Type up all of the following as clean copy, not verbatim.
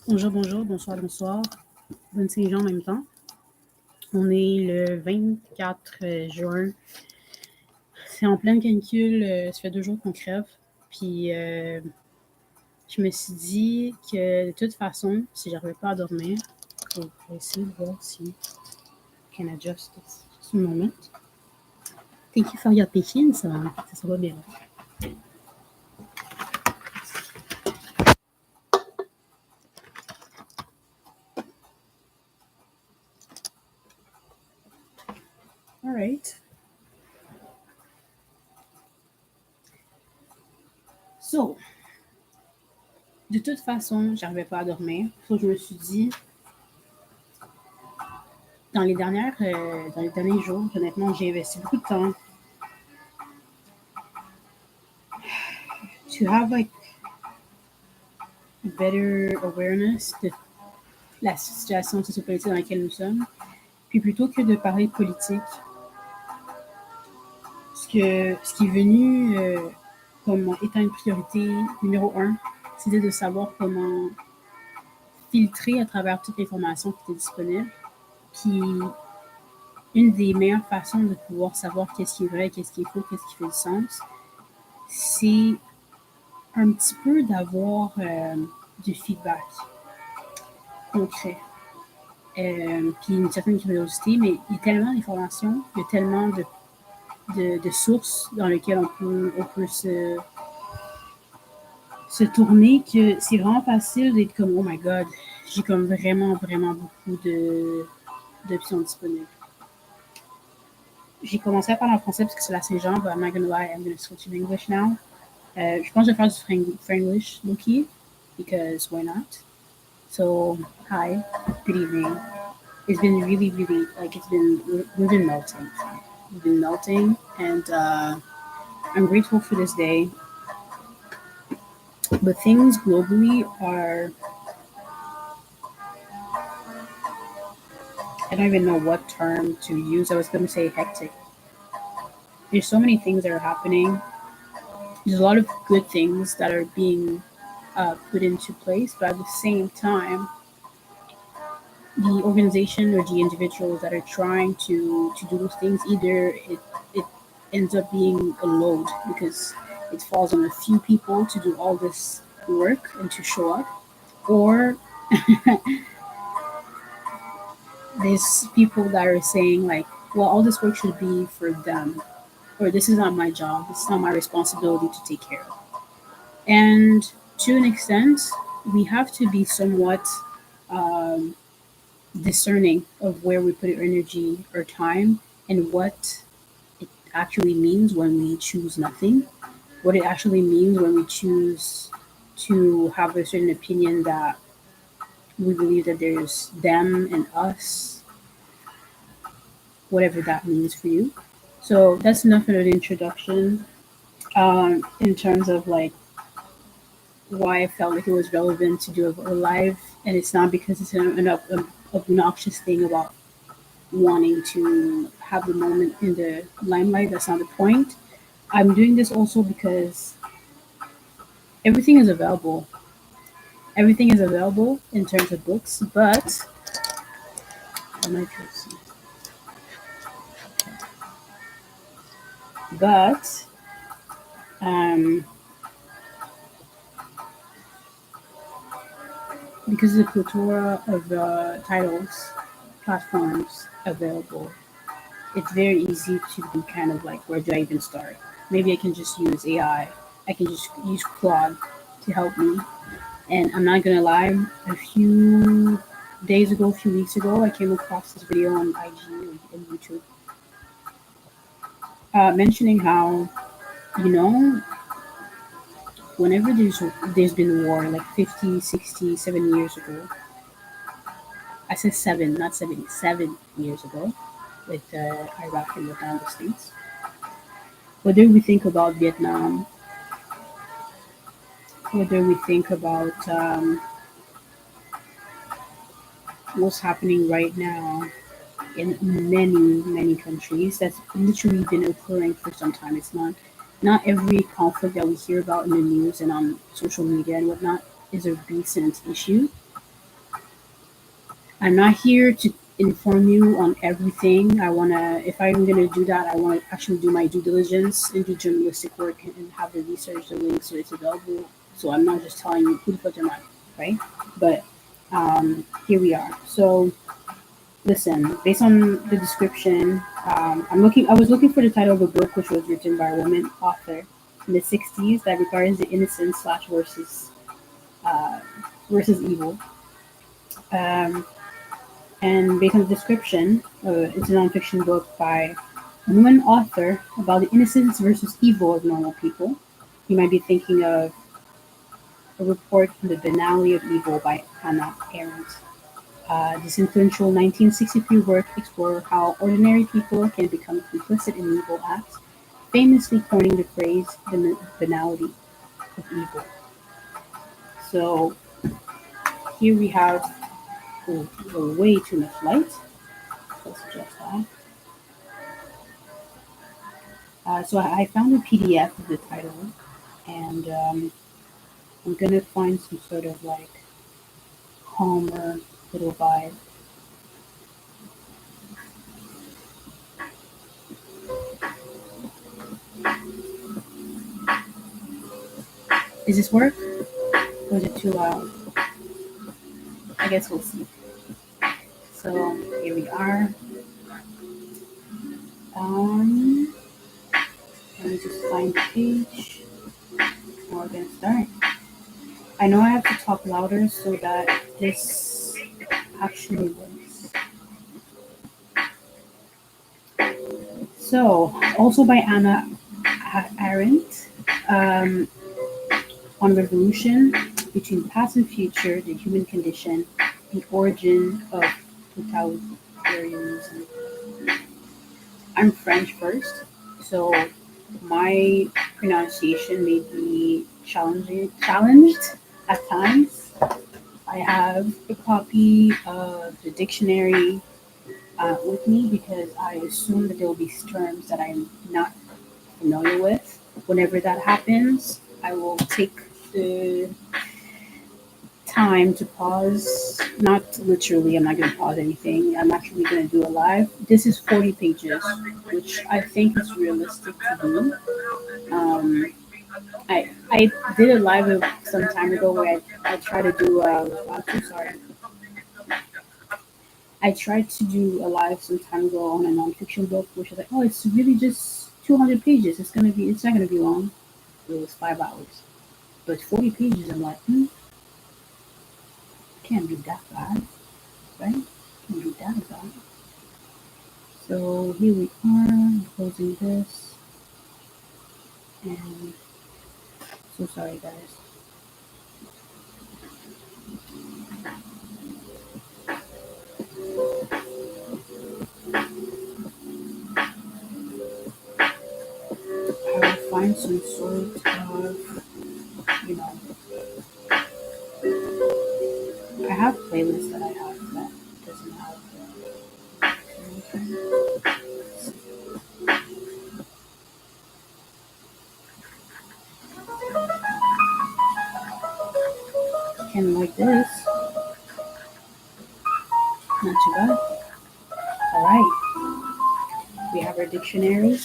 Bonjour, bonjour, bonsoir, bonsoir. Bonne Saint-Jean en même temps. On est le 24 juin. C'est en pleine canicule. Ça fait 2 jours qu'on crève. Puis je me suis dit que de toute façon, si j'arrivais pas à dormir, je vais essayer de voir si I can adjust this. Just a moment. Thank you for your patience. Ça va bien. All right. So, de toute façon, j'arrivais pas à dormir. Donc, je me suis dit, dans les derniers jours, honnêtement, j'ai investi beaucoup de temps to have like better awareness de la situation sociopolitique dans laquelle nous sommes. Puis plutôt que de parler politique, ce qui est venu comme étant une priorité numéro 1, c'était de savoir comment filtrer à travers toute l'information qui était disponible. Puis une des meilleures façons de pouvoir savoir qu'est-ce qui est vrai, qu'est-ce qui est faux, qu'est-ce qui fait du sens, c'est un petit peu d'avoir du feedback concret. Puis une certaine curiosité, mais il y a tellement d'informations, il y a tellement de sources dans lesquelles on peut se tourner que c'est vraiment facile d'être comme oh my god, j'ai comme vraiment beaucoup d'options disponibles. J'ai commencé à parler en français parce que c'est la Saint-Jean, but I'm not gonna lie, I'm gonna switch to English now. Je pense que je vais faire du Franglish, low-key, because why not? So, hi, good evening. It's been really, like we've been melting. We've been melting, and I'm grateful for this day. But things globally are, I don't even know what term to use. I was going to say hectic. There's so many things that are happening. There's a lot of good things that are being put into place, but at the same time, the organization or the individuals that are trying to do those things, either it ends up being a load because it falls on a few people to do all this work and to show up, or there's people that are saying like, well, all this work should be for them, or this is not my job, it's not my responsibility to take care of. And to an extent, we have to be somewhat discerning of where we put our energy or time and what it actually means when we choose nothing, what it actually means when we choose to have a certain opinion that we believe that there's them and us, whatever that means for you. So that's enough of an introduction in terms of like why I felt like it was relevant to do a live, and it's not because it's an obnoxious thing about wanting to have the moment in the limelight. That's not the point. I'm doing this also because everything is available. Everything is available in terms of books, but but because of the plethora of titles, platforms available, it's very easy to be kind of like, where do I even start? Maybe I can just use AI. I can just use Claude to help me. And I'm not gonna lie, a few weeks ago, I came across this video on IG and YouTube mentioning how, whenever there's been war, like 50, 60, 7 years ago, I said 7, not 70, 7 years ago, with Iraq and the United States. Whether we think about Vietnam, whether we think about what's happening right now in many countries, that's literally been occurring for some time. It's not every conflict that we hear about in the news and on social media and whatnot is a recent issue. I'm not here to inform you on everything. If I'm gonna do that, I want to actually do my due diligence and do journalistic work and have the research, the links, so it's available. So I'm not just telling you who the fuck am I, right? But here we are. So listen, based on the description, I was looking for the title of a book which was written by a woman author in the '60s that regards the innocent slash uh, versus evil. Um, and based on the description, it's a nonfiction book by a woman author about the innocence versus evil of normal people. You might be thinking of a report on the banality of evil by Hannah Arendt. This influential 1963 work explored how ordinary people can become complicit in evil acts, famously coining the phrase the banality of evil. So here we have way too much light. Let's adjust that. So I found a PDF of the title, and I'm gonna find some sort of like calmer little vibe. Does this work? Or is it too loud? I guess we'll see. So here we are. Um, Let me just find the page. And we're gonna start. I know I have to talk louder so that this actually works. So, also by Anna Arendt, um, on revolution between past and future, the human condition, the origin of totalitarianism. I'm French first, so my pronunciation may be challenged at times. I have a copy of the dictionary with me because I assume that there will be terms that I'm not familiar with. Whenever that happens, I will take the time to pause. Not literally, I'm not going to pause anything. I'm actually going to do a live. This is 40 pages, which I think is realistic to do. I did a live some time ago where I tried to do, I'm too sorry. I tried to do a live some time ago on a nonfiction book, which was like, oh, it's really just 200 pages. It's not gonna be long. It was 5 hours, but 40 pages. I'm like, can't be that bad, right? Can't be that bad. So here we are. I'm closing this, and so sorry, guys. I will find some sort of, you know, I have playlists that I have that doesn't have. Can like this, not too bad. All right, we have our dictionary.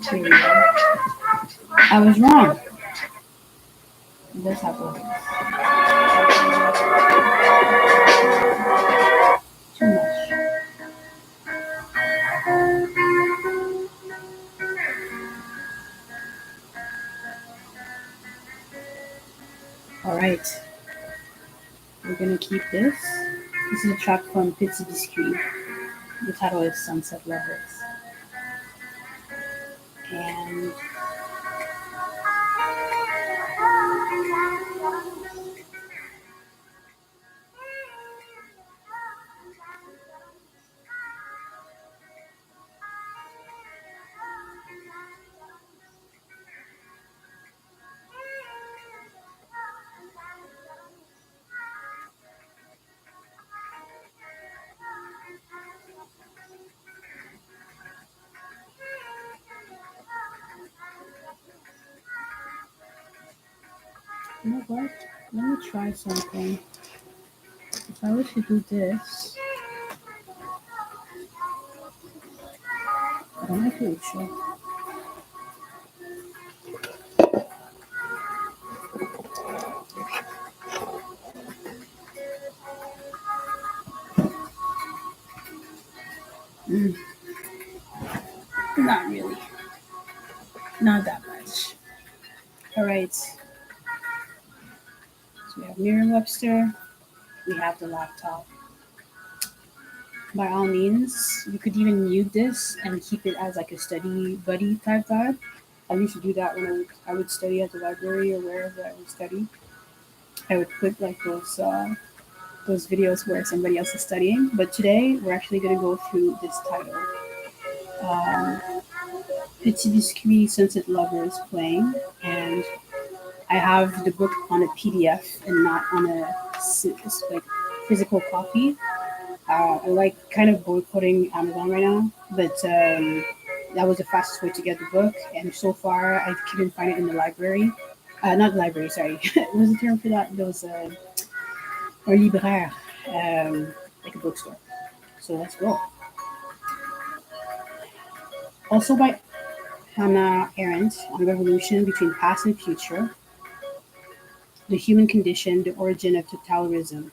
Here we go. I was wrong. Let's have a look. Too much. All right, we're gonna keep this. This is a track from Pizza Biscuit. The title is Sunset Lovers. And You know what? Let me try something. If I were to do this, I'm not really sure. Not really. Not that much. All right. So we have Merriam-Webster. We have the laptop. By all means, you could even mute this and keep it as like a study buddy type vibe. I used to do that when I would study at the library or wherever I would study. I would put like those videos where somebody else is studying. But today we're actually going to go through this title. Um, Petit Biscuit Sunset Lovers playing, and I have the book on a PDF and not on a like physical copy. I like kind of boycotting Amazon right now, but that was the fastest way to get the book. And so far, I couldn't find it in the library. Not library, sorry. What was the term for that? Those un libraire, like a bookstore. So let's go. Also by Hannah Arendt on revolution between past and future, the human condition, the origin of totalitarianism.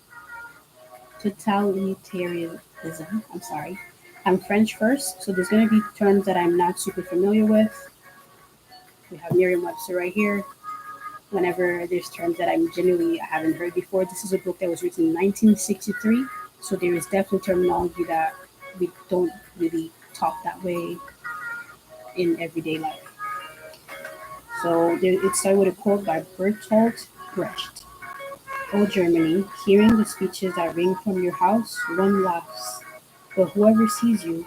Totalitarianism. I'm sorry. I'm French first, so there's going to be terms that I'm not super familiar with. We have Merriam-Webster right here. Whenever there's terms that I haven't heard before, this is a book that was written in 1963, so there is definitely terminology that we don't really talk that way in everyday life. So it started with a quote by Bertolt Brecht. "O Germany, hearing the speeches that ring from your house, one laughs, but whoever sees you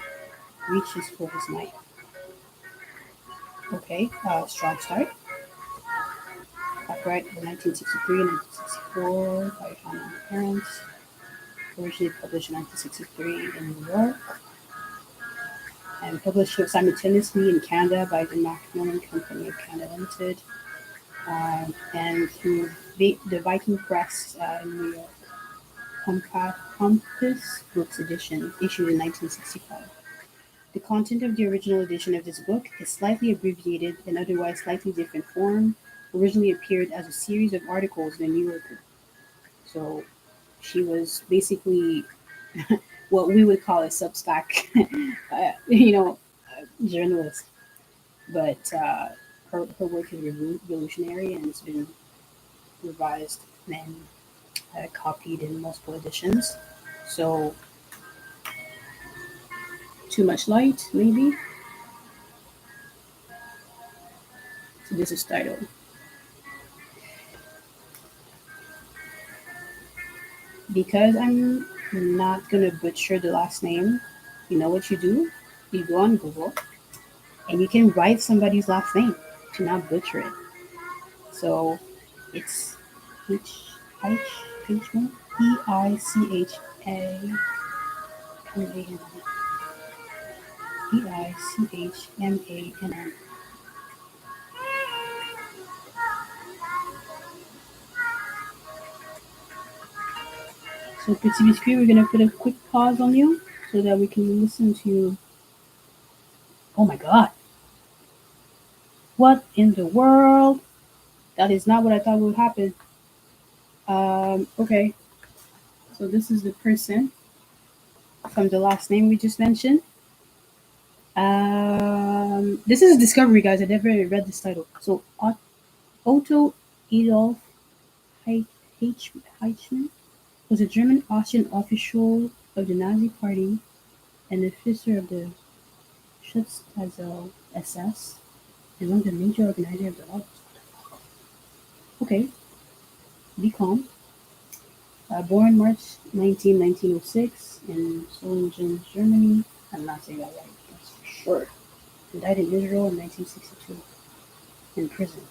reaches for his knife." Okay, strong start. Copyright in 1963 and 1964 by Hannah Arendt. Originally published in 1963 in New York. And published simultaneously in Canada by the Macmillan Company of Canada Limited. And through the Viking Press in New York. Compass Books edition, issued in 1965. The content of the original edition of this book is slightly abbreviated and otherwise slightly different form. Originally appeared as a series of articles in the New Yorker. So she was basically what we would call a Substack, journalist. But her work is revolutionary and it's been revised and copied in multiple editions. So too much light, maybe. So this is titled because I'm not gonna butcher the last name. You know what you do? You go on Google and you can write somebody's last name to not butcher it. So it's H H Eichmann. Eichmann. So Petit Biscuit, we're gonna put a quick pause on you so that we can listen to. Oh my God! What in the world? That is not what I thought would happen. Okay. So this is the person from the last name we just mentioned. This is a discovery, guys. I never read this title. So Otto Adolf Heichmann was a German Austrian official of the Nazi Party and officer of the Schutzstaffel SS, and one of the major organizers of the Holocaust. Okay, be calm. Born March 1906 in Solingen, Germany. I'm not saying that right, that's for sure. And died in Israel in 1962 in prison,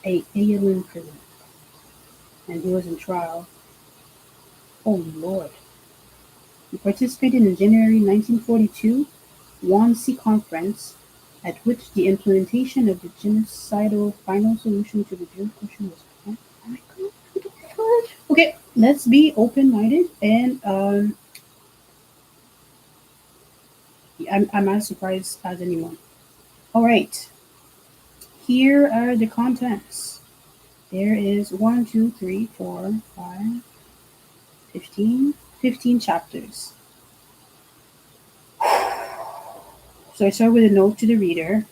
a Yedlin prison. And he was in trial. Holy Lord. He participated in January 1942 Wannsee Conference, at which the implementation of the genocidal final solution to the Jewish question was planned. Oh my god. Okay, let's be open-minded and I'm as surprised as anyone. All right, here are the contents. There is 1, 2, 3, 4, 5, 15, 15 chapters. So I start with a note to the reader.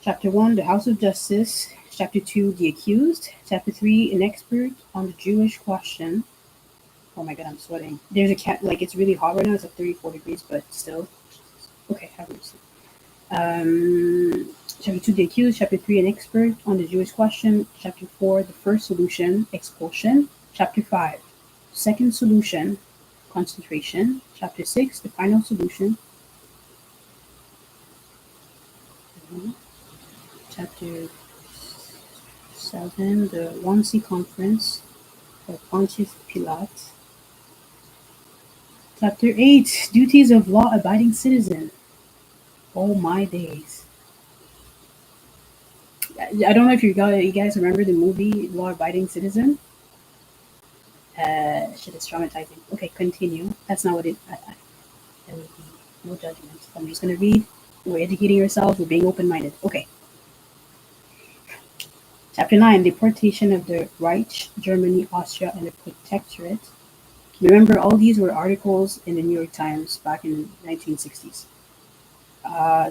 Chapter 1, The House of Justice. Chapter 2, The Accused. Chapter 3, An Expert on the Jewish Question. Oh my god, I'm sweating. There's a cat, like, it's really hot right now. It's like 34 degrees, but still. Okay, have mercy. Chapter 2, The Accused. Chapter 3, An Expert on the Jewish Question. Chapter 4, The First Solution, Expulsion. Chapter 5, Second Solution, Concentration. Chapter 6, The Final Solution. Chapter 7, The Wannsee Conference by Pontius Pilate. Chapter 8, Duties of Law-Abiding Citizen. Oh my days. I don't know if you guys remember the movie Law Abiding Citizen. Shit is traumatizing. Okay, continue. That's not what it. There will be no judgment. I'm just gonna read. We're educating ourselves. We're being open-minded. Okay. Chapter 9: Deportation of the Reich, Germany, Austria, and the Protectorate. Remember, all these were articles in the New York Times back in the 1960s.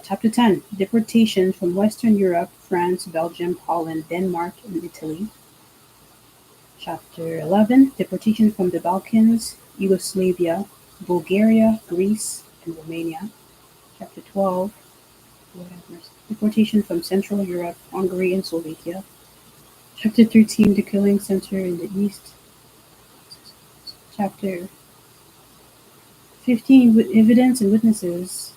Chapter 10: Deportation from Western Europe, France, Belgium, Holland, Denmark, and Italy. Chapter 11: Deportation from the Balkans, Yugoslavia, Bulgaria, Greece, and Romania. Chapter 12: Deportation from Central Europe, Hungary, and Slovakia. Chapter 13: The Killing Center in the East. Chapter 15: Evidence and Witnesses.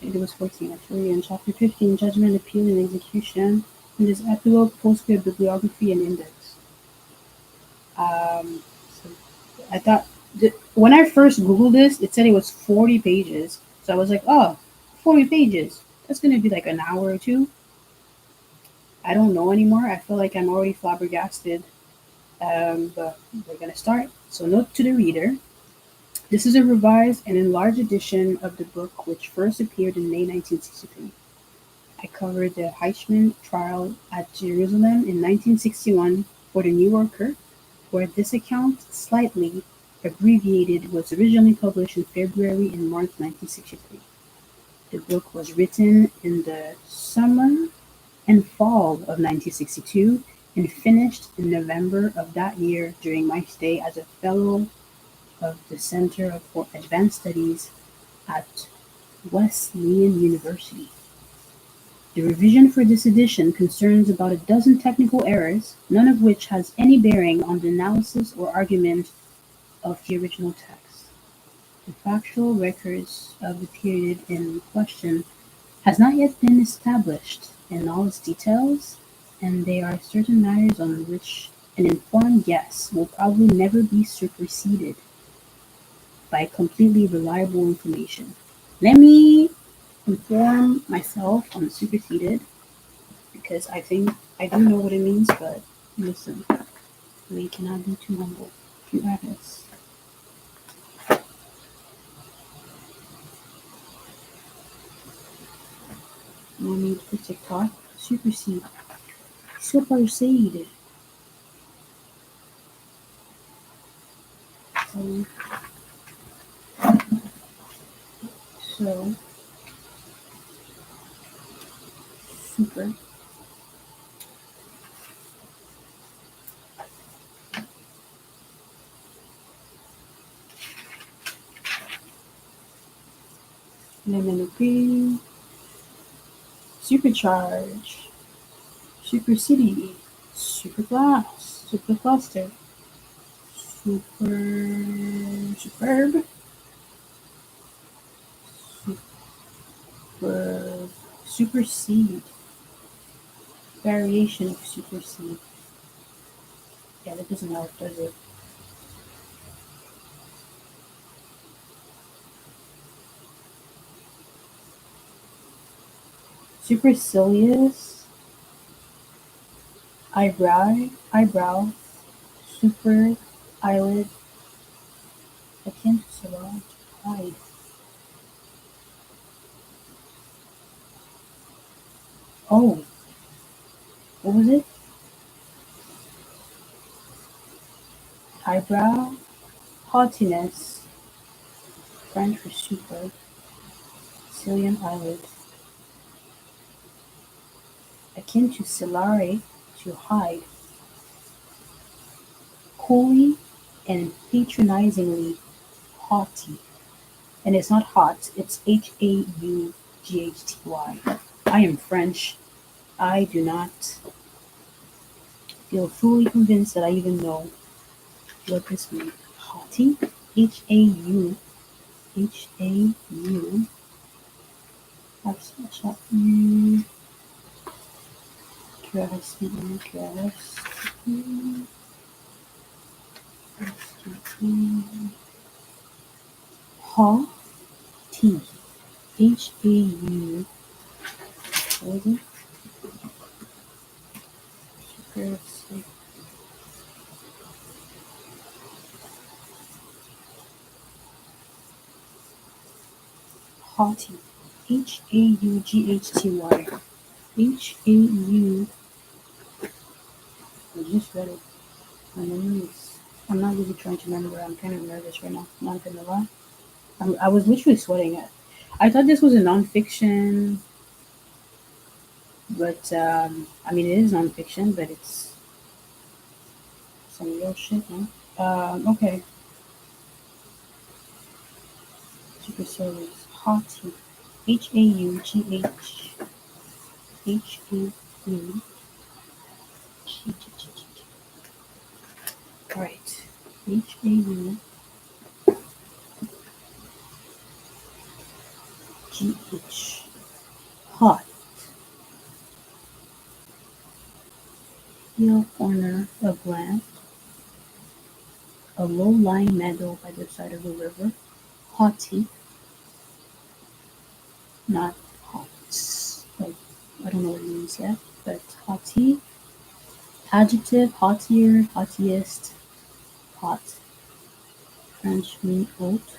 It was 14 actually. And Chapter 15: Judgment, Appeal, and Execution. And this epilogue, postscript, bibliography, and index. So I thought when I first Googled this, it said it was 40 pages. So I was like, oh, 40 pages. That's going to be like an hour or two. I don't know anymore. I feel like I'm already flabbergasted. But we're going to start. So, note to the reader: this is a revised and enlarged edition of the book which first appeared in May 1963. I covered the Eichmann trial at Jerusalem in 1961 for the New Yorker, where this account, slightly abbreviated, was originally published in February and March 1963. The book was written in the summer and fall of 1962 and finished in November of that year during my stay as a fellow of the Center for Advanced Studies at Wesleyan University. The revision for this edition concerns about a dozen technical errors, none of which has any bearing on the analysis or argument of the original text. The factual records of the period in question has not yet been established in all its details, and there are certain matters on which an informed guess will probably never be superseded by completely reliable information. Let me inform myself on superseded because I think I do know what it means, but listen, we cannot be too humble. You have this. No need for TikTok. Supersede. Supersede. Um, so, super. Lemonade. Supercharge. Super city. Super class. Super cluster. Super. Superb. Super. Supersede. Variation of supersede. Yeah, that doesn't help, does it? Supercilious. eyebrow, super eyelid, akin to salon, eye. Oh, what was it? Eyebrow, haughtiness, French for super, Sicilian eyelid, akin to cellare, to hide, coolly and patronizingly haughty. And it's not hot, it's Haughty. I am French. I do not feel fully convinced that I even know what this means. Haughty? H-A-U. H-A-U. Curiosity. Haughty. H-A-U. What was it? Curiosity. Haughty. H-A-U-G-H-T-Y. H-A-U. I just read it. My memory is. I'm not really trying to remember. I'm kind of nervous right now. Not gonna lie. I was literally sweating it. I thought this was a nonfiction, but I mean, it is nonfiction, but it's some real shit, huh? Okay. Super service. Haughty. Haughty. Right. Haughgh. Hot. Heel corner of land. A low-lying meadow by the side of the river. Haughty. Not hot. Like, I don't know what it means yet, but haughty. Adjective, haughtier, haughtiest, hot. French mean haute,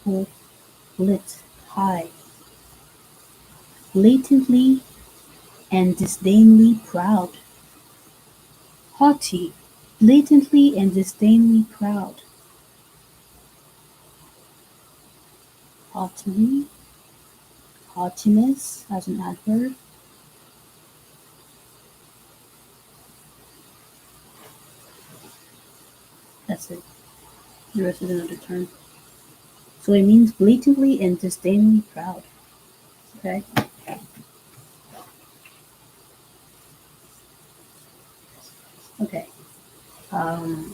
haut, lit, high. Blatantly and disdainly proud. Haughty, blatantly and disdainly proud. Haughtily, haughtiness as an adverb. That's it. The rest is another term. So it means blatantly and disdainfully proud. Okay. Okay. Um,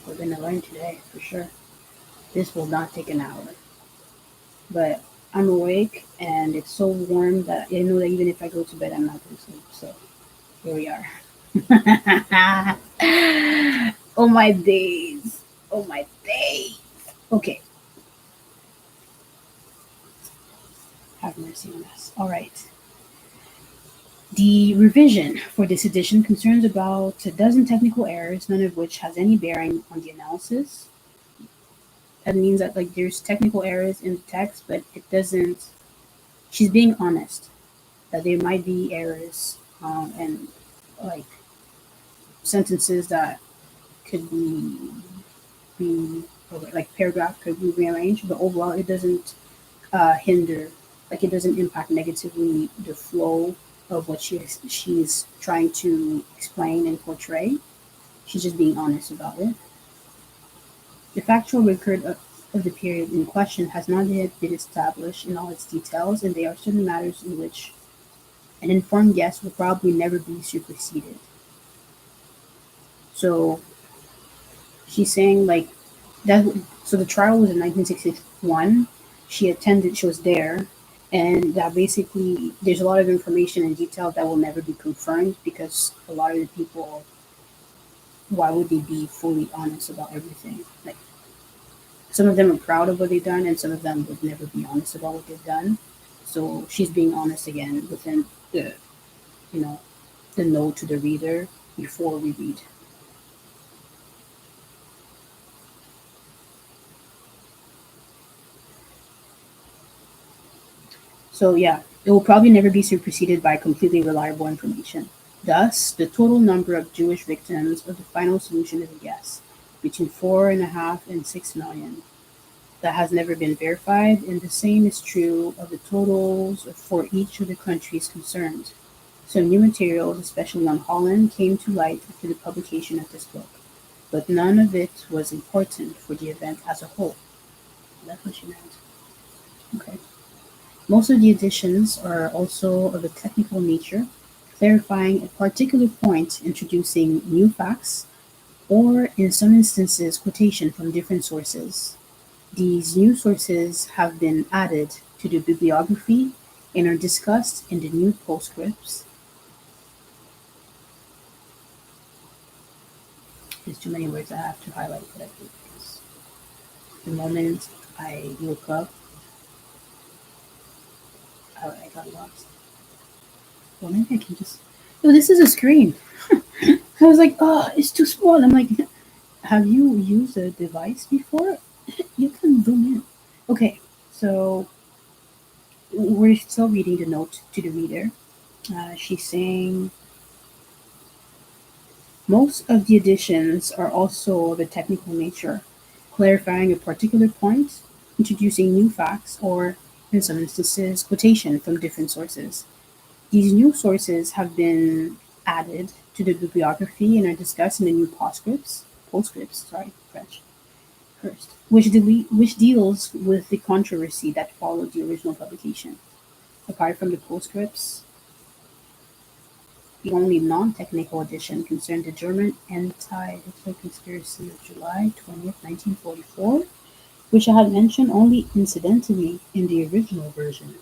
we're gonna learn today for sure. This will not take an hour, but I'm awake and it's so warm that I know that even if I go to bed, I'm not gonna sleep. So here we are. Oh my days. Oh my days. Okay. Have mercy on us. All right. The revision for this edition concerns about a dozen technical errors, none of which has any bearing on the analysis. That means that like there's technical errors in the text, but it doesn't. She's being honest that there might be errors and like sentences that could be like paragraph could be rearranged, but overall it doesn't hinder, like it doesn't impact negatively the flow of what she's trying to explain and portray. She's just being honest about it. The factual record of the period in question has not yet been established in all its details, and there are certain matters in which an informed guess will probably never be superseded. So she's saying like that. So the trial was in 1961. She attended. She was there, and that basically there's a lot of information and detail that will never be confirmed because a lot of the people, why would they be fully honest about everything? Like some of them are proud of what they've done, and some of them would never be honest about what they've done. So she's being honest again within the, you know, the note to the reader before we read. So yeah, it will probably never be superseded by completely reliable information. Thus, the total number of Jewish victims of the final solution is a guess, between 4.5 and 6 million. That has never been verified, and the same is true of the totals for each of the countries concerned. Some new materials, especially on Holland, came to light after the publication of this book, but none of it was important for the event as a whole. That's what she meant. Okay. Most of the editions are also of a technical nature, clarifying a particular point, introducing new facts, or in some instances, quotation from different sources. These new sources have been added to the bibliography and are discussed in the new postscripts. There's too many words I have to highlight correctly because the moment I look up, I got lost. Well, maybe I can just. Oh, this is a screen. I was like, oh, it's too small. I'm like, have you used a device before? You can zoom in. Okay, so we're still reading the note to the reader. She's saying most of the additions are also of a technical nature, clarifying a particular point, introducing new facts, or, in some instances, quotation from different sources. These new sources have been added to the bibliography and are discussed in the new postscripts, sorry, French, first, which deals with the controversy that followed the original publication. Apart from the postscripts, the only non-technical edition concerned the German anti-Hitler conspiracy of July 20th, 1944, which I had mentioned only incidentally in the original version.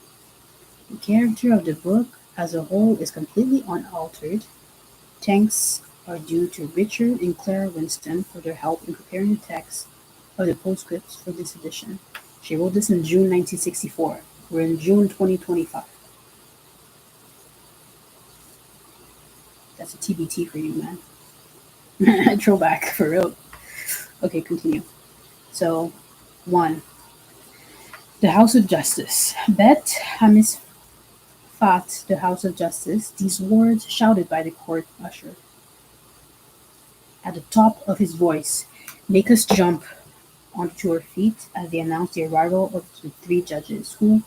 The character of the book as a whole is completely unaltered. Thanks are due to Richard and Clara Winston for their help in preparing the text of the postscripts for this edition. She wrote this in June 1964. We're in June 2025. That's a TBT for you, man. Throwback, for real. Okay, continue. So, 1. The House of Justice. Bet Hamis Fat, the House of Justice, these words shouted by the court usher at the top of his voice make us jump onto our feet as they announce the arrival of the three judges who,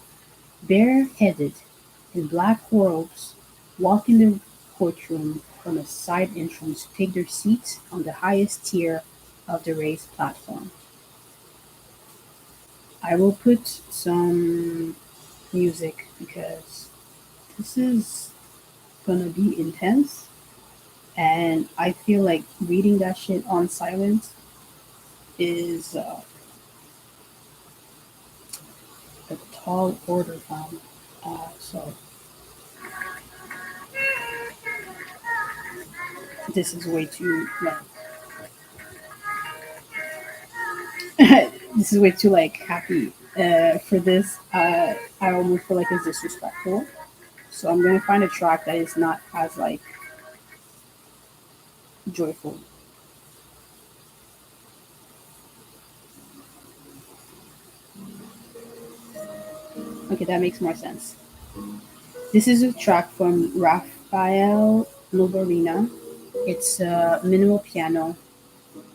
bareheaded in black robes, walk in the courtroom from a side entrance to take their seats on the highest tier of the raised platform. I will put some music because this is gonna be intense, and I feel like reading that shit on silent is a tall order found. So this is way too like this is way too like happy for this. I almost feel like it's disrespectful. So I'm gonna find a track that is not as like joyful. Okay, that makes more sense. This is a track from Rafael Nobarina. It's minimal piano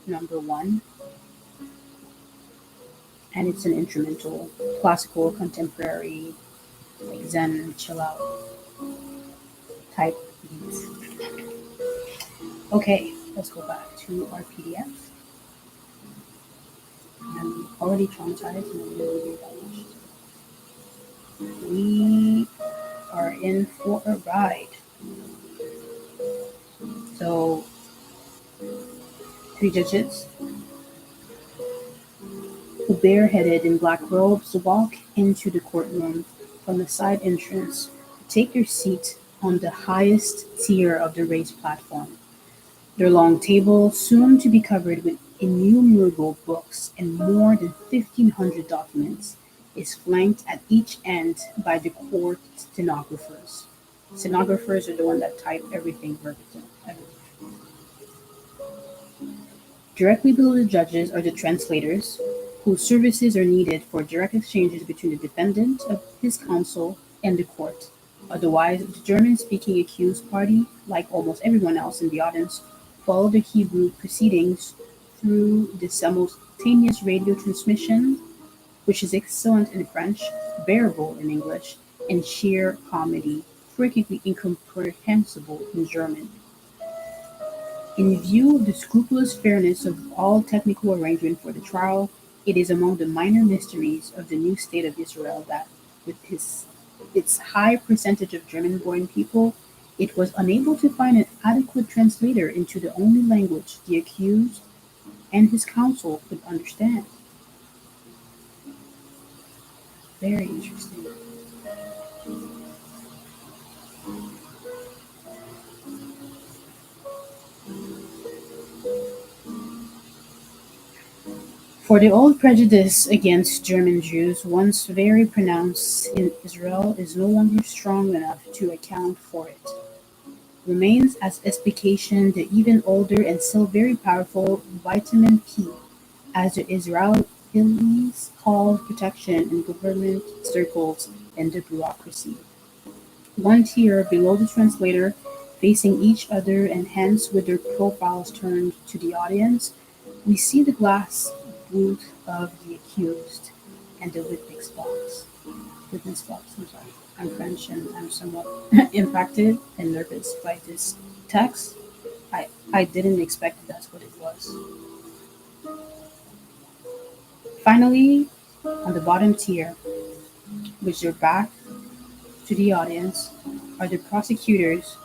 number one, and it's an instrumental, classical, contemporary, like Zen chill out type beats. Okay, let's go back to our PDF. I'm already traumatized and I'm really read that much. We are in for a ride. So, three judges who bareheaded in black robes walk into the courtroom from the side entrance to take their seat on the highest tier of the raised platform. Their long table, soon to be covered with innumerable books and more than 1,500 documents, is flanked at each end by the court stenographers. Stenographers are the one that type everything verbatim. Directly below the judges are the translators, whose services are needed for direct exchanges between the defendant, his counsel, and the court. Otherwise, the German-speaking accused party, like almost everyone else in the audience, follow the Hebrew proceedings through the simultaneous radio transmission, which is excellent in French, bearable in English, and sheer comedy, frequently incomprehensible in German. In view of the scrupulous fairness of all technical arrangement for the trial, it is among the minor mysteries of the new state of Israel that, with its high percentage of German-born people, it was unable to find an adequate translator into the only language the accused and his counsel could understand. Very interesting. For the old prejudice against German Jews, once very pronounced in Israel, is no longer strong enough to account for it. Remains as explication the even older and still very powerful vitamin P, as the Israelis call protection in government circles and the bureaucracy. One tier below the translator, facing each other and hence with their profiles turned to the audience, we see the glass booth of the accused and the witness box. Witness box, I'm sorry. I'm French and I'm somewhat impacted and nervous by this text. I didn't expect that's what it was. Finally, on the bottom tier, with their back to the audience, are the prosecutors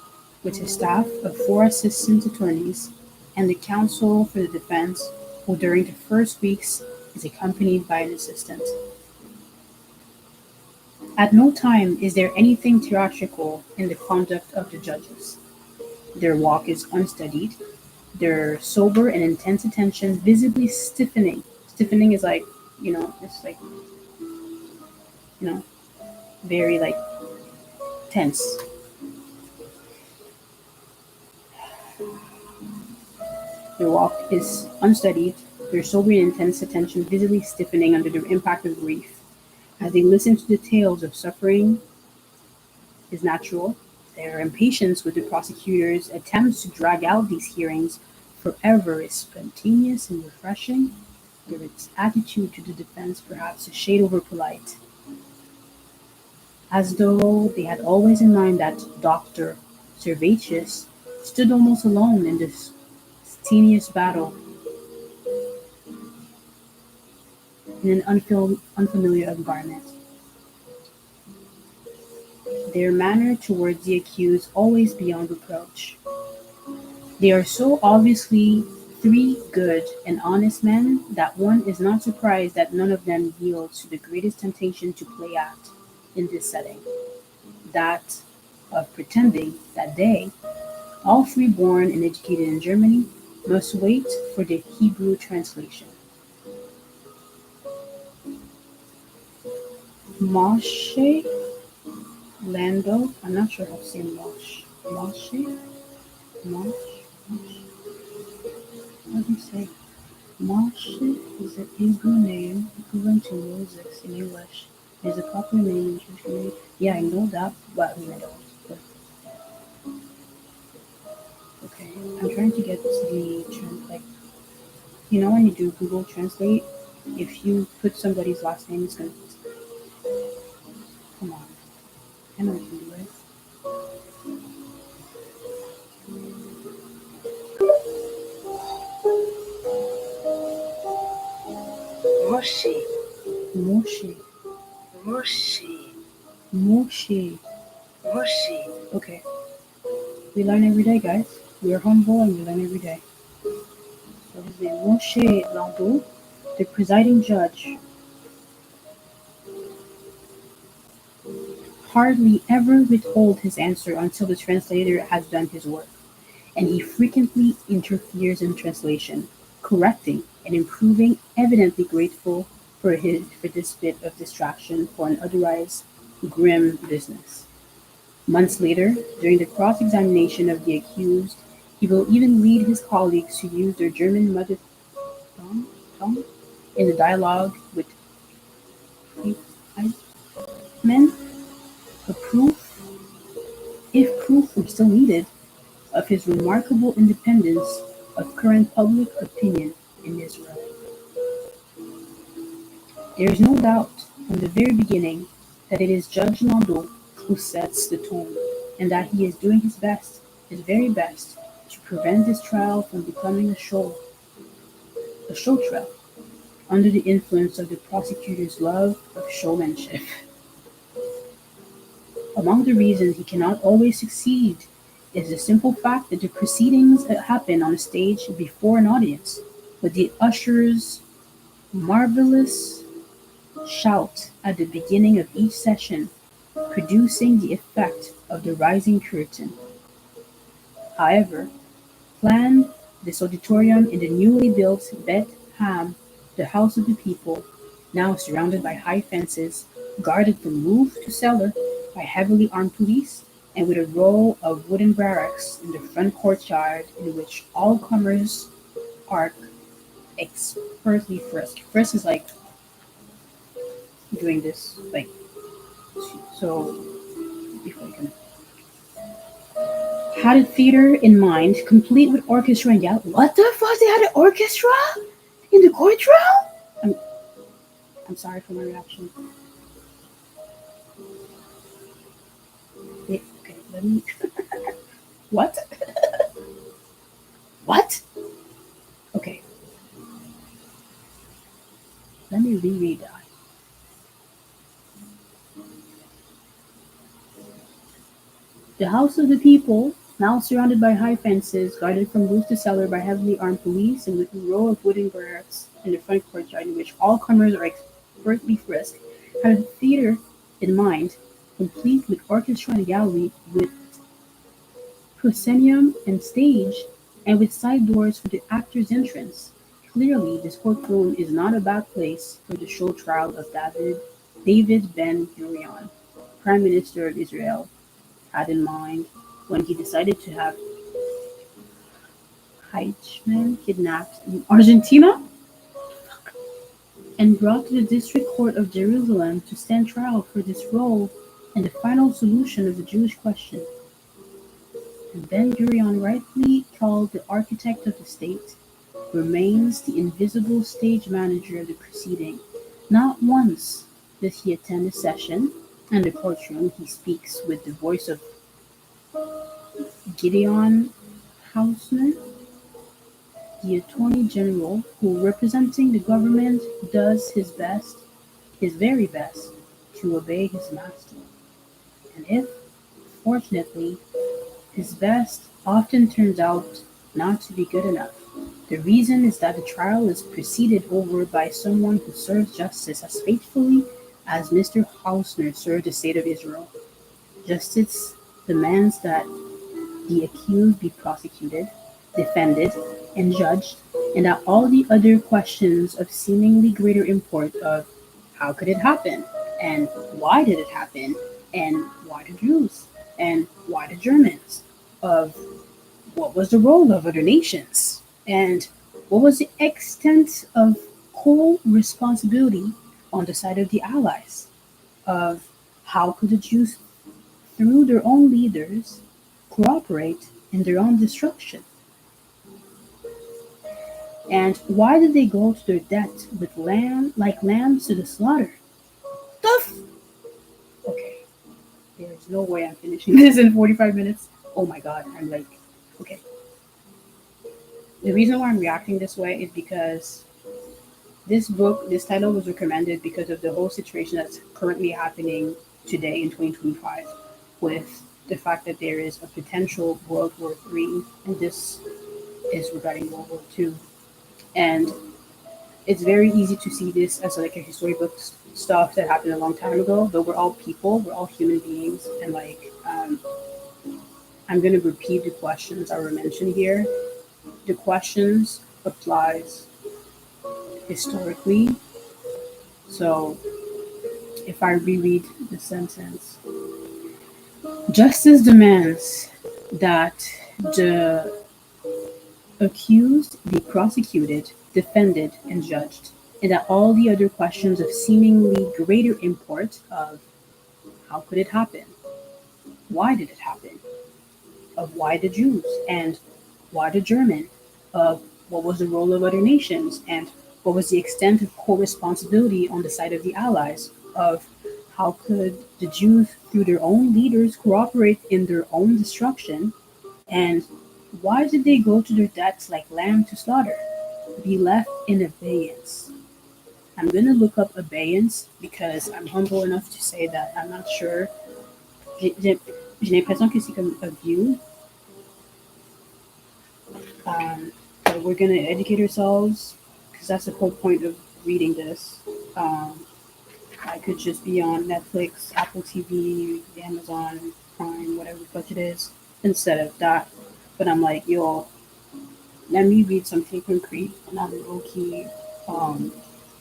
with a staff of 4 assistant attorneys and the counsel for the defense, who during the first weeks is accompanied by an assistant. At no time is there anything theatrical in the conduct of the judges. Their walk is unstudied, their sober and intense attention visibly stiffening. Stiffening is like, it's like, you know, very like tense. Their walk is unstudied, their sober and intense attention visibly stiffening under the impact of grief. As they listen to the tales of suffering is natural, their impatience with the prosecutor's attempts to drag out these hearings forever is spontaneous and refreshing, their attitude to the defense perhaps a shade over polite, as though they had always in mind that Dr. Servatius stood almost alone in this strenuous battle in an unfamiliar environment. Their manner towards the accused always beyond reproach. They are so obviously three good and honest men that one is not surprised that none of them yields to the greatest temptation to play at in this setting, that of pretending that they, all three born and educated in Germany, must wait for the Hebrew translation. Moshe Lando, I'm not sure how to say Moshe. Moshe? Mosh? Mosh? How do you say? Moshe is a Hebrew name equivalent to Moses in English. It is a popular name in Jewish community. Yeah, I know that, but I don't. But, okay, I'm trying to get to the like, when you do Google Translate, if you put somebody's last name, it's gonna. Come on, I know you can do it. Moshe, Moshe. Moshe, Moshe. Moshe. Okay, we learn every day, guys. We are humble and we learn every day. So his name, Moshe Landau, the presiding judge, hardly ever withhold his answer until the translator has done his work, and he frequently interferes in translation, correcting and improving, evidently grateful for this bit of distraction for an otherwise grim business. Months later, during the cross-examination of the accused, he will even lead his colleagues to use their German mother tongue in the dialogue with men for proof, if proof were still needed, of his remarkable independence of current public opinion in Israel. There is no doubt from the very beginning that it is Judge Landau who sets the tone, and that he is doing his very best, to prevent this trial from becoming a show trial, under the influence of the prosecutor's love of showmanship. Among the reasons he cannot always succeed is the simple fact that the proceedings happen on a stage before an audience, with the usher's marvelous shout at the beginning of each session producing the effect of the rising curtain. However, planned this auditorium in the newly built Bet Ham, the House of the People, now surrounded by high fences, guarded from roof to cellar by heavily armed police, and with a row of wooden barracks in the front courtyard in which all comers are expertly frisked. Frisk is like doing this, like, so before you can. Had a theater in mind, complete with orchestra and What the fuck? They had an orchestra in the courtroom? I'm, I'm sorry for my reaction. Okay, let me. What? What? Okay. Let me reread that. The House of the People, now surrounded by high fences, guarded from roof to cellar by heavily armed police, and with a row of wooden barracks in the front courtyard in which all comers are expertly frisked, had a theater in mind, complete with orchestra and gallery, with proscenium and stage, and with side doors for the actors' entrance. Clearly, this courtroom is not a bad place for the show trial of David Ben-Gurion, Prime Minister of Israel, had in mind when he decided to have Heichmann kidnapped in Argentina and brought to the District Court of Jerusalem to stand trial for this role and the final solution of the Jewish question. And Ben-Gurion, rightly called the architect of the state, remains the invisible stage manager of the proceeding. Not once does he attend a session, and the courtroom he speaks with the voice of Gideon Hausner, the Attorney General, who, representing the government, does his very best, to obey his master. And if, fortunately, his best often turns out not to be good enough, the reason is that the trial is presided over by someone who serves justice as faithfully as Mr. Hausner served the state of Israel. Justice demands that the accused be prosecuted, defended, and judged, and that all the other questions of seemingly greater import of how could it happen, and why did it happen, and why the Jews, and why the Germans, of what was the role of other nations, and what was the extent of co-responsibility on the side of the Allies, of how could the Jews, through their own leaders, cooperate in their own destruction? And why did they go to their death with like lambs to the slaughter? Okay, there's no way I'm finishing this in 45 minutes. Oh my god, I'm like, okay. The reason why I'm reacting this way is because this title was recommended because of the whole situation that's currently happening today in 2025 with the fact that there is a potential World War III, and this is regarding World War II. And it's very easy to see this as like a history book stuff that happened a long time ago, but we're all people, we're all human beings, and like I'm going to repeat the questions that were mentioned here. The questions applies historically, So if I reread the sentence, justice demands that the accused be prosecuted, defended, and judged, and that all the other questions of seemingly greater import of how could it happen, why did it happen, of why the Jews, and why the German, of what was the role of other nations, and what was the extent of co-responsibility on the side of the Allies, of how could the Jews, through their own leaders, cooperate in their own destruction, and why did they go to their deaths like lamb to slaughter, be left in abeyance. I'm gonna look up abeyance because I'm humble enough to say that I'm not sure. J'ai l'impression que c'est comme a view. But we're gonna educate ourselves because that's the whole point of reading this. Um, I could just be on Netflix, Apple TV, Amazon Prime, whatever the fuck it is, instead of that. But I'm like, yo, let me read something concrete, and I'm low key um,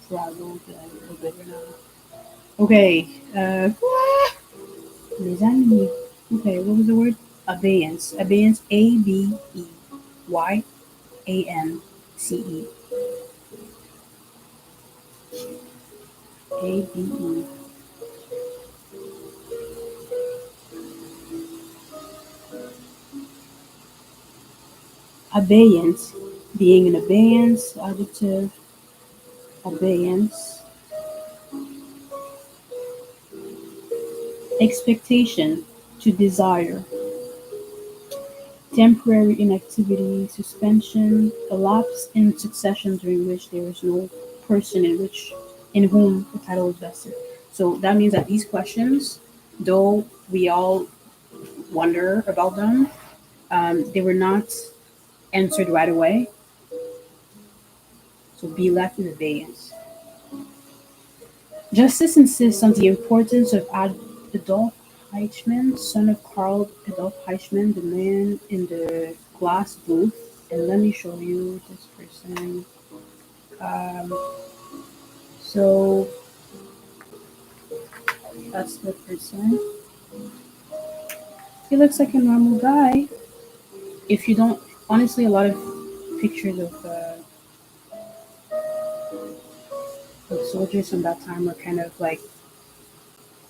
frazzled a little bit right now. Okay, les amis. Okay, what was the word? Abeyance. Abeyance. ABEYANCE. ABE. Abeyance. Being in abeyance. Adjective. Abeyance. Expectation. To desire. Temporary inactivity, suspension, a lapse in succession during which there is no person in whom the title is vested. So that means that these questions, though we all wonder about them, they were not answered right away. So be left in abeyance. Justice insists on the importance of Adolf Eichmann, son of Karl Adolf Eichmann, the man in the glass booth. And let me show you this person. Um, so that's the person. He looks like a normal guy. If you don't, honestly, a lot of pictures of soldiers from that time are kind of like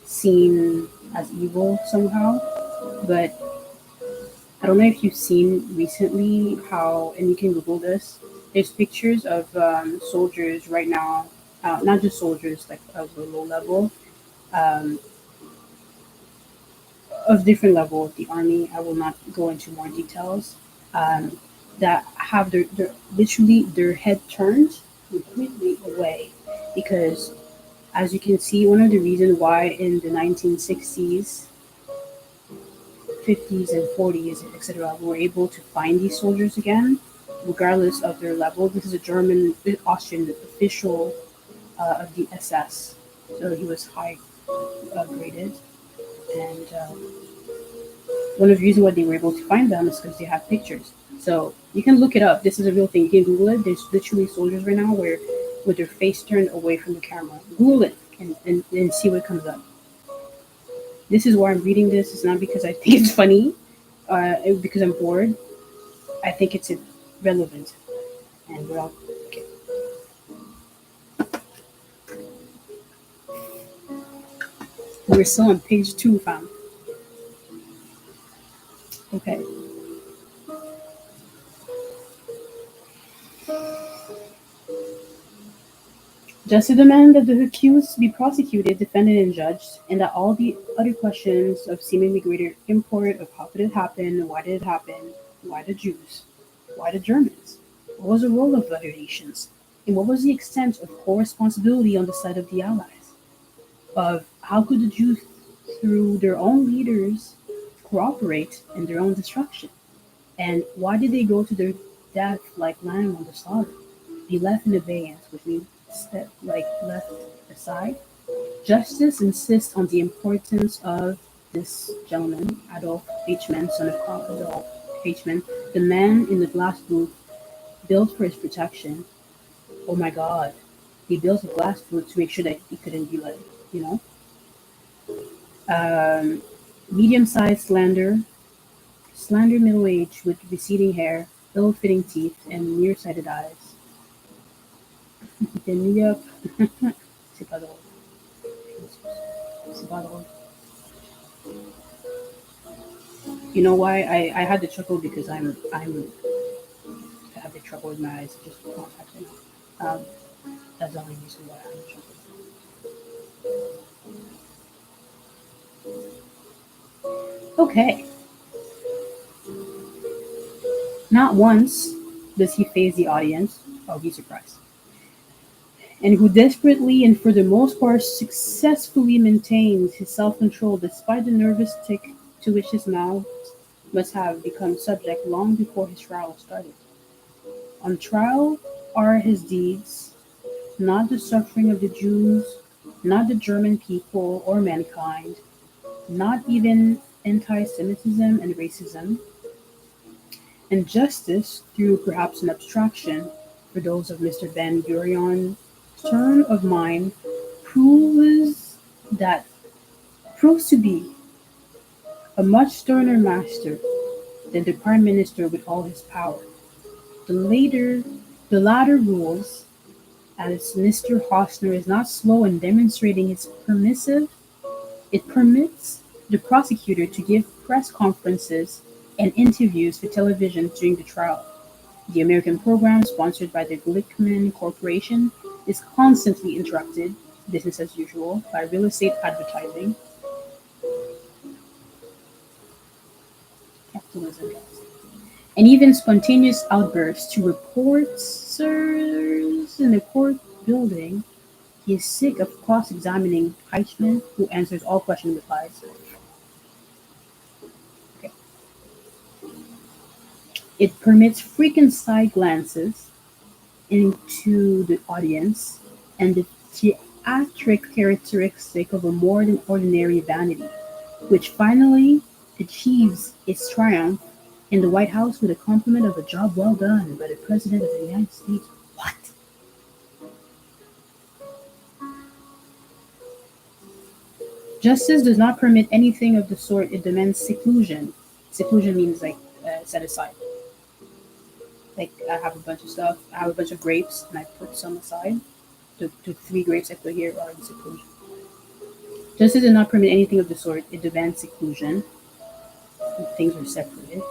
seen as evil somehow. But I don't know if you've seen recently how, and you can Google this. There's pictures of soldiers right now, not just soldiers like of the low level, um, of different level of the army. I will not go into more details. Um, that have their literally their head turned completely away because, as you can see, one of the reasons why in the 1960s, 50s, and 40s, etc., we were able to find these soldiers again, regardless of their level. This is a German, Austrian official of the SS, so he was high graded, and one of the reasons why they were able to find them is because they have pictures. So you can look it up. This is a real thing. You can Google it. There's literally soldiers right now where with their face turned away from the camera. Google it and see what comes up. This is why I'm reading this. It's not because I think it's funny, because I'm bored. I think it's relevant. And we're all okay. We're still on page 2, fam. Okay. Just to demand that the accused be prosecuted, defended, and judged, and that all the other questions of seemingly greater import of how could it happen, why did it happen, why the Jews, why the Germans, what was the role of other nations, and what was the extent of co-responsibility on the side of the Allies, of how could the Jews, through their own leaders, cooperate in their own destruction, and why did they go to their death like lamb on the slaughter, be left in abeyance, which means like left aside. Justice insists on the importance of this gentleman, Adolf Eichmann, son of Karl Adolf Eichmann, the man in the glass booth built for his protection. Oh my God, They built a glass to make sure that it couldn't be like, you know, um, medium-sized, slender middle age with receding hair, ill-fitting teeth, and nearsighted eyes. New York, c'est pas drôle. C'est pas drôle. You know why I had to chuckle because I have big trouble with my eyes just contacting. Um, that's the only reason why I had to chuckle. Okay. Not once does he face the audience. Oh, he's surprised. And who desperately and for the most part successfully maintains his self-control despite the nervous tic to which his mouth must have become subject long before his trial started. On trial are his deeds, not the suffering of the Jews, not the German people or mankind, not even anti-Semitism and racism, and justice through perhaps an abstraction for those of Mr. Ben Gurion's turn of mind proves that proves to be a much sterner master than the prime minister with all his power. The later the latter rules, as Mr. Hostner is not slow in demonstrating his permissive, it permits the prosecutor to give press conferences and interviews for television during the trial. The American program, sponsored by the Glickman Corporation, is constantly interrupted, business as usual, by real estate advertising. Capitalism, guys. And even spontaneous outbursts to reporters in the court building. He is sick of cross-examining Heichman, who answers all questions with lies. Okay. It permits frequent side glances into the audience and the theatric characteristic of a more than ordinary vanity, which finally achieves its triumph in the White House with a compliment of a job well done by the President of the United States. What? Justice does not permit anything of the sort. It demands seclusion. Seclusion means like set aside. Like I have a bunch of stuff. I have a bunch of grapes, and I put some aside. The three grapes I put here are in seclusion. Justice does not permit anything of the sort. It demands seclusion. Things are separated.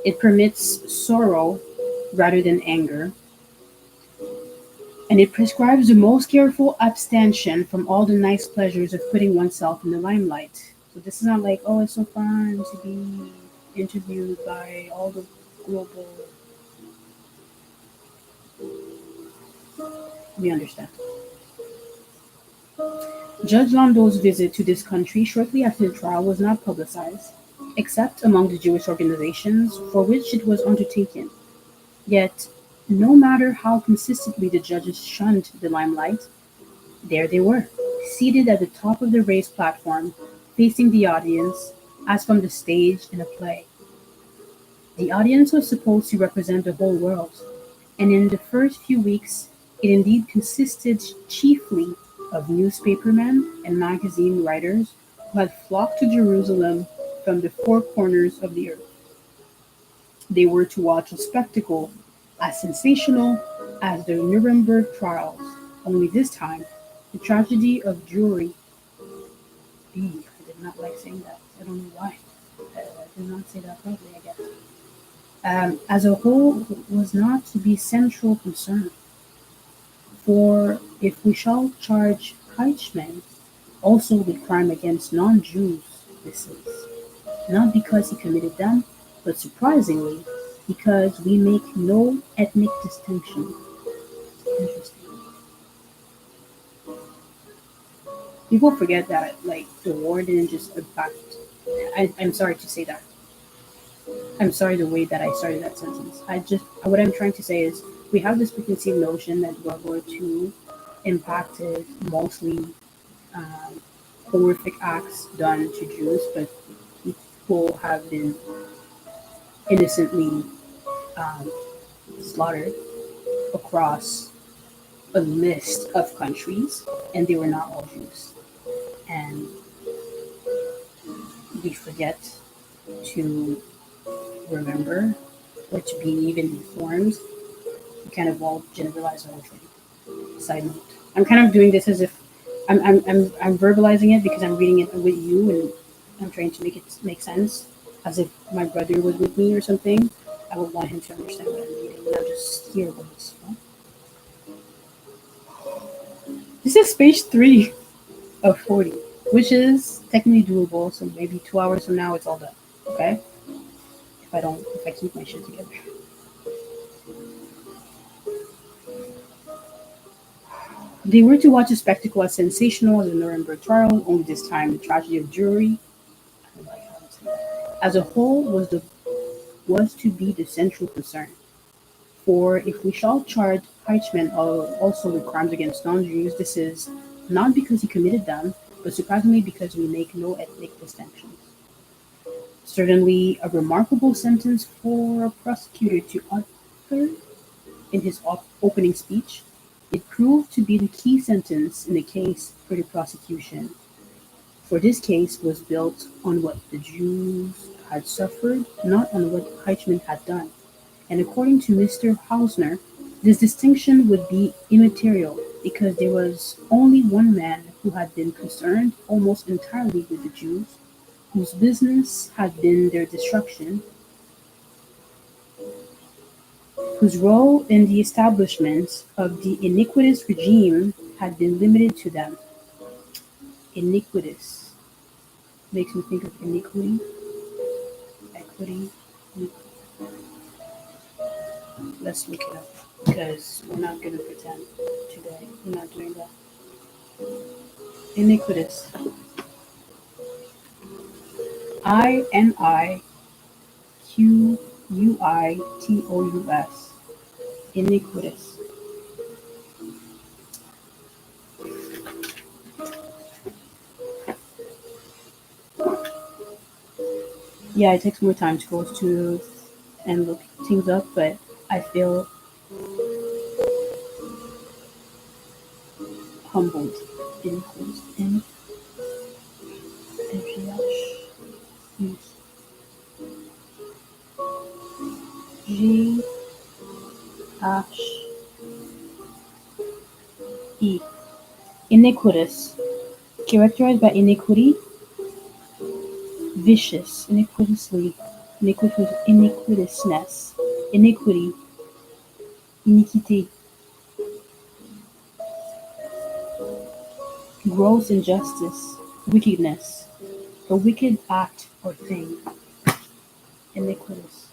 It permits sorrow rather than anger. And it prescribes the most careful abstention from all the nice pleasures of putting oneself in the limelight. So this is not like, oh, it's so fun to be interviewed by all the global. We understand. Judge Lando's visit to this country shortly after the trial was not publicized, except among the Jewish organizations for which it was undertaken. Yet, no matter how consistently the judges shunned the limelight, there they were, seated at the top of the raised platform, facing the audience, as from the stage in a play. The audience was supposed to represent the whole world, and in the first few weeks it indeed consisted chiefly of newspapermen and magazine writers who had flocked to Jerusalem from the four corners of the earth. They were to watch a spectacle as sensational as the Nuremberg trials, only this time the tragedy of Jewry. I did not like saying that. I don't know why. I did not say that properly, I guess. As a whole was not to be central concern. For if we shall charge Heichmann also with crime against non-Jews, this is not because he committed them, but surprisingly, because we make no ethnic distinction. Interesting. People forget that, like, the war didn't just impact. I'm sorry to say that. I'm sorry the way that I started that sentence. What I'm trying to say is, we have this preconceived notion that World War II impacted mostly um, horrific acts done to Jews, but people have been innocently um, slaughtered across a list of countries, and they were not all Jews. And we forget to remember or to be even informed. We kind of all generalize the whole thing. Side note. I'm kind of doing this as if I'm verbalizing it because I'm reading it with you and I'm trying to make it make sense as if my brother was with me or something. I would want him to understand what I'm reading, not just hear words. You know? This is page 3 of 40, which is technically doable. So maybe 2 hours from now, it's all done. Okay, if I keep my shit together. They were to watch a spectacle as sensational as the Nuremberg trial. Only this time, the tragedy of Jewry, as a whole, was to be the central concern. For if we shall charge Eichmann also with crimes against non-Jews, this is not because he committed them, but surprisingly because we make no ethnic distinctions. Certainly a remarkable sentence for a prosecutor to utter in his opening speech. It proved to be the key sentence in the case for the prosecution, for this case was built on what the Jews had suffered, not on what Eichmann had done. And according to Mr. Hausner, this distinction would be immaterial because there was only one man who had been concerned almost entirely with the Jews, whose business had been their destruction, whose role in the establishment of the iniquitous regime had been limited to them. Iniquitous makes me think of iniquity, equity. Let's look it up because we're not going to pretend today. We're not doing that. Iniquitous. Iniquitous. Iniquitous. Yeah, it takes more time to go to and look things up, but I feel humbled. Iniquitous. G H E. Iniquitous. Characterized by iniquity, vicious, iniquitously, iniquitousness, iniquity, iniquité, gross injustice, wickedness, a wicked act or thing, iniquitous.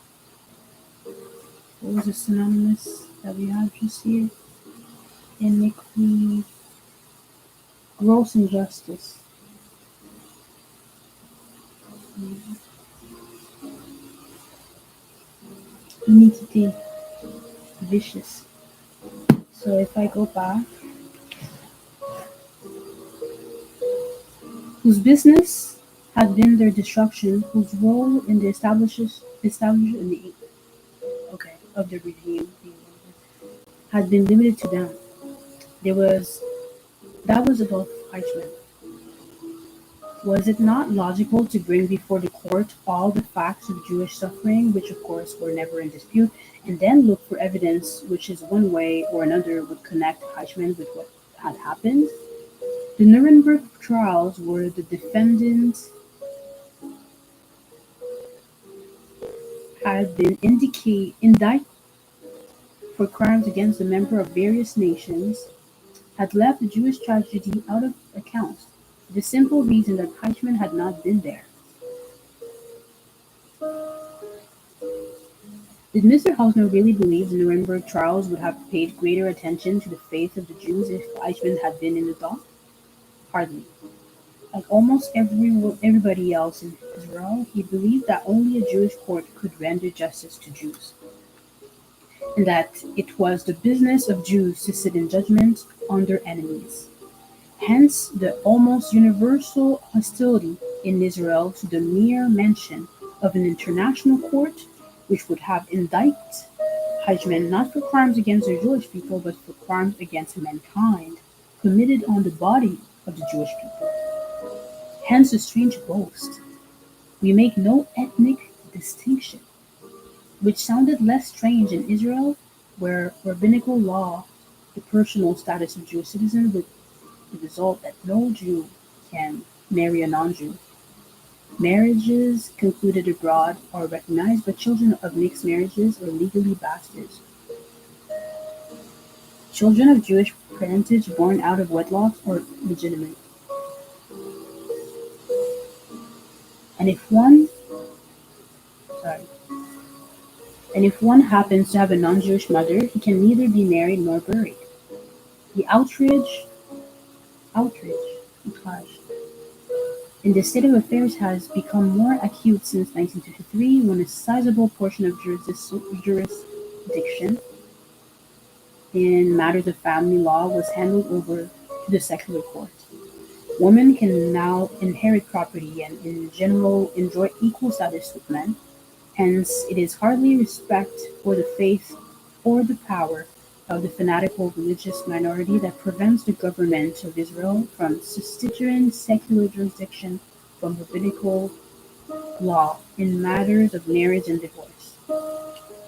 What was the synonymous that we had just here? Iniquity, gross injustice. Iniquité, vicious. So if I go back, whose business had been their destruction, whose role in the establishment in the of the regime had been limited to them. That was above Eichmann. Was it not logical to bring before the court all the facts of Jewish suffering, which of course were never in dispute, and then look for evidence which is one way or another would connect Eichmann with what had happened? The Nuremberg trials were the defendant had been indicted for crimes against a member of various nations, had left the Jewish tragedy out of account for the simple reason that Eichmann had not been there. Did Mr. Hausner really believe the Nuremberg trials would have paid greater attention to the faith of the Jews if Eichmann had been in the dock? Hardly. Like almost everybody else in Israel, he believed that only a Jewish court could render justice to Jews, and that it was the business of Jews to sit in judgment on their enemies. Hence the almost universal hostility in Israel to the mere mention of an international court which would have indicted punishment not for crimes against the Jewish people, but for crimes against mankind committed on the body of the Jewish people. Hence the strange boast. We make no ethnic distinction, which sounded less strange in Israel, where rabbinical law, the personal status of Jewish citizens, with the result that no Jew can marry a non-Jew. Marriages concluded abroad are recognized, but children of mixed marriages are legally bastards. Children of Jewish parentage born out of wedlock are legitimate. And if one sorry, and if one happens to have a non-Jewish mother, he can neither be married nor buried. The outrage, outrage in this state of affairs has become more acute since 1953, when a sizable portion of jurisdiction in matters of family law was handed over to the secular court. Women can now inherit property and, in general, enjoy equal status with men. Hence, it is hardly respect for the faith or the power of the fanatical religious minority that prevents the government of Israel from substituting secular jurisdiction from rabbinical law in matters of marriage and divorce.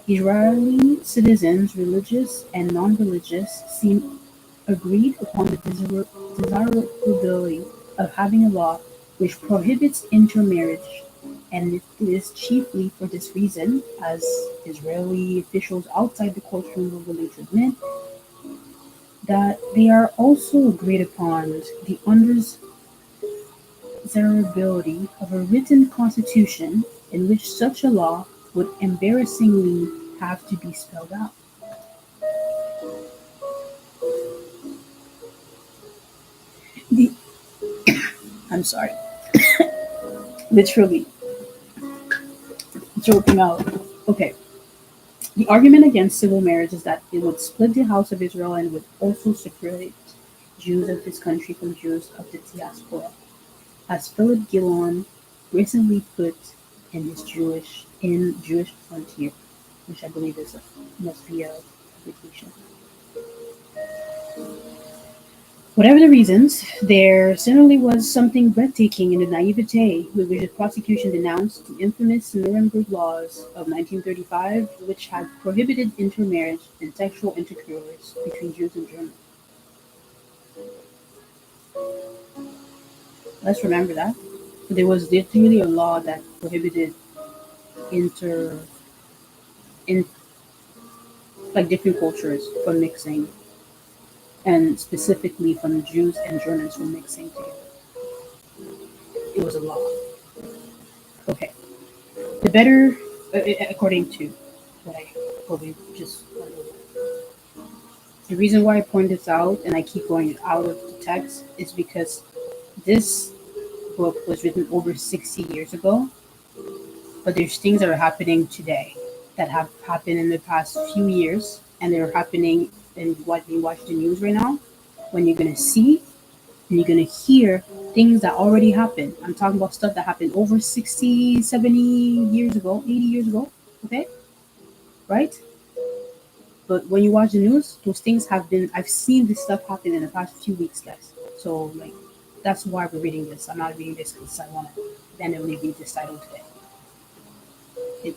Israeli citizens, religious and non-religious, seem agreed upon the desirability of having a law which prohibits intermarriage, and it is chiefly for this reason, as Israeli officials outside the courtroom were willing to admit, that they are also agreed upon the undesirability of a written constitution in which such a law would embarrassingly have to be spelled out. The, I'm sorry, literally joking out. Okay. The argument against civil marriage is that it would split the House of Israel and would also separate Jews of this country from Jews of the diaspora, as Philip Gillon recently put in his Jewish Frontier, which I believe must be a publication. Whatever the reasons, there certainly was something breathtaking in the naivete with which the prosecution denounced the infamous Nuremberg laws of 1935, which had prohibited intermarriage and sexual intercourse between Jews and Germans. Let's remember that. There was literally a law that prohibited inter in like different cultures from mixing, and specifically from Jews and Germans from mixing together. It was a law. Okay. The better, according to what I probably just went over. The reason why I point this out and I keep going out of the text is because this book was written over 60 years ago, but there's things that are happening today that have happened in the past few years, and they're happening in what you watch the news right now, when you're going to see and you're going to hear things that already happened. I'm talking about stuff that happened over 60, 70 years ago, 80 years ago, okay? Right? But when you watch the news, those things have been, I've seen this stuff happen in the past few weeks, guys. So, like, that's why we're reading this. I'm not reading this because I want to randomly read this title today. It,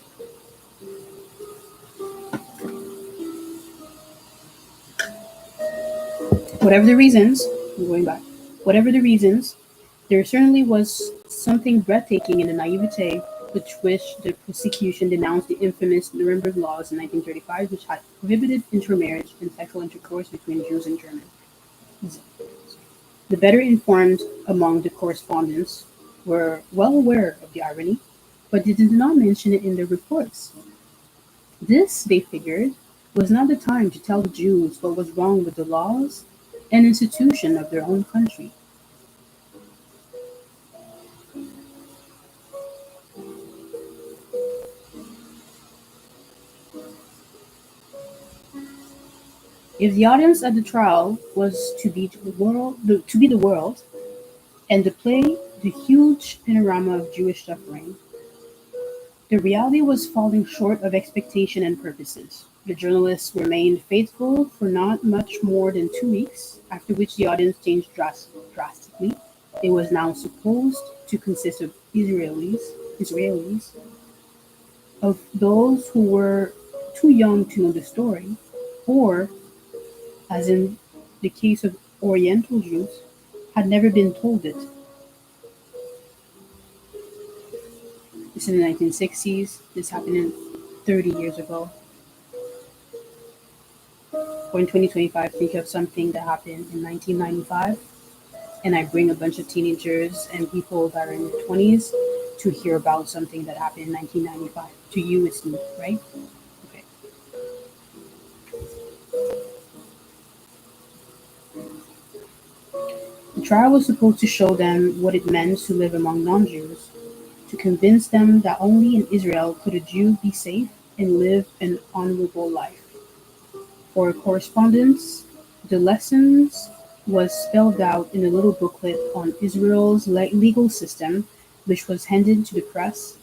whatever the reasons, I'm going back. Whatever the reasons, there certainly was something breathtaking in the naivete with which the prosecution denounced the infamous Nuremberg laws in 1935, which had prohibited intermarriage and sexual intercourse between Jews and Germans. The better informed among the correspondents were well aware of the irony, but they did not mention it in their reports. This, they figured, was not the time to tell the Jews what was wrong with the laws and institution of their own country. If the audience at the trial was to be the world, and to play the huge panorama of Jewish suffering, the reality was falling short of expectation and purposes. The journalists remained faithful for not much more than 2 weeks, after which the audience changed drastically. It was now supposed to consist of Israelis, of those who were too young to know the story, or, as in the case of Oriental Jews, had never been told it. This is in the 1960s. This happened 30 years ago. Or in 2025, think of something that happened in 1995, and I bring a bunch of teenagers and people that are in their 20s to hear about something that happened in 1995. To you, it's new, right? Okay. The trial was supposed to show them what it meant to live among non Jews, to convince them that only in Israel could a Jew be safe and live an honorable life. For correspondence, the lessons was spelled out in a little booklet on Israel's legal system, which was handed to the press.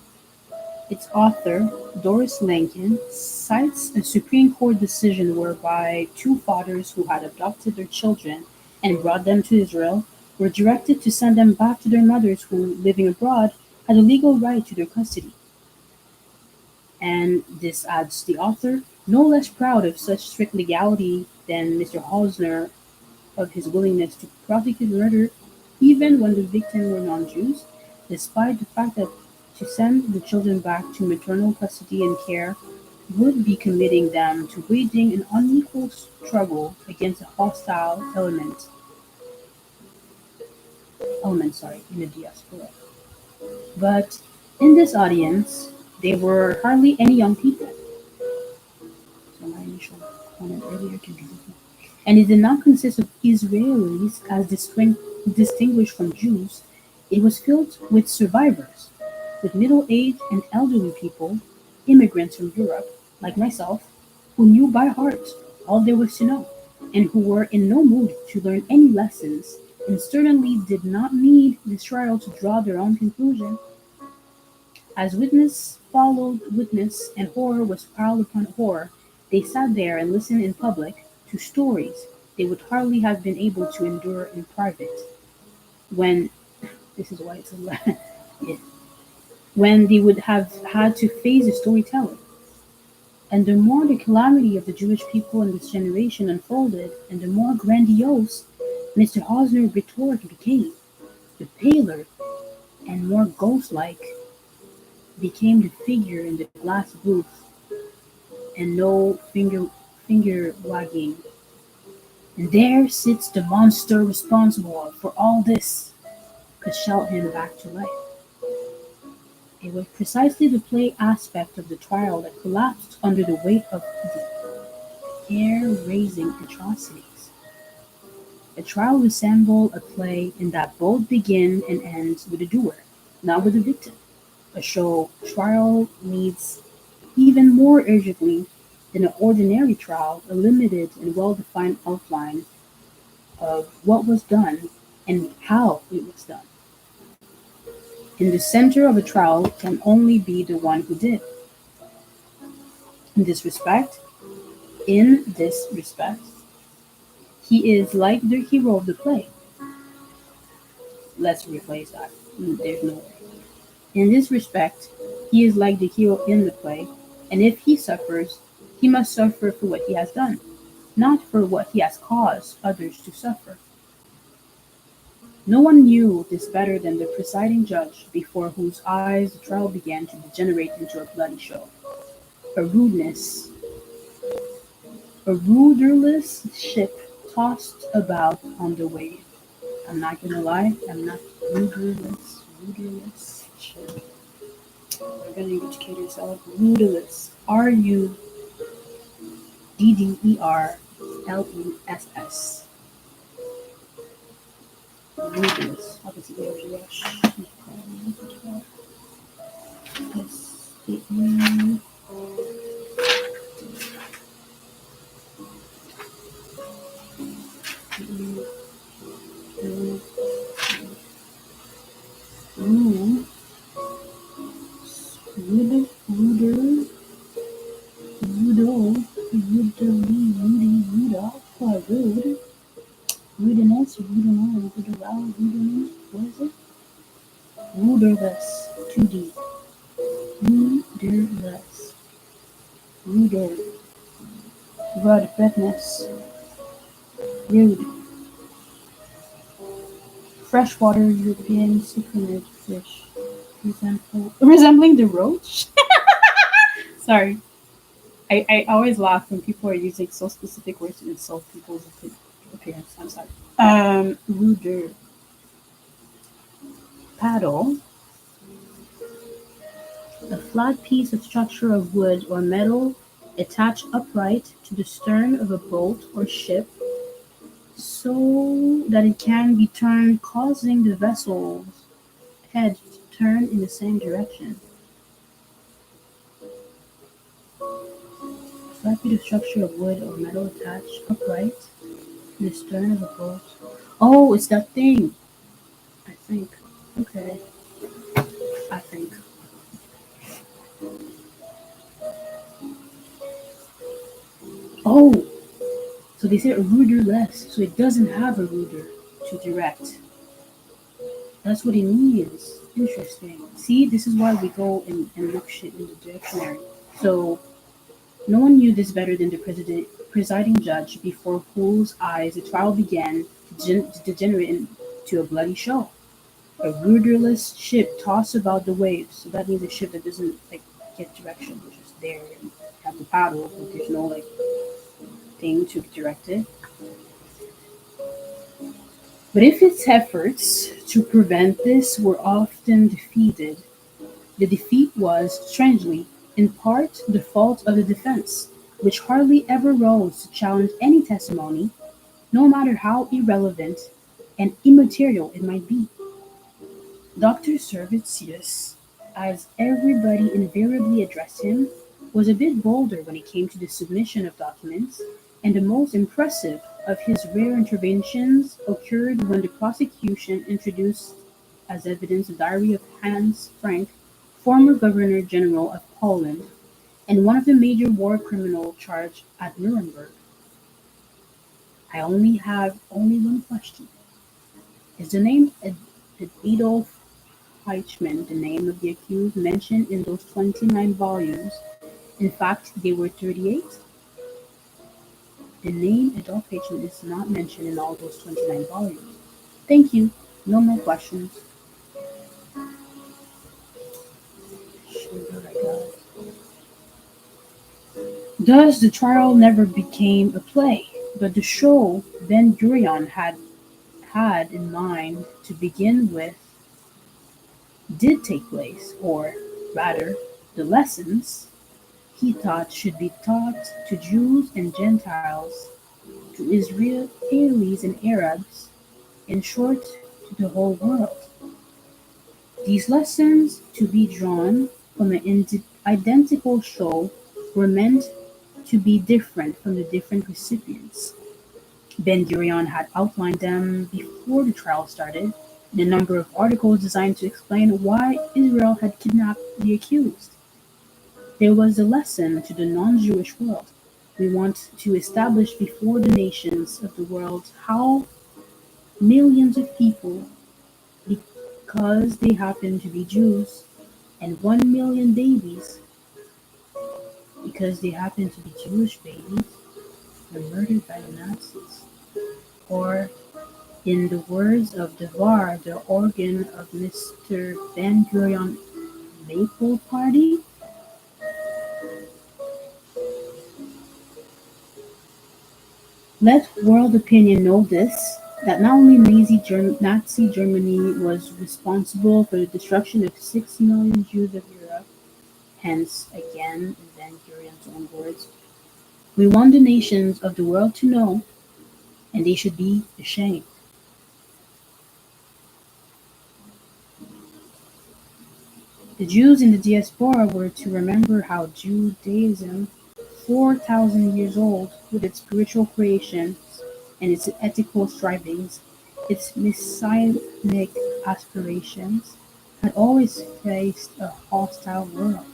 Its author, Doris Lankin, cites a Supreme Court decision whereby two fathers who had adopted their children and brought them to Israel were directed to send them back to their mothers who, living abroad, had a legal right to their custody. And this adds the author, no less proud of such strict legality than Mr. Hausner of his willingness to prosecute murder even when the victims were non-Jews, despite the fact that to send the children back to maternal custody and care would be committing them to waging an unequal struggle against a hostile element, in the diaspora. But in this audience, there were hardly any young people. So my initial comment earlier can be different. And it did not consist of Israelis as distinguished from Jews. It was filled with survivors, with middle-aged and elderly people, immigrants from Europe, like myself, who knew by heart all there was to know, and who were in no mood to learn any lessons, and certainly did not need this trial to draw their own conclusion. As witness followed witness, and horror was piled upon horror, they sat there and listened in public to stories they would hardly have been able to endure in private. When this is why it's a yeah, when they would have had to face the storyteller. And the more the calamity of the Jewish people in this generation unfolded, and the more grandiose Mr. Hosner's rhetoric became, the paler and more ghost-like became the figure in the glass booth, and no finger wagging. And there sits the monster responsible for all this, could shout him back to life. It was precisely the play aspect of the trial that collapsed under the weight of the hair-raising atrocities. The trial resembled a play in that both begin and ends with the doer, not with the victim. A show trial needs even more urgently than an ordinary trial a limited and well-defined outline of what was done and how it was done. In the center of a trial can only be the one who did. In this respect, in this respect, he is like the hero of the play. Let's replace that. There's no way. In this respect, he is like the hero in the play, and if he suffers, he must suffer for what he has done, not for what he has caused others to suffer. No one knew this better than the presiding judge, before whose eyes the trial began to degenerate into a bloody show. A rudeness, a rudderless ship tossed about on the wave. I'm not gonna lie, I'm not rudderless ship. We're gonna educate yourself. Rudderless. Rudderless. Rudderless. Obviously, there's a rush. Statement. Ruder, Rudeness, rudeness, rudeness, rudeness, what is it? Ruderless, 2D. Ruderless, ruder, rud, redness, rude. Freshwater European cyprinid fish, resembling the roach. Sorry, I always laugh when people are using so specific words to insult people's appearance. I'm sorry. Ruder. Paddle. A flat piece of structure of wood or metal attached upright to the stern of a boat or ship so that it can be turned, causing the vessel's head to turn in the same direction. A flat piece of structure of wood or metal attached upright to the stern of a boat. Oh, it's that thing. I think. Okay, I think. Oh, so they said rudderless, so it doesn't have a rudder to direct. That's what it means. Interesting. See, this is why we go and look shit in the dictionary. So no one knew this better than the presiding judge, before whose eyes the trial began to degenerate into a bloody show. A rudderless ship tossed about the waves. So that means a ship that doesn't like get direction, which is there and have the paddle, but there's no like thing to direct it. But if its efforts to prevent this were often defeated, the defeat was, strangely, in part the fault of the defense, which hardly ever rose to challenge any testimony, no matter how irrelevant and immaterial it might be. Dr. Servitius, as everybody invariably addressed him, was a bit bolder when it came to the submission of documents, and the most impressive of his rare interventions occurred when the prosecution introduced as evidence the diary of Hans Frank, former Governor General of Poland, and one of the major war criminals charged at Nuremberg. I only have only one question. Is the name Adolf Eichmann the name of the accused mentioned in those 29 volumes? In fact, they were 38. The name Adolf Eichmann is not mentioned in all those 29 volumes. Thank you. No more questions. Sugar, I got. Thus, the trial never became a play, but the show Ben Gurion had in mind to begin with did take place, or rather, the lessons he thought should be taught to Jews and Gentiles, to Israelis and Arabs, in short, to the whole world. These lessons, to be drawn from an identical show, were meant to be different from the different recipients. Ben Gurion had outlined them before the trial started in a number of articles designed to explain why Israel had kidnapped the accused. There was a lesson to the non-Jewish world. We want to establish before the nations of the world how millions of people, because they happen to be Jews, and 1 million babies, because they happen to be Jewish babies, were murdered by the Nazis. Or, in the words of Devar, the organ of Mr. Ben Gurion Maple Party, let world opinion know this, that not only Nazi Germany was responsible for the destruction of 6 million Jews of Europe, hence, again, in Ben Gurion's own words, we want the nations of the world to know, and they should be ashamed. The Jews in the diaspora were to remember how Judaism, 4,000 years old, with its spiritual creations and its ethical strivings, its messianic aspirations, had always faced a hostile world.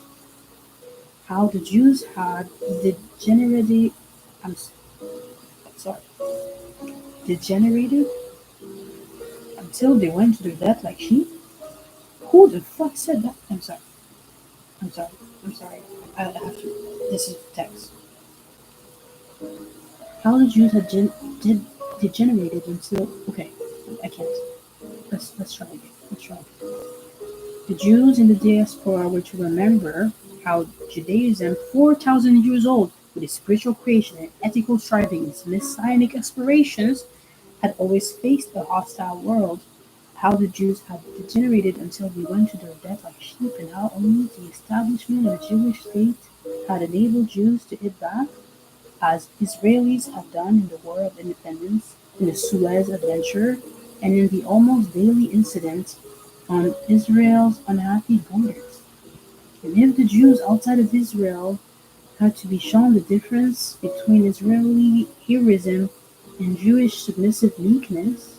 How the Jews had degenerated, I'm sorry, degenerated until they went to their death like sheep? Who the fuck said that? I'm sorry. I'm sorry. I'm sorry. I have to. This is text. How the Jews had degenerated until. Okay, I can't. Let's try again. Let's try. The Jews in the diaspora were to remember how Judaism, 4,000 years old, with its spiritual creation and ethical strivings, messianic aspirations, had always faced a hostile world. How the Jews had degenerated until they went to their death like sheep, and how only the establishment of a Jewish state had enabled Jews to hit back, as Israelis have done in the War of Independence, in the Suez Adventure, and in the almost daily incidents on Israel's unhappy borders. And if the Jews outside of Israel had to be shown the difference between Israeli heroism and Jewish submissive meekness,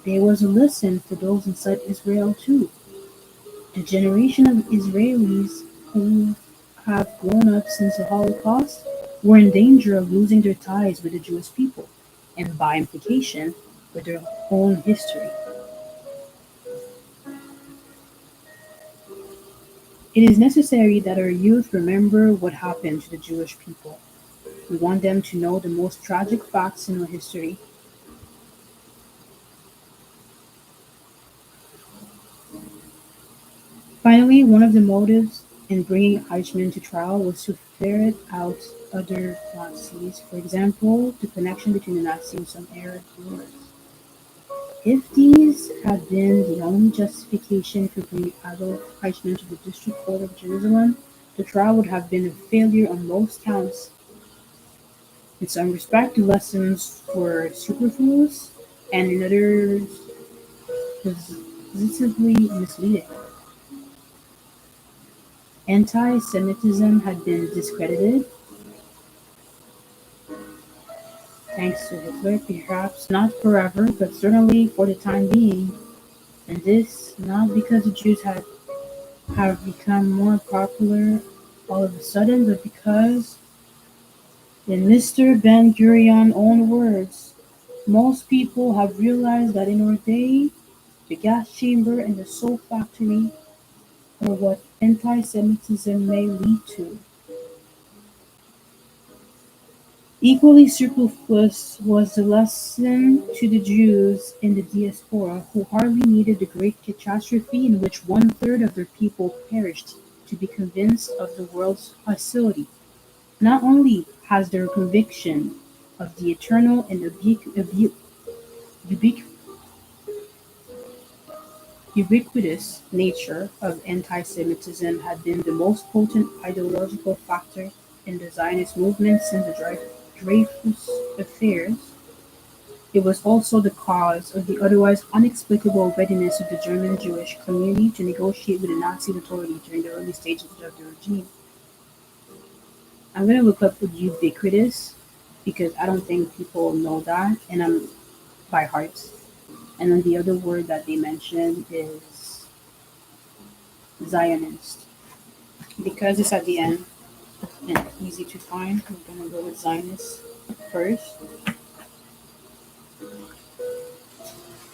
there was a lesson for those inside Israel too. The generation of Israelis who have grown up since the Holocaust were in danger of losing their ties with the Jewish people, and by implication, with their own history. It is necessary that our youth remember what happened to the Jewish people. We want them to know the most tragic facts in our history. Finally, one of the motives in bringing Eichmann to trial was to ferret out other Nazis, for example, the connection between the Nazis and some Arab rulers. If these had been the only justification for bringing Adolf Eichmann to the District Court of Jerusalem, the trial would have been a failure on most counts. In some respect, the lessons were superfluous, and in others, positively misleading. Anti-Semitism had been discredited, thanks to Hitler, perhaps not forever, but certainly for the time being, and this not because the Jews have become more popular all of a sudden, but because, in Mr. Ben Gurion's own words, most people have realized that in our day, the gas chamber and the soul factory are what anti-Semitism may lead to. Equally superfluous was the lesson to the Jews in the diaspora, who hardly needed the great catastrophe in which one-third of their people perished to be convinced of the world's hostility. Not only has their conviction of the eternal and ubiqu- ubiquitous nature of anti-Semitism had been the most potent ideological factor in the Zionist movement since the Dreyfus affairs, it was also the cause of the otherwise inexplicable readiness of the German Jewish community to negotiate with the Nazi authorities during the early stages of the regime. I'm going to look up the ubiquitous because I don't think people know that, and I'm by heart. And then the other word that they mention is Zionist. Because it's at the end and easy to find, we're going to go with Zionist first.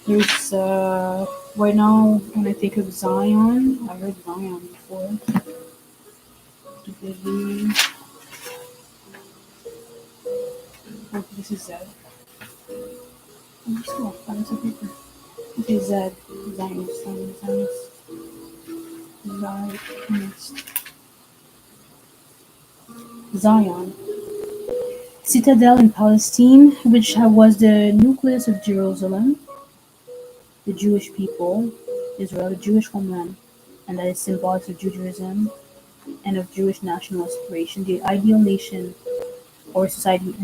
There's right now when I think of Zion, I heard Zion before. Maybe oh, this is Zed. I'm just gonna find some paper. Okay, Zed, Zionist, Zionist, Zionist, Zion. Citadel in Palestine, which was the nucleus of Jerusalem, the Jewish people, Israel, the Jewish homeland, and that is symbolic of Judaism and of Jewish national aspiration, the ideal nation or society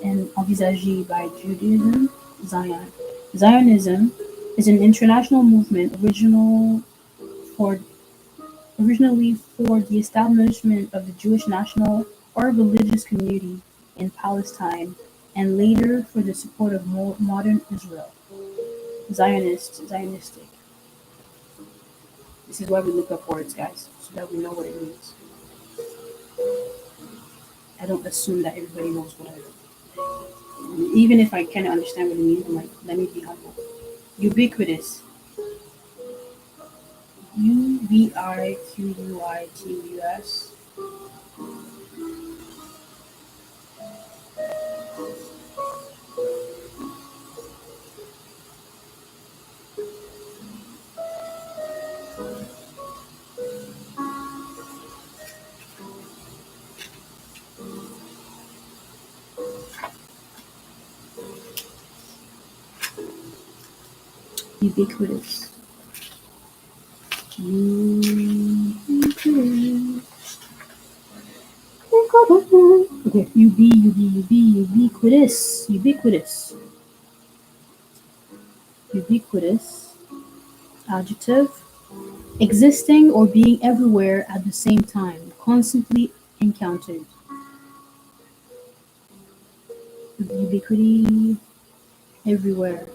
and envisagé by Judaism, Zion. Zionism is an international movement for, originally for the establishment of the Jewish national or religious community in Palestine, and later for the support of modern Israel. Zionistic. This is why we look up words, guys, so that we know what it means. I don't assume that everybody knows what I Even if I kind of understand what it means, I'm like, let me be humble. Ubiquitous. Ubiquitous. Ubiquitous. Ubiquitous. Okay, ubiquitous. Ubiquitous. Ubiquitous. Adjective. Existing or being everywhere at the same time, constantly encountered. Ubiquity everywhere.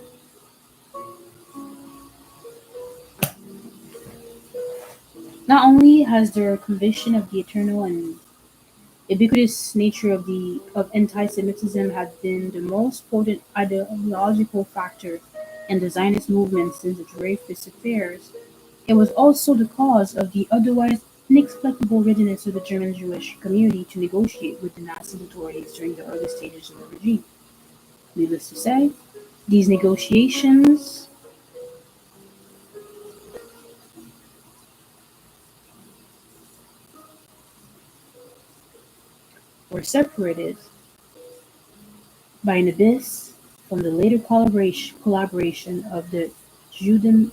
Not only has their conviction of the eternal and ubiquitous nature of anti-Semitism had been the most potent ideological factor in the Zionist movement since the Dreyfus affairs, it was also the cause of the otherwise inexplicable readiness of the German Jewish community to negotiate with the Nazi authorities during the early stages of the regime. Needless to say, these negotiations were separated by an abyss from the later collaboration of the Juden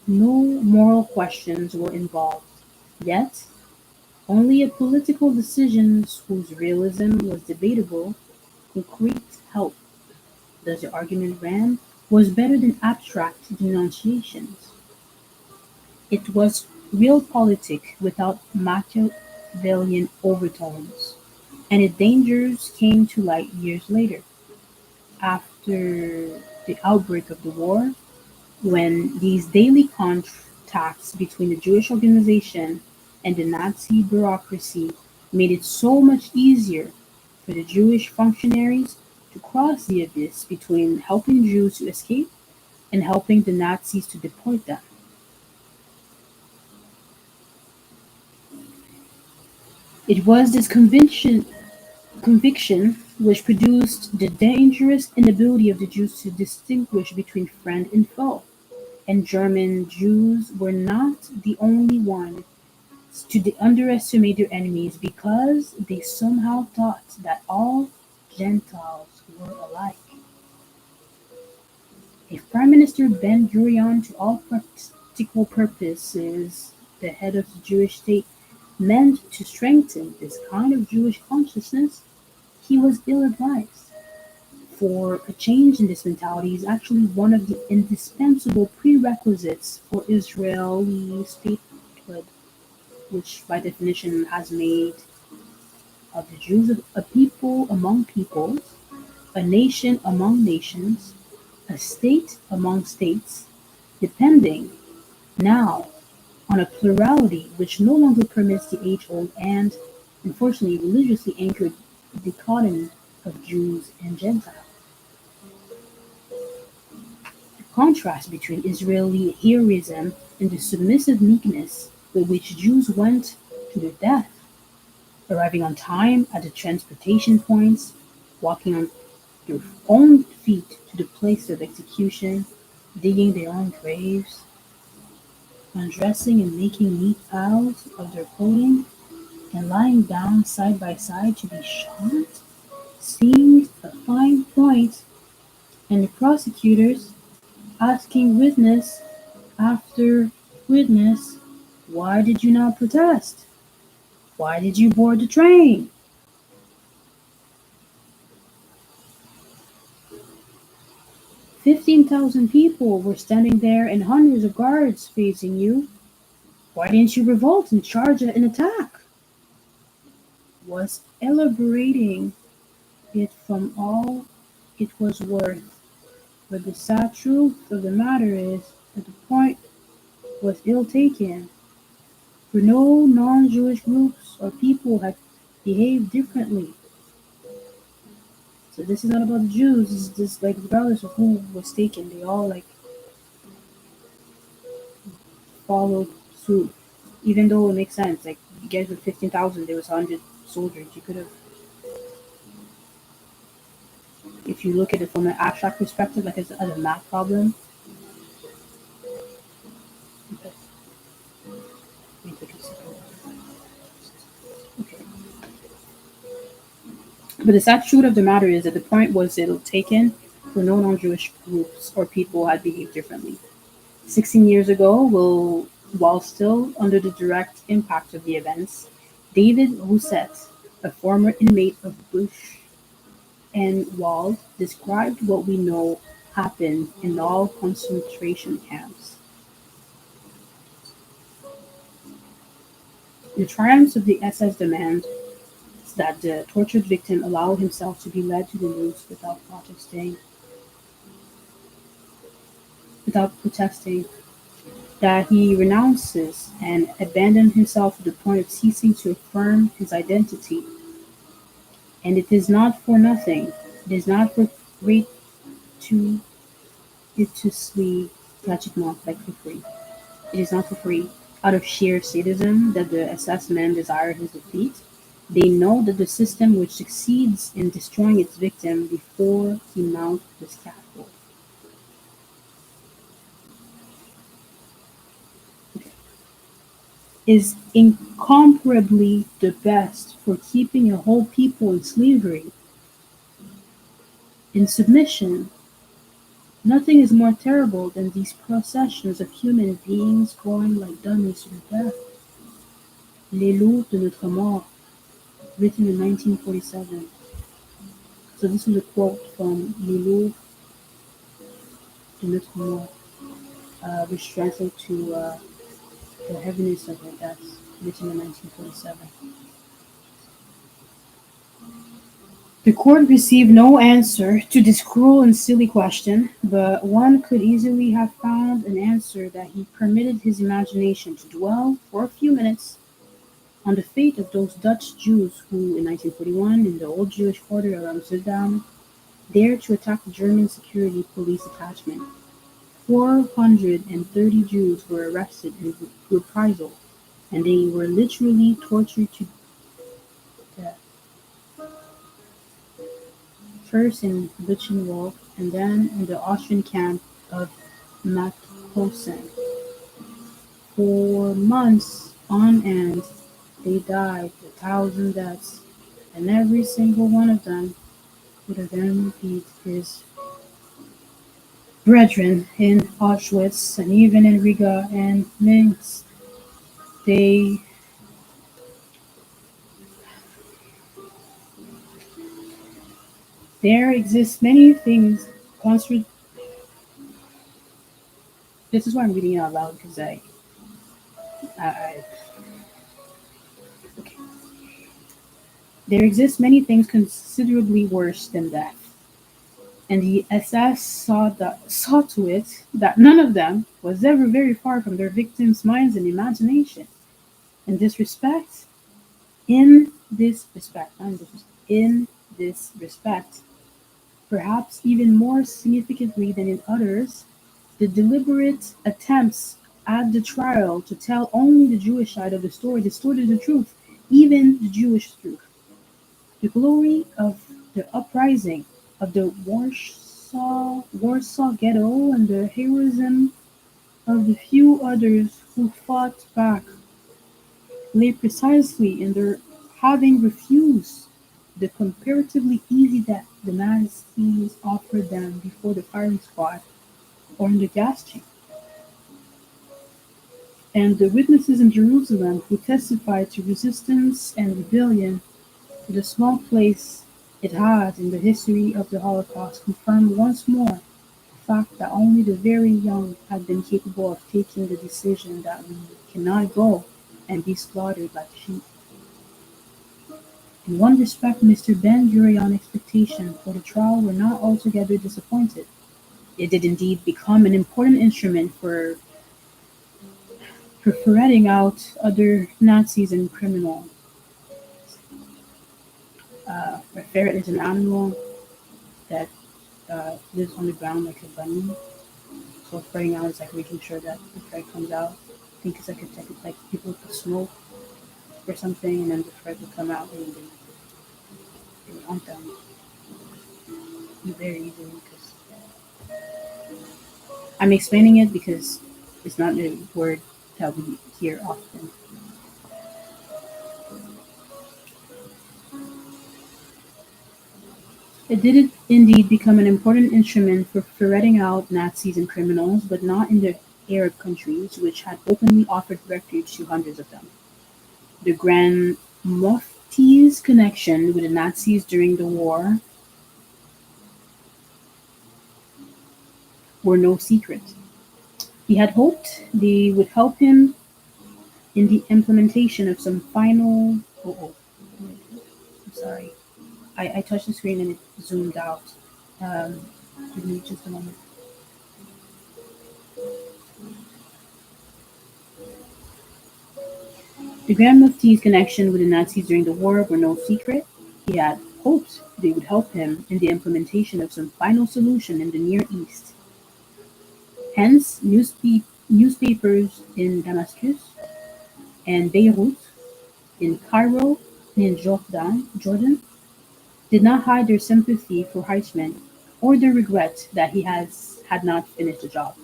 No moral questions were involved, yet only a political decision whose realism was debatable, concrete help, thus the argument ran, was better than abstract denunciations. It was realpolitik without Machiavellian overtones, and its dangers came to light years later, after the outbreak of the war, when these daily contacts between the Jewish organization and the Nazi bureaucracy made it so much easier for the Jewish functionaries to cross the abyss between helping Jews to escape and helping the Nazis to deport them. It was this conviction which produced the dangerous inability of the Jews to distinguish between friend and foe, and German Jews were not the only ones to underestimate their enemies because they somehow thought that all Gentiles were alike. If Prime Minister Ben-Gurion, to all practical purposes the head of the Jewish state, meant to strengthen this kind of Jewish consciousness, he was ill-advised, for a change in this mentality is actually one of the indispensable prerequisites for Israeli statehood, which by definition has made of the Jews a people among peoples, a nation among nations, a state among states, depending now on a plurality which no longer permits the age-old and, unfortunately, religiously anchored dichotomy of Jews and Gentiles. The contrast between Israeli heroism and the submissive meekness with which Jews went to their death, arriving on time at the transportation points, walking on their own feet to the place of execution, digging their own graves, undressing and making neat piles of their clothing, and lying down side by side to be shot, seemed a fine point, and the prosecutors asking witness after witness, why did you not protest? Why did you board the train? 15,000 people were standing there and hundreds of guards facing you. Why didn't you revolt and charge an attack? Was elaborating it from all it was worth. But the sad truth of the matter is that the point was ill taken, for no non-Jewish groups or people had behaved differently. So this is not about the Jews. This is just like regardless of who was taken, they all like followed suit. Even though it makes sense, like you guys with 15,000, there was 100 soldiers. You could have, if you look at it from an abstract perspective, like as a math problem. Okay. Let me take a second. Okay. But the sad truth of the matter is that the point was it taken for no non-Jewish groups or people had behaved differently. 16 years ago, while still under the direct impact of the events, David Rousset, a former inmate of Bush and Wald, described what we know happened in all concentration camps. The triumphs of the SS demand that the tortured victim allow himself to be led to the noose without protesting, that he renounces and abandons himself to the point of ceasing to affirm his identity. And it is not for nothing, it is not for gratuitously, like for free. It is not for free, out of sheer sadism, that the SS men desire his defeat. They know that the system which succeeds in destroying its victim before he mounts the scaffold is incomparably the best for keeping a whole people in slavery, in submission. Nothing is more terrible than these processions of human beings going like dummies to death. Les lots de notre mort, written in 1947. So this is a quote from Les lots de notre mort, which translates to the heaviness of our deaths, written in 1947. The court received no answer to this cruel and silly question, but one could easily have found an answer that he permitted his imagination to dwell for a few minutes on the fate of those Dutch Jews who, in 1941, in the old Jewish quarter around Amsterdam, dared to attack the German security police detachment. 430 Jews were arrested in reprisal, and they were literally tortured to death. First in Buchenwald, and then in the Austrian camp of Mauthausen. For months on end, they died 1,000 deaths, and every single one of them would have envied his brethren in Auschwitz and even in Riga and Minsk. They There exist many things. This is why I'm reading it out loud because I okay. There exist many things considerably worse than death, and the SS saw to it that none of them was ever very far from their victims' minds and imagination. In this respect, in this respect, not in this respect, in this respect, perhaps even more significantly than in others, the deliberate attempts at the trial to tell only the Jewish side of the story distorted the truth, even the Jewish truth. The glory of the uprising of the Warsaw Ghetto and the heroism of the few others who fought back lay precisely in their having refused the comparatively easy death the Nazis offered them before the firing squad or in the gas chamber. And the witnesses in Jerusalem who testified to resistance and rebellion to the small place it had in the history of the Holocaust confirmed once more the fact that only the very young had been capable of taking the decision that we cannot go and be slaughtered like sheep. In one respect, Mr. Ben-Gurion's expectations for the trial were not altogether disappointed. It did indeed become an important instrument for for ferreting out other Nazis and criminals. A ferret is an animal that lives on the ground like a bunny. So ferreting out is like making sure that the ferret comes out. I think it's like people put smoke or something, and then the ferret will come out and they hunt them very easily. Because I'm explaining it because it's not a word that we hear often. It did indeed become an important instrument for ferreting out Nazis and criminals, but not in the Arab countries, which had openly offered refuge to hundreds of them. The Grand Mufti's connection with the Nazis during the war were no secret. He had hoped they would help him in the implementation of some final. I'm sorry. I touched the screen and it zoomed out. Um, Give me just a moment. The Grand Mufti's connection with the Nazis during the war were no secret. He had hoped they would help him in the implementation of some final solution in the Near East. Hence, newspapers in Damascus and Beirut, in Cairo, and in Jordan, did not hide their sympathy for Heitman or their regret that he had not finished the job.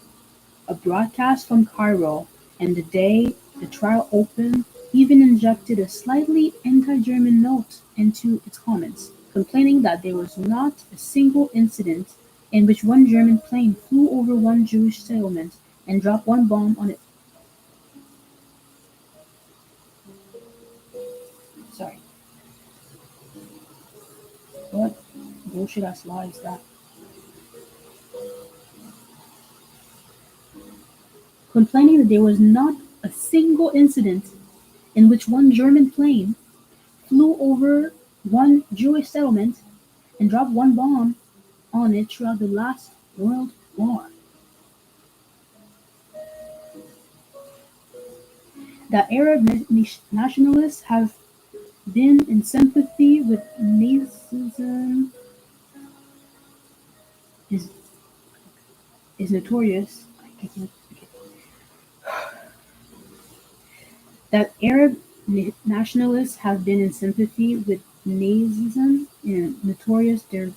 A broadcast from Cairo and the day the trial opened even injected a slightly anti-German note into its comments, complaining that there was not a single incident in which one German plane flew over one Jewish settlement and dropped one bomb on it. Sorry, what bullshit ass lie is that? Complaining that there was not a single incident in which one German plane flew over one Jewish settlement and dropped one bomb on it throughout the last World War. The Arab nationalists have been in sympathy with Nazism is is notorious. That Arab nationalists have been in sympathy with Nazism and notorious. Their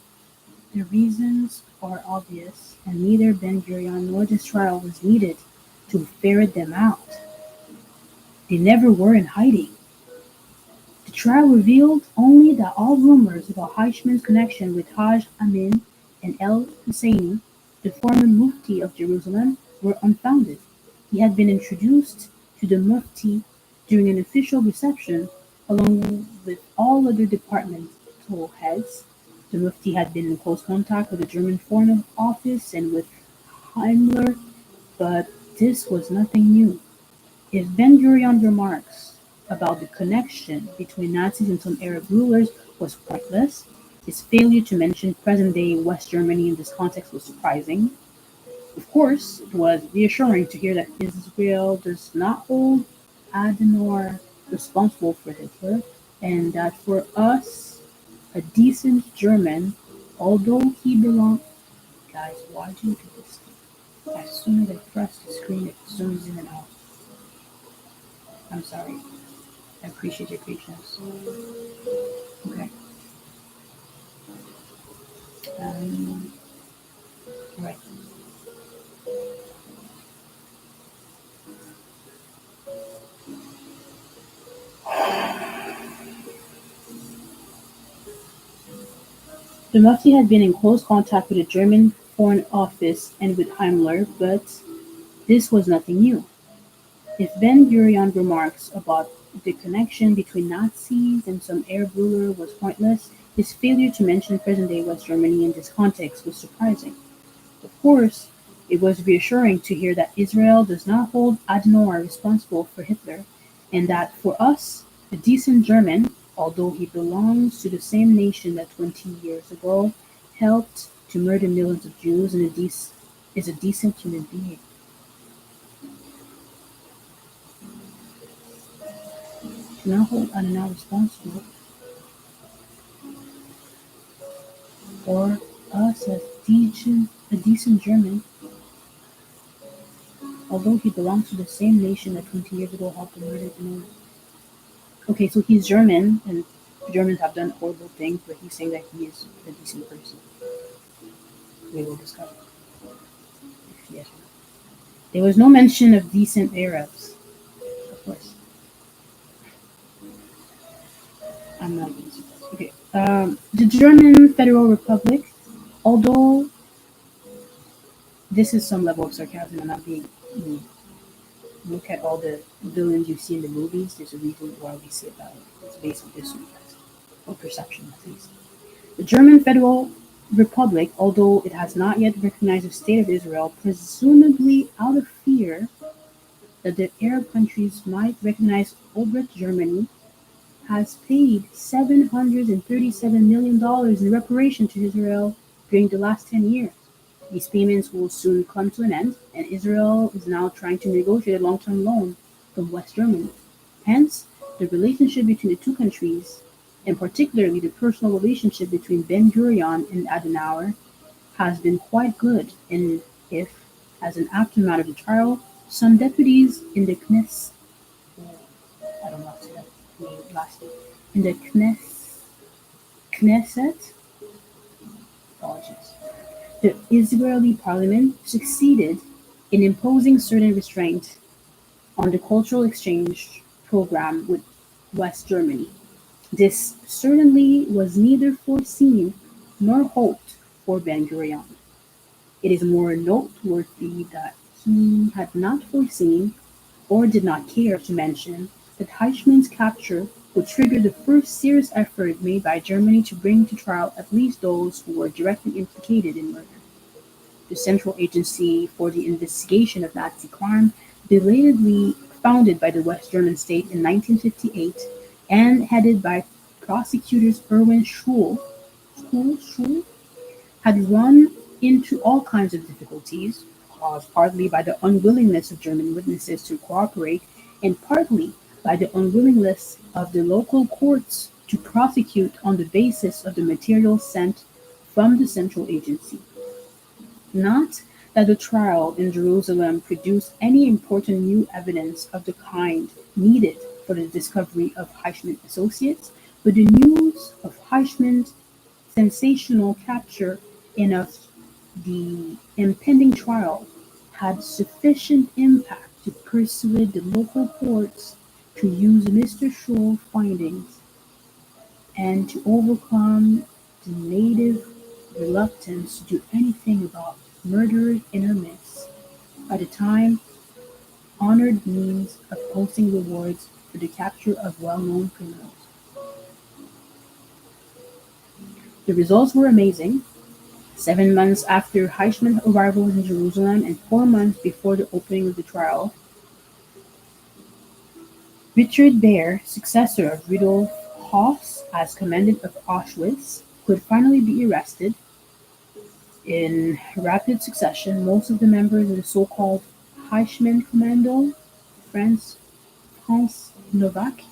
reasons are obvious, and neither Ben-Gurion nor this trial was needed to ferret them out. They never were in hiding. The trial revealed only that all rumors about Heitman's connection with Haj Amin and el-Husseini, the former Mufti of Jerusalem, were unfounded. He had been introduced to the Mufti during an official reception along with all other departmental heads. The Mufti had been in close contact with the German Foreign Office and with Himmler, but this was nothing new. If Ben-Gurion's remarks about the connection between Nazis and some Arab rulers was pointless, his failure to mention present-day West Germany in this context was surprising. Of course, it was reassuring to hear that Israel does not hold Adenauer responsible for Hitler, and that for us, a decent German, although he belonged. Guys, why do you do this? As soon as I press the screen, it zooms in and out. I'm sorry. I appreciate your patience. Okay. Um, right. The Mufti had been in close contact with the German Foreign Office and with Himmler, but this was nothing new. If Ben-Gurion's remarks about the connection between Nazis and some Arab ruler was pointless, his failure to mention present-day West Germany in this context was surprising. Of course, it was reassuring to hear that Israel does not hold Adenauer responsible for Hitler, and that for us, a decent German, although he belongs to the same nation that 20 years ago helped to murder millions of Jews and is a decent human being. not hold Adenauer responsible or us as a decent German, although he belongs to the same nation that 20 years ago helped him murder the North. Okay, so he's German, and Germans have done horrible things, but he's saying that he is a decent person. We will discover if yes or no. There was no mention of decent Arabs, of course. I'm not being surprised. Okay. The German Federal Republic, although this is some level of sarcasm, I'm not being. Look at all the villains you see in the movies. There's a reason why we say that. It's based on history, or perception at least. The German Federal Republic, although it has not yet recognized the State of Israel, presumably out of fear that the Arab countries might recognize Obreth Germany, has paid $737 million in reparation to Israel during the last 10 years. These payments will soon come to an end, and Israel is now trying to negotiate a long-term loan from West Germany. Hence, the relationship between the two countries, and particularly the personal relationship between Ben-Gurion and Adenauer, has been quite good, and if, as an aftermath of the trial, some deputies in the I don't know how to say that last name, in the Knesset, apologies, the Israeli parliament succeeded in imposing certain restraints on the cultural exchange program with West Germany. This certainly was neither foreseen nor hoped for Ben-Gurion. It is more noteworthy that he had not foreseen, or did not care to mention, that Eichmann's capture would trigger the first serious effort made by Germany to bring to trial at least those who were directly implicated in murder. The Central Agency for the Investigation of Nazi Crime, belatedly founded by the West German state in 1958 and headed by prosecutors Erwin Schul, had run into all kinds of difficulties, caused partly by the unwillingness of German witnesses to cooperate and partly by the unwillingness of the local courts to prosecute on the basis of the material sent from the Central Agency. Not that the trial in Jerusalem produced any important new evidence of the kind needed for the discovery of Eichmann's associates, but the news of Eichmann's sensational capture and of the impending trial had sufficient impact to persuade the local courts to use Mr. Schul's findings and to overcome the native reluctance to do anything about murderers in our midst. By the time, honored means of posting rewards for the capture of well-known criminals. The results were amazing. 7 months after Eichmann's arrival in Jerusalem and 4 months before the opening of the trial, Richard Baer, successor of Rudolf Höss as commandant of Auschwitz, could finally be arrested. In rapid succession, most of the members of the so-called Eichmann Commando, Franz Novak,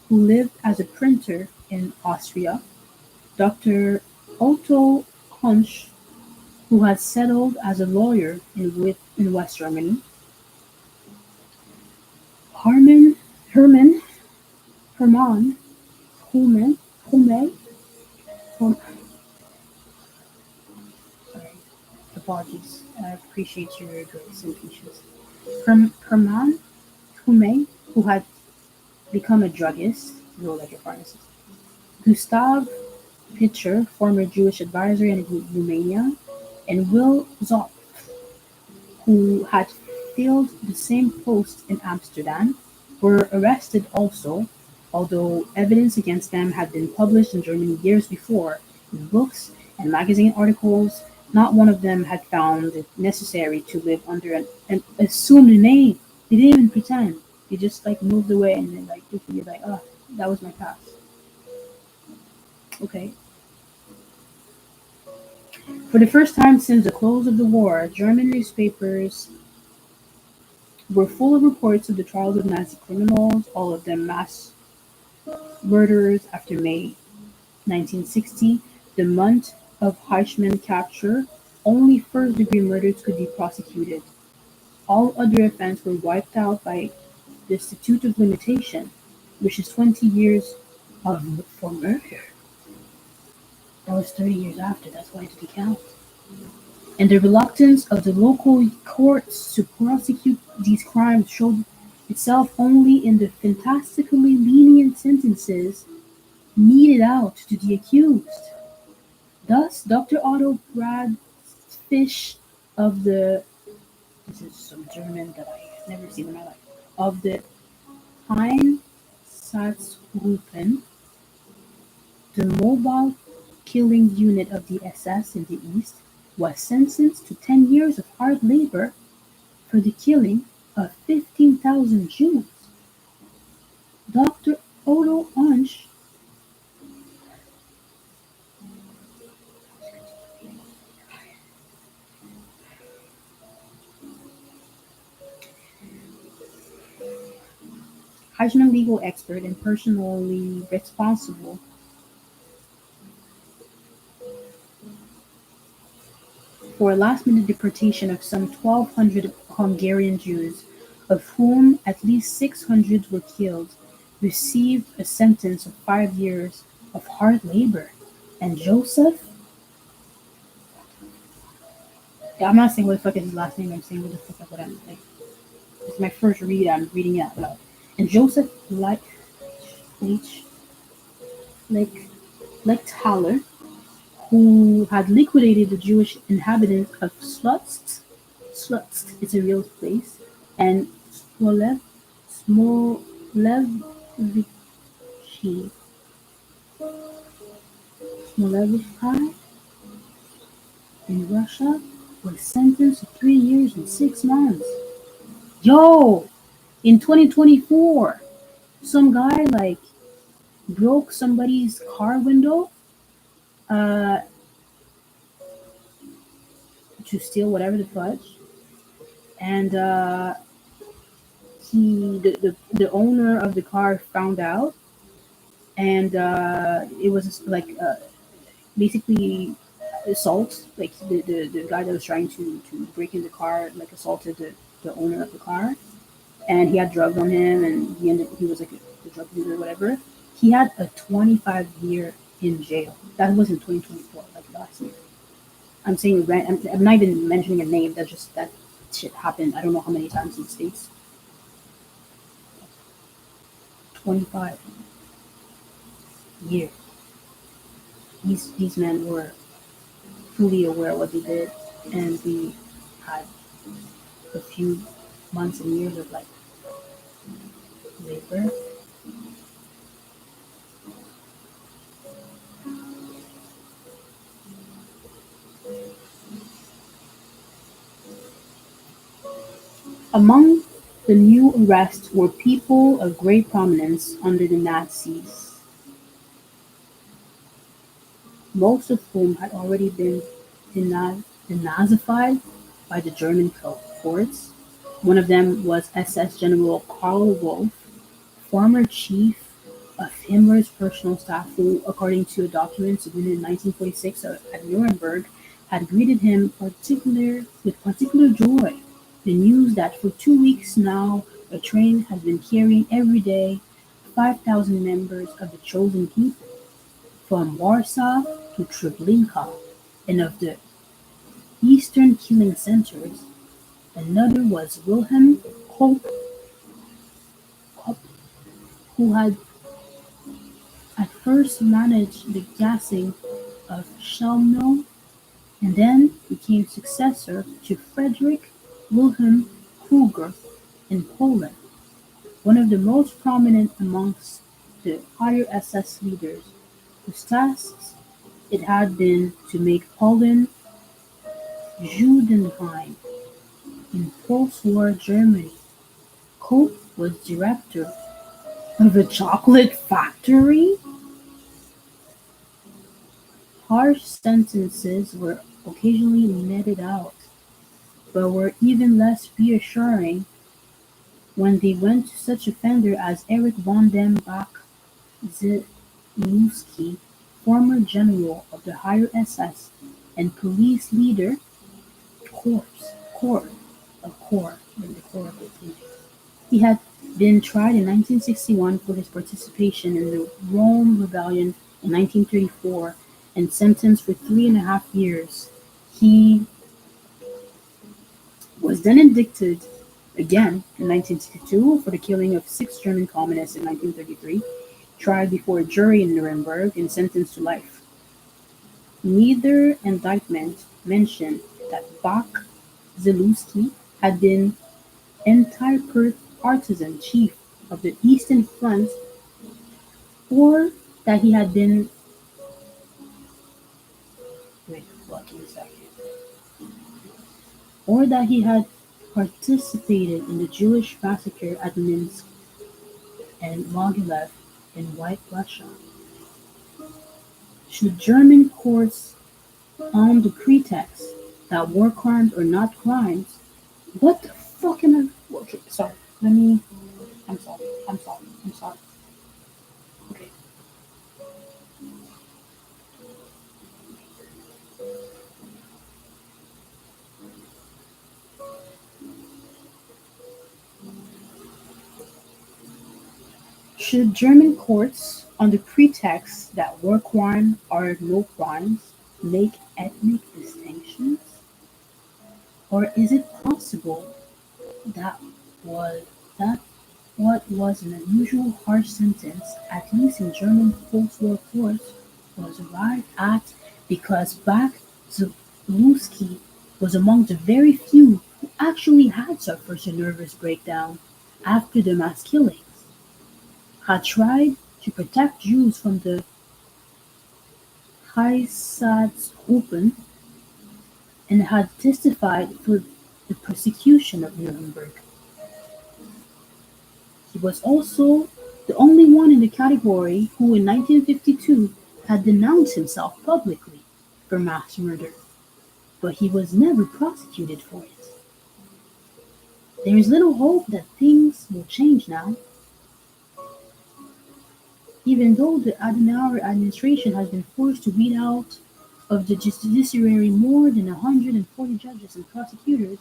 who lived as a printer in Austria, Dr. Otto Hunsch, who had settled as a lawyer in West Germany, Hermann Hermann Hume, Hume, Hum- sorry, apologies. I appreciate your grace and patience. Hermann Hume, who had become a druggist, like a pharmacist. Gustav Pitcher, former Jewish advisor in Romania, and Will Zopf, who had filled the same post in Amsterdam, were arrested also, although evidence against them had been published in Germany years before in books and magazine articles. Not one of them had found it necessary to live under an assumed name. They didn't even pretend. They just moved away and then you're like, oh, that was my past. Okay. For the first time since the close of the war, German newspapers were full of reports of the trials of Nazi criminals, all of them mass Murderers after May 1960, the month of Eichmann capture, only first-degree murders could be prosecuted. All other offenses were wiped out by the statute of limitation, which is 20 years for murder. That was 30 years after, that's why it didn't count. And the reluctance of the local courts to prosecute these crimes showed itself only in the fantastically lenient sentences meted out to the accused. Thus, Dr. Otto Bradfisch of the this is some German that I've never seen in my life of the Einsatzgruppen, the mobile killing unit of the SS in the East, was sentenced to 10 years of hard labor for the killing of 15,000 Jews. Dr. Otto Unsch Heisman legal expert and personally responsible for a last-minute deportation of some 1,200 Hungarian Jews, of whom at least 600 were killed, received a sentence of 5 years of hard labor. And Joseph, yeah, I'm not saying what the fuck is his last name, I'm saying what the fuck what I'm like. It's my first read, I'm reading it out loud. And Joseph Lechtaler, who had liquidated the Jewish inhabitants of Slutsk, it's a real place, and Smolevki, Smolevki in Russia, was sentenced to 3 years and 6 months. Yo, in 2024, some guy like broke somebody's car window uh, to steal whatever the fudge, and the owner of the car found out, and it was like basically assault. Like the guy that was trying to break in the car like assaulted the owner of the car, and he had drugs on him, and he was like a drug dealer or whatever. He had a 25-year in jail. That was in 2024, like last year. I'm saying I'm not even mentioning a name. That's just that shit happened. I don't know how many times in the states. 25 years. These men were fully aware of what they did, and we had a few months and years of like labor. Among the new arrests were people of great prominence under the Nazis, most of whom had already been denazified by the German courts. One of them was SS General Karl Wolff, former chief of Himmler's personal staff, who, according to a document submitted in 1946 at Nuremberg, had greeted him with particular joy the news that for 2 weeks now a train had been carrying every day 5,000 members of the chosen people from Warsaw to Treblinka, and of the eastern killing centers. Another was Wilhelm Kopp, who had at first managed the gassing of Chelmno and then became successor to Frederick Wilhelm Kruger in Poland, one of the most prominent amongst the higher SS leaders, whose tasks it had been to make Poland Judenheim in post-war Germany. Kopp was director of a chocolate factory. Harsh sentences were occasionally meted out, but were even less reassuring when they went to such offender as Erich von dem Bach, Zér0, former general of the higher SS and police leader, Corps, a Corps, in the Corps of the Police. He had been tried in 1961 for his participation in the Rome Rebellion in 1934 and sentenced for 3.5 years. He was then indicted again in 1962 for the killing of 6 German communists in 1933, tried before a jury in Nuremberg, and sentenced to life. Neither indictment mentioned that Bach Zelewski had been anti-partisan chief of the Eastern Front, or that he had been wait, fucking second, or that he had participated in the Jewish massacre at Minsk and Mogilev in White Russia. Should German courts, on the pretext that war crimes are not crimes, what the fuck am I? Okay, sorry. Let me. I'm sorry. I'm sorry. I'm sorry. Okay. Should German courts, on the pretext that war crimes are no crimes, make ethnic distinctions? Or is it possible that was that what was an unusual harsh sentence, at least in German post-war courts, was arrived at because Bach Zelewski was among the very few who actually had suffered a nervous breakdown after the mass killings, had tried to protect Jews from the Einsatzgruppen, and had testified for the persecution of Nuremberg. He was also the only one in the category who in 1952 had denounced himself publicly for mass murder, but he was never prosecuted for it. There is little hope that things will change now, even though the Adenauer administration has been forced to weed out of the judiciary more than 140 judges and prosecutors.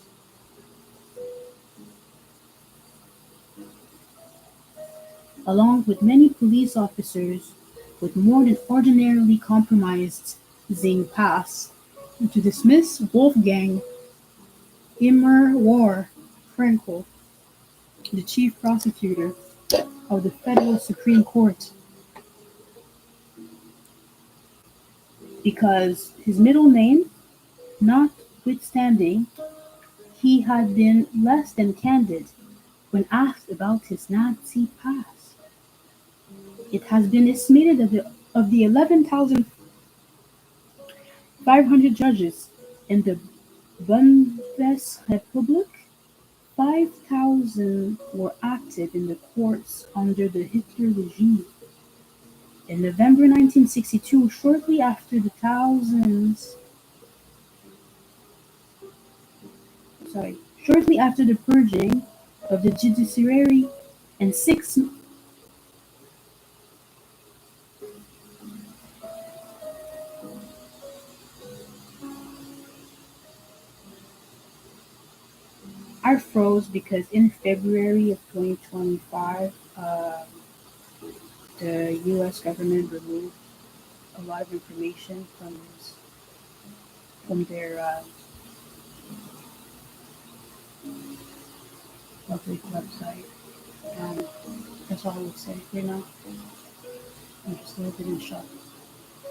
Along with many police officers with more than ordinarily compromised Zing pass, to dismiss Wolfgang Immerwahr Frankl, the chief prosecutor of the Federal Supreme Court, because his middle name, notwithstanding, he had been less than candid when asked about his Nazi past. It has been estimated that of the 11,500 judges in the Bundesrepublik, 5,000 were active in the courts under the Hitler regime. In November 1962, shortly after the purging of the judiciary, and 6 I froze because in February of 2025, the U.S. government removed a lot of information from their public website. And that's all I would say right now. I'm just a little bit in shock.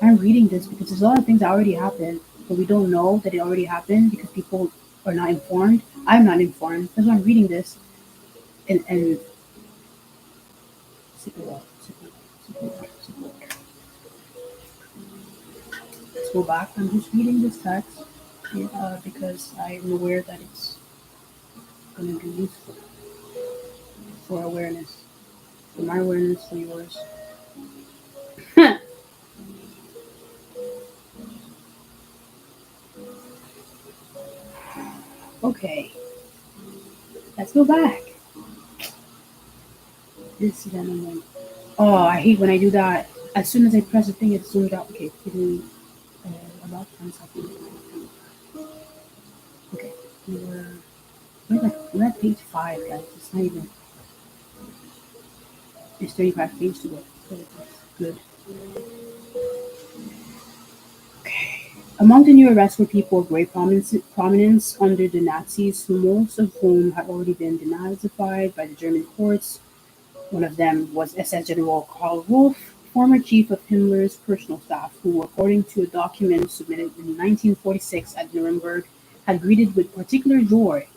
I'm reading this because there's a lot of things that already happened, but we don't know that it already happened because people are not informed. I'm not informed. That's why I'm reading this. And let's go back. I'm just reading this text because I'm aware that it's going to be useful for awareness, for my awareness, for yours. Okay, let's go back. This gentleman. Oh, I hate when I do that. As soon as I press the thing, it zoomed out. Okay, give me about 10 seconds. Okay, we're at page 5, guys. It's not even, it's 35 pages to go. So that's good. Okay. Among the new arrests were people of great prominence under the Nazis, most of whom had already been denazified by the German courts. One of them was SS General Karl Wolff, former chief of Himmler's personal staff, who, according to a document submitted in 1946 at Nuremberg, had greeted with particular joy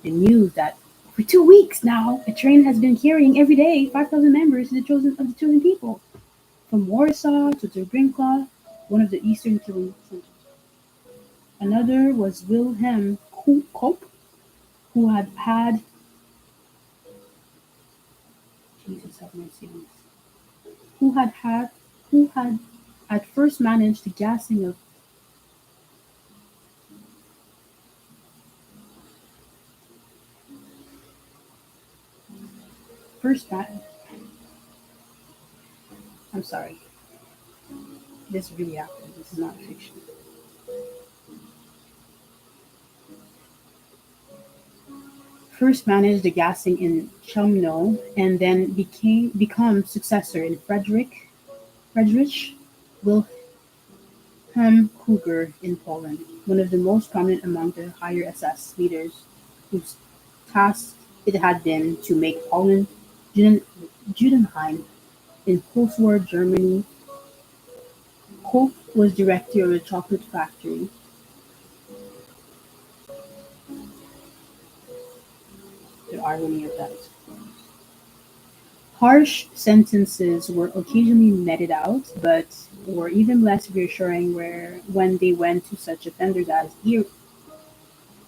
the news that for 2 weeks now, a train has been carrying every day 5,000 members of the chosen people, from Warsaw to Treblinka, one of the eastern killing centers. Another was Wilhelm Kopp, who had Jesus have mercy on us, who had who had at first managed the gassing of first ma- I'm sorry, this really happened. This is not fiction. First managed the gassing in Chumno and then become successor in Friedrich Wilhelm Kruger in Poland, one of the most prominent among the higher SS leaders, whose task it had been to make Poland Judenheim in post-war Germany. Koch was director of a chocolate factory. The irony of that is harsh sentences were occasionally meted out, but were even less reassuring when they went to such offenders as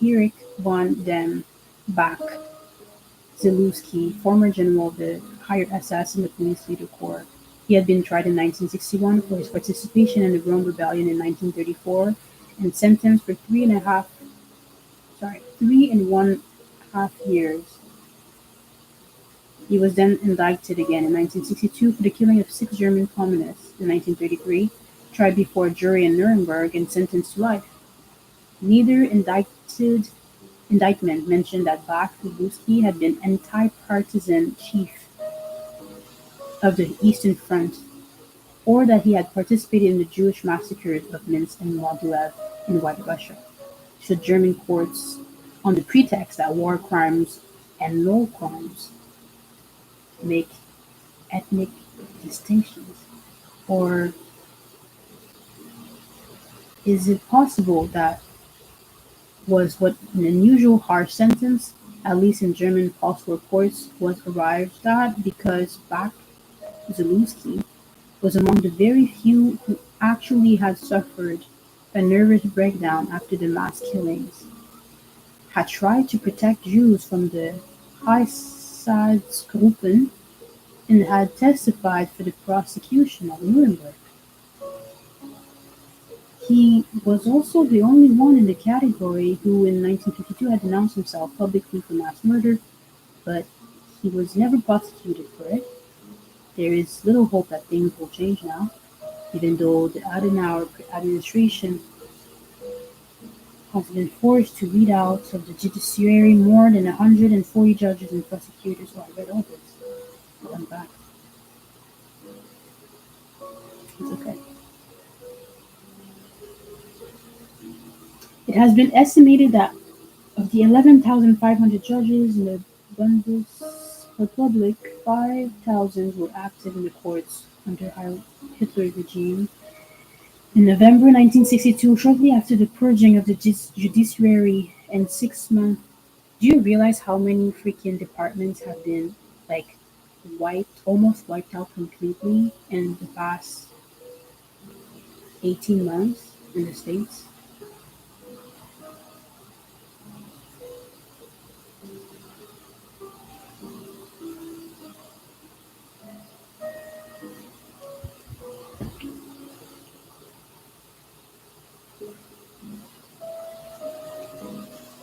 Erich von den Bach Zelewski, former general of the higher SS and the police leader corps. He had been tried in 1961 for his participation in the Rome Rebellion in 1934 and sentenced for 3.5 years. He was then indicted again in 1962 for the killing of 6 German communists. In 1933, tried before a jury in Nuremberg and sentenced to life. Neither indictment mentioned that Bach-Zelewski had been anti-partisan chief of the Eastern Front, or that he had participated in the Jewish massacres of Minsk and Mogilev in White Russia, should German courts, on the pretext that war crimes and no crimes make ethnic distinctions? Or is it possible that was what an unusual harsh sentence, at least in German post-war courts, was arrived at because Bach-Zelewski was among the very few who actually had suffered a nervous breakdown after the mass killings, had tried to protect Jews from the Einsatzgruppen, and had testified for the prosecution at Nuremberg. He was also the only one in the category who in 1952 had denounced himself publicly for mass murder, but he was never prosecuted for it. There is little hope that things will change now, even though the Adenauer administration has been forced to weed out of the judiciary more than 140 judges and prosecutors. Oh, I read all this. But I'm back. It's okay. It has been estimated that of the 11,500 judges in the Bundesrepublik, 5,000 were active in the courts under Hitler regime. In November 1962, shortly after the purging of the judiciary and 6 months, do you realize how many freaking departments have been like almost wiped out completely in the past 18 months in the States?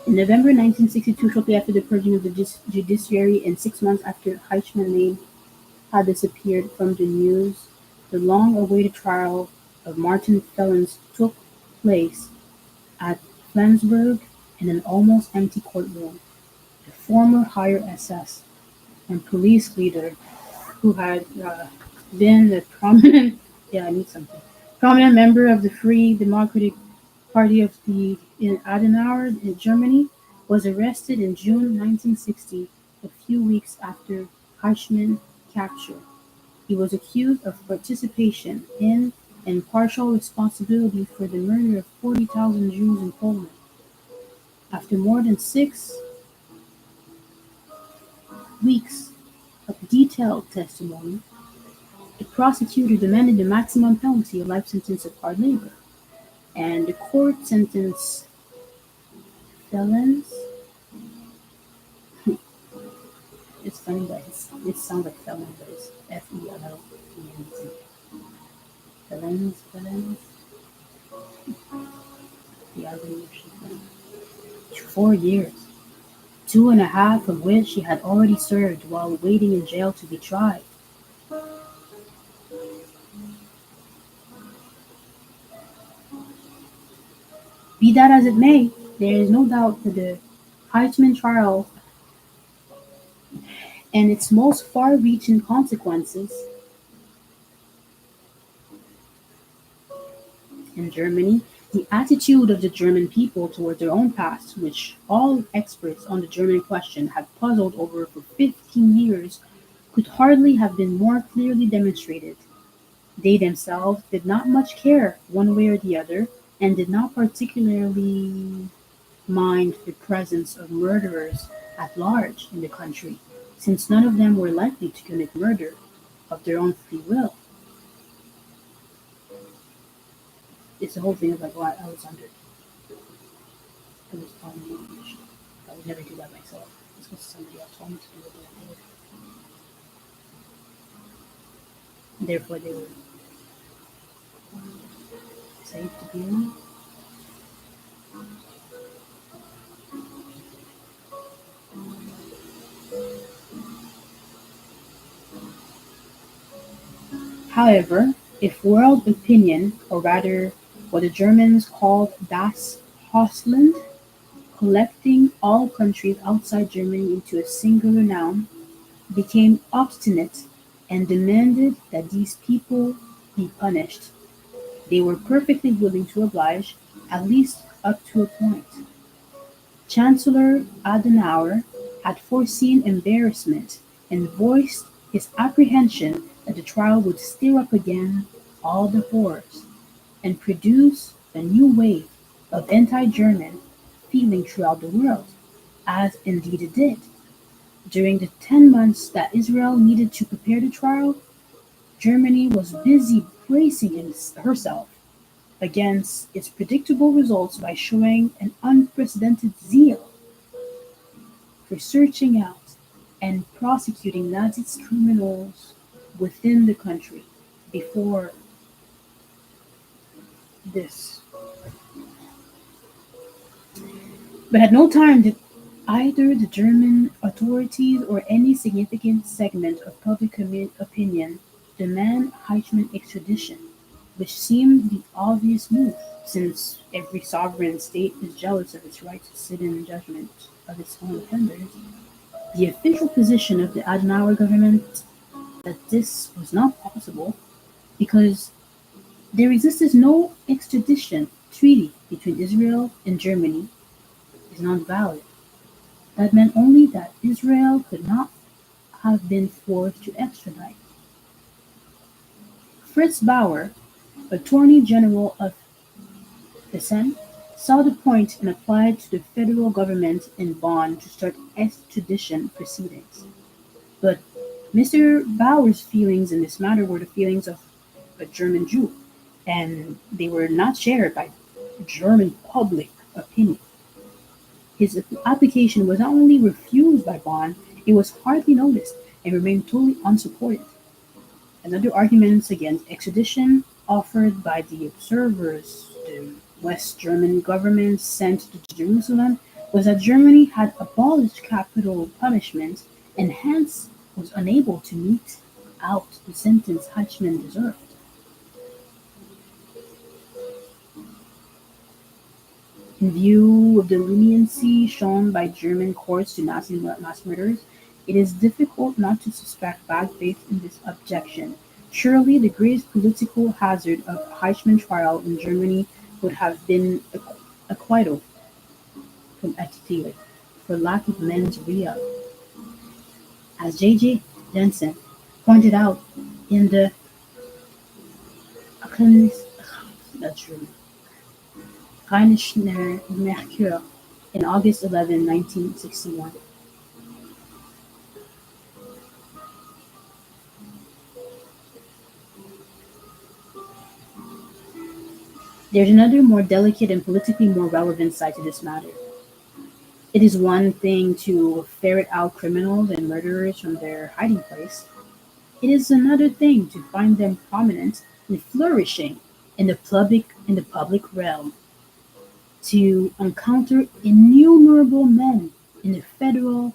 In November 1962, shortly after the purging of the judiciary and 6 months after had disappeared from the news, the long-awaited trial of Martin Felons took place at Flensburg in an almost empty courtroom. The former higher SS and police leader, who had been a prominent yeah, I need something prominent member of the Free Democratic Party of the in Adenauer in Germany, was arrested in June 1960, a few weeks after Eichmann's capture. He was accused of participation in and partial responsibility for the murder of 40,000 Jews in Poland. After more than 6 weeks of detailed testimony, the prosecutor demanded the maximum penalty, a life sentence of hard labor, and the court sentenced felons. It's funny that it sounds like felon, but it's Felens. Felens. The abbreviation. 4 years, 2.5 of which she had already served while waiting in jail to be tried. Be that as it may, there is no doubt that the Eichmann trial and its most far-reaching consequences in Germany, the attitude of the German people toward their own past, which all experts on the German question have puzzled over for 15 years, could hardly have been more clearly demonstrated. They themselves did not much care one way or the other, and did not particularly mind the presence of murderers at large in the country, since none of them were likely to commit murder of their own free will. It's the whole thing of like why I was under. It was telling me I would never do that myself. It's because somebody else told me to do it, but I did. Therefore, they were safe to be in. However, if world opinion, or rather what the Germans called das Hausland, collecting all countries outside Germany into a singular noun, became obstinate and demanded that these people be punished, they were perfectly willing to oblige, at least up to a point. Chancellor Adenauer had foreseen embarrassment and voiced his apprehension that the trial would stir up again all the horrors and produce a new wave of anti-German feeling throughout the world, as indeed it did. During the 10 months that Israel needed to prepare the trial, Germany was busy bracing herself against its predictable results by showing an unprecedented zeal for searching out and prosecuting Nazi criminals within the country before this. But at no time did either the German authorities or any significant segment of public opinion demand Eichmann extradition, which seemed the obvious move, since every sovereign state is jealous of its right to sit in judgment of its own offenders. The official position of the Adenauer government that this was not possible because there existed no extradition treaty between Israel and Germany is not valid. That meant only that Israel could not have been forced to extradite. Fritz Bauer, Attorney General of Hessen, saw the point and applied to the federal government in Bonn to start extradition proceedings. But Mr. Bauer's feelings in this matter were the feelings of a German Jew, and they were not shared by German public opinion. His application was not only refused by Bonn, it was hardly noticed and remained totally unsupported. Another argument against extradition offered by the observers the West German government sent to Jerusalem was that Germany had abolished capital punishment and hence was unable to meet out the sentence Heichmann deserved. In view of the leniency shown by German courts to Nazi mass murderers, it is difficult not to suspect bad faith in this objection. Surely the greatest political hazard of Heichmann trial in Germany would have been acquittal from exile for lack of mens rea. As J.J. Jensen pointed out in the Rheinischer Merkur in August 11, 1961. There's another more delicate and politically more relevant side to this matter. It is one thing to ferret out criminals and murderers from their hiding place. It is another thing to find them prominent and flourishing in the public realm. To encounter innumerable men in the federal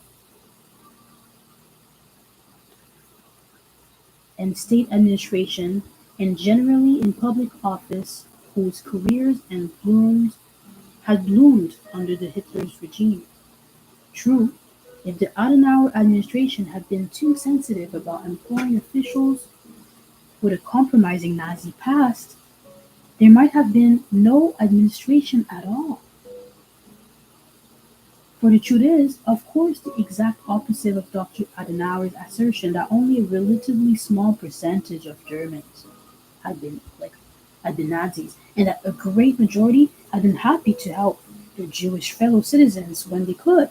and state administration and generally in public office whose careers and blooms had bloomed under the Hitler's regime. True, if the Adenauer administration had been too sensitive about employing officials with a compromising Nazi past, there might have been no administration at all. For the truth is, of course, the exact opposite of Dr. Adenauer's assertion that only a relatively small percentage of Germans had been Nazis, and that a great majority had been happy to help their Jewish fellow citizens when they could.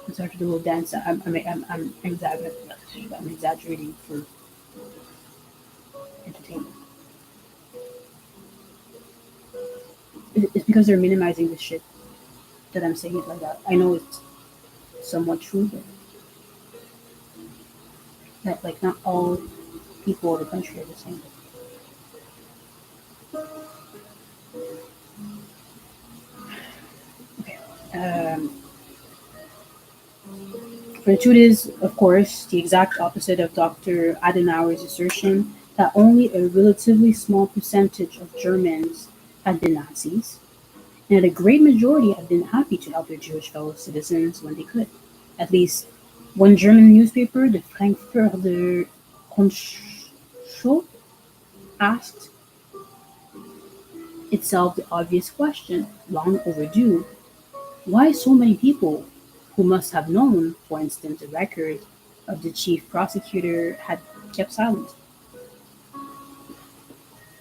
I'm sorry to do a little dance. I'm exaggerating for entertainment. It's because they're minimizing the shit that I'm saying it like that. I know it's somewhat true, but that like not all people of the country are the same. Okay. For the truth is, of course, the exact opposite of Dr. Adenauer's assertion that only a relatively small percentage of Germans had been Nazis, and a great majority had been happy to help their Jewish fellow citizens when they could. At least one German newspaper, the Frankfurter Rundschau, asked itself the obvious question, long overdue: why so many people who must have known, for instance, the record of the chief prosecutor had kept silent?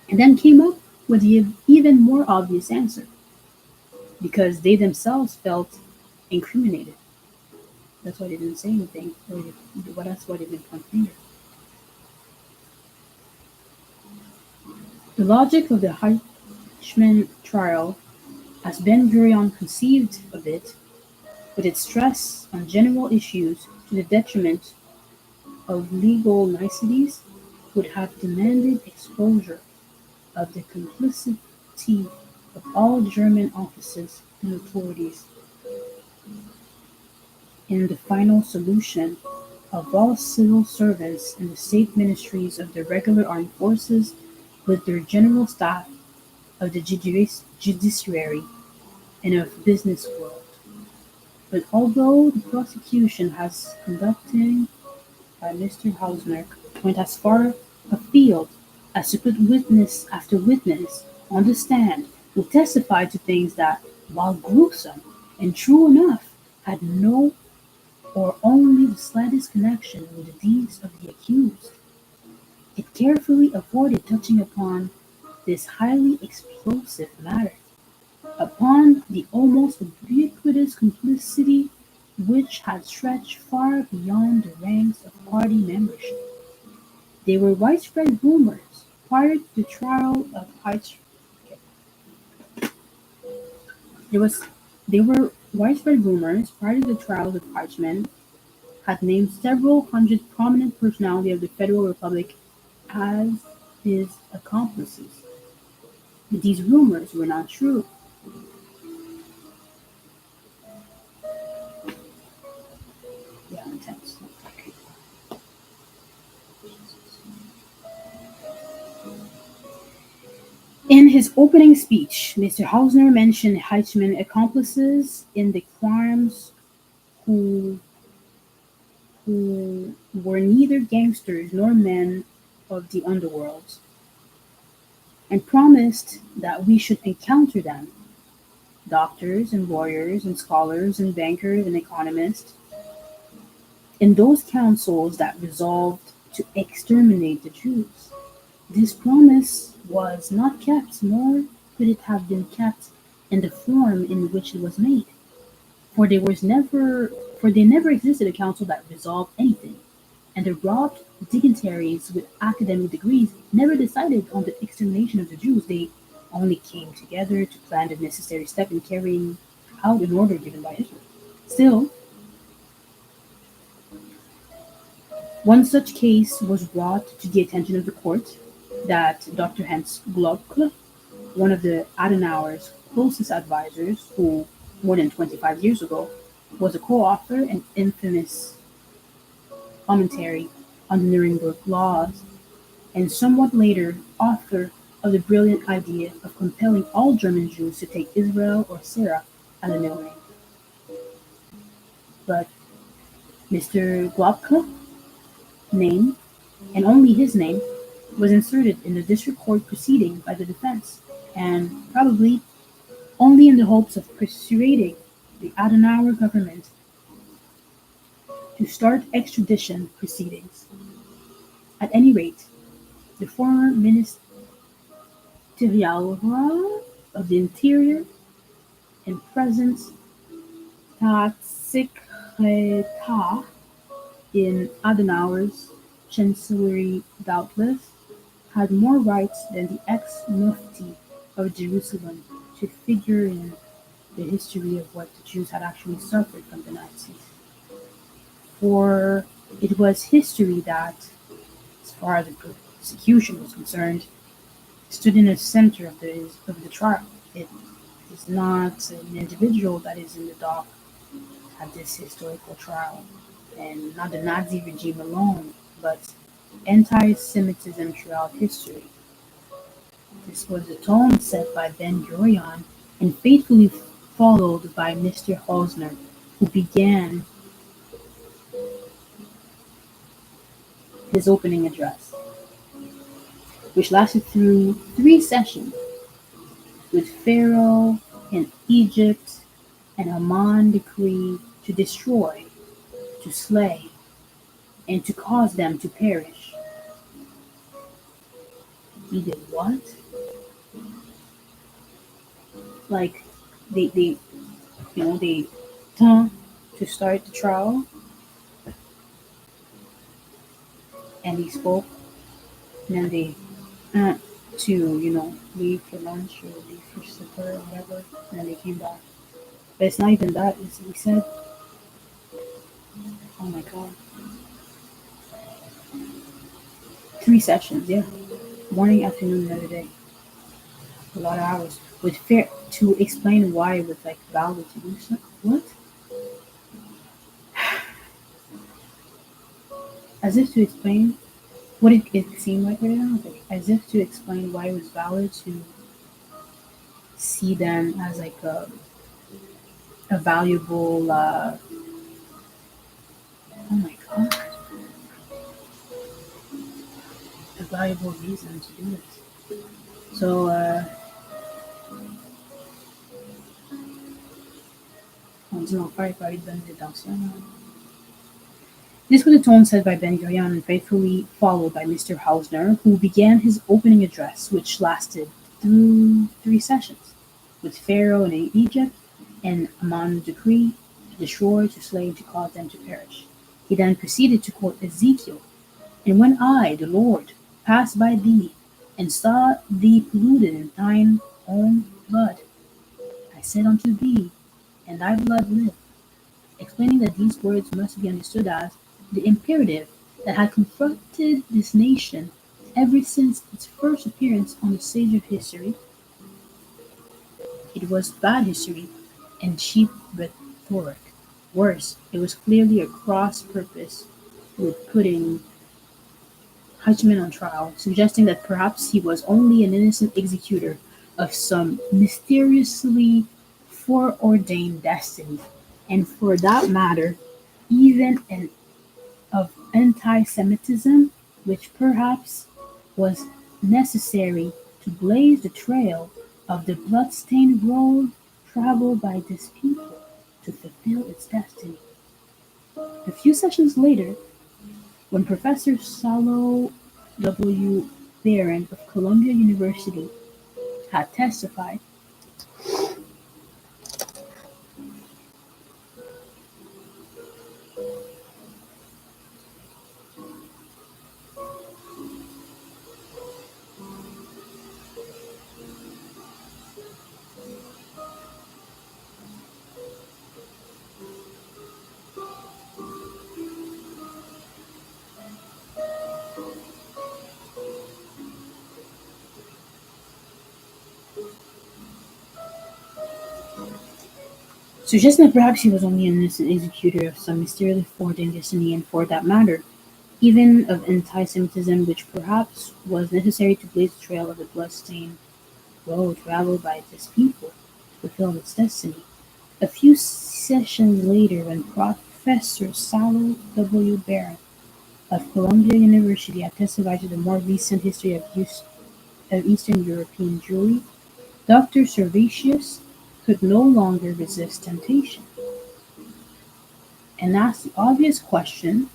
And then came up with the even more obvious answer: because they themselves felt incriminated. That's why they didn't say anything. That's why they didn't point fingers. The logic of the Heichmann trial, as Ben-Gurion conceived of it, with its stress on general issues to the detriment of legal niceties, would have demanded exposure of the complicity of all German offices and authorities in the final solution of all civil servants in the state ministries of the regular armed forces with their general staff of the judiciary and of business world. But although the prosecution has conducted by Mr. Hausner went as far afield as to put witness after witness on the stand who testified to things that, while gruesome and true enough, had no or only the slightest connection with the deeds of the accused, it carefully avoided touching upon this highly explosive matter, upon the almost ubiquitous complicity which had stretched far beyond the ranks of party membership. There were widespread rumors prior to the trial of Heichmann. There were widespread rumors prior to the trial of Heichmann had named several hundred prominent personalities of the Federal Republic as his accomplices. But these rumors were not true. Yeah, intense. Okay. In his opening speech, Mr. Hausner mentioned Heichmann's accomplices in the crimes who, who were neither gangsters nor men of the underworld, and promised that we should encounter them, doctors and lawyers and scholars and bankers and economists, in those councils that resolved to exterminate the Jews. This promise was not kept, nor could it have been kept in the form in which it was made, for there was never for there never existed a council that resolved anything, and the robbed dignitaries with academic degrees never decided on the extermination of the Jews. They only came together to plan the necessary step in carrying out an order given by Hitler. Still, one such case was brought to the attention of the court that Dr. Hans Globke, one of the Adenauer's closest advisors, who more than 25 years ago was a co-author and infamous commentary on the Nuremberg laws, and somewhat later author of the brilliant idea of compelling all German Jews to take Israel or Sarah as a middle name. But Mr. Globke's name, and only his name, was inserted in the district court proceeding by the defense, and probably only in the hopes of persuading the Adenauer government to start extradition proceedings. At any rate, the former Ministerialrat of the Interior and present Staatssekretär in Adenauer's chancellery doubtless had more rights than the ex-mufti of Jerusalem to figure in the history of what the Jews had actually suffered from the Nazis. For it was history that, as far as the prosecution was concerned, stood in the center of the trial. It is not an individual that is in the dock at this historical trial, and not the Nazi regime alone, but anti-Semitism throughout history. This was the tone set by Ben-Gurion and faithfully followed by Mr. Hausner, who began his opening address, which lasted through 3 sessions, with Pharaoh and Egypt and Haman decree to destroy, to slay, and to cause them to perish. He did what? Like they they to start the trial, and he spoke, and then they to leave for lunch or leave for supper or whatever, and then they came back. But it's not even that. He said, "Oh my God, 3 sessions, yeah, morning, afternoon, another day, a lot of hours, with fair to explain why it was like valid to do so." What? As if to explain what it seemed like right now, like, as if to explain why it was valid to see them as like a valuable. Oh my God, a valuable reason to do it. So, disons pas parler de bonne intention. This was the tone set by Ben-Gurion and faithfully followed by Mr. Hausner, who began his opening address, which lasted through 3 sessions, with Pharaoh in Egypt and Amon's decree to destroy, to slay, to cause them to perish. He then proceeded to quote Ezekiel, "And when I, the Lord, passed by thee, and saw thee polluted in thine own blood, I said unto thee, and thy blood live," explaining that these words must be understood as the imperative that had confronted this nation ever since its first appearance on the stage of history. It was bad history and cheap rhetoric. Worse, it was clearly a cross purpose with putting Heichman on trial, suggesting that perhaps he was only an innocent executor of some mysteriously foreordained destiny, and for that matter, even an of anti-Semitism, which perhaps was necessary to blaze the trail of the blood-stained road traveled by this people to fulfill its destiny. A few sessions later, when Professor Salo W. Barron of Columbia University had testified, suggesting that perhaps he was only an innocent executor of some mysteriously foreordained destiny, and for that matter, even of anti-Semitism, which perhaps was necessary to blaze the trail of the blood-stained road traveled by this people to fulfill its destiny. A few sessions later, when Professor Salo W. Barron of Columbia University had testified to the more recent history of Eastern European Jewry, Dr. Servatius could no longer resist temptation and asked the obvious question: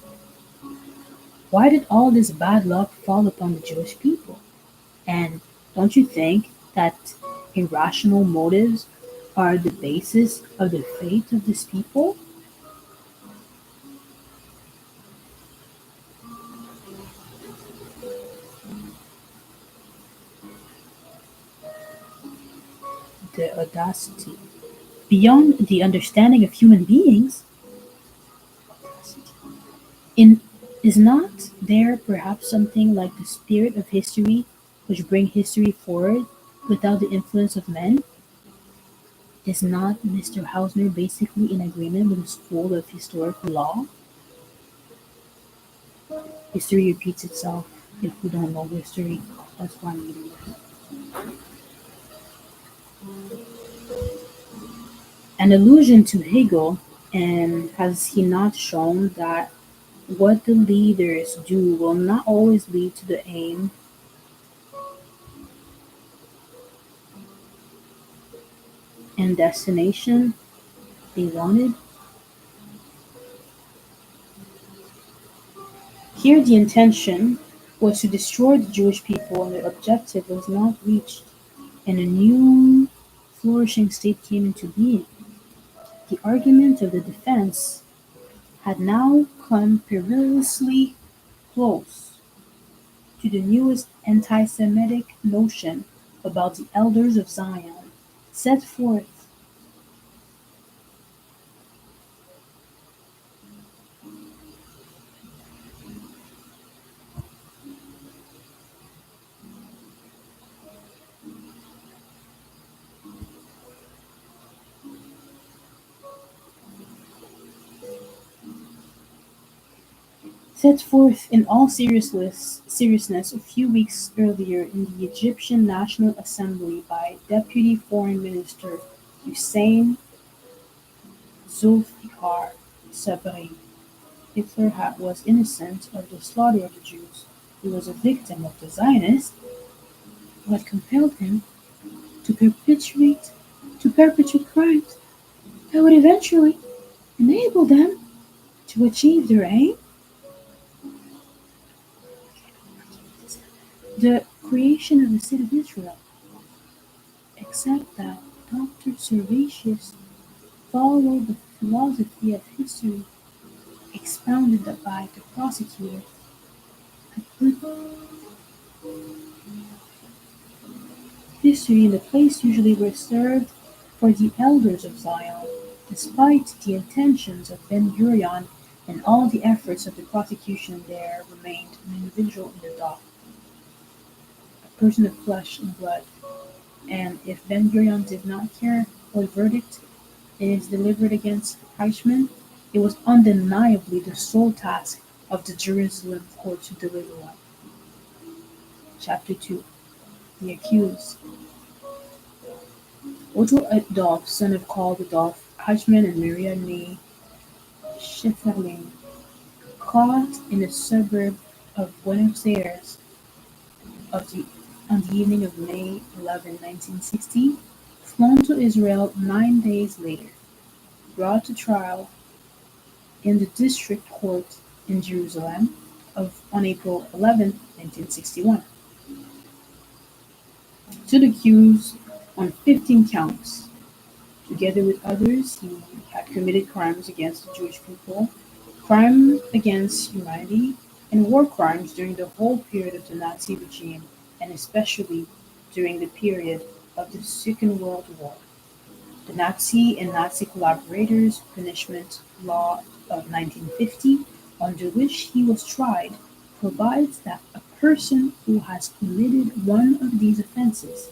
why did all this bad luck fall upon the Jewish people? And don't you think that irrational motives are the basis of the fate of this people? The audacity. Beyond the understanding of human beings, in is not there perhaps something like the spirit of history which bring history forward without the influence of men? Is not Mr. Hausner basically in agreement with the school of historical law? History repeats itself if we don't know history. That's why I'm reading this. An allusion to Hegel, and has he not shown that what the leaders do will not always lead to the aim and destination they wanted? Here the intention was to destroy the Jewish people, and the objective was not reached, and a new flourishing state came into being. The argument of the defense had now come perilously close to the newest anti-Semitic notion about the elders of Zion, set forth in all seriousness a few weeks earlier in the Egyptian National Assembly by Deputy Foreign Minister Hussein Zulfikar Sabri. Was innocent of the slaughter of the Jews. He was a victim of the Zionists who had compelled him to perpetrate crimes that would eventually enable them to achieve their aim, the creation of the state of Israel, except that Dr. Servatius followed the philosophy of history expounded by the prosecutor had put history in the place usually reserved for the elders of Zion, despite the intentions of Ben-Gurion and all the efforts of the prosecution. There remained an individual in the dock, a person of flesh and blood, and if Ben-Gurion did not care what verdict is delivered against Eichmann, it was undeniably the sole task of the Jerusalem court to deliver one. Chapter 2. The Accused. Otto Adolf, son of Karl Adolf Eichmann and Maria May Schifferling, caught in a suburb of Buenos Aires on the evening of May 11, 1960, flown to Israel 9 days later, brought to trial in the district court in Jerusalem on April 11, 1961. Stood accused on 15 counts. Together with others, he had committed crimes against the Jewish people, crime against humanity, and war crimes during the whole period of the Nazi regime, and especially during the period of the Second World War. The Nazi and Nazi collaborators punishment law of 1950, under which he was tried, provides that a person who has committed one of these offenses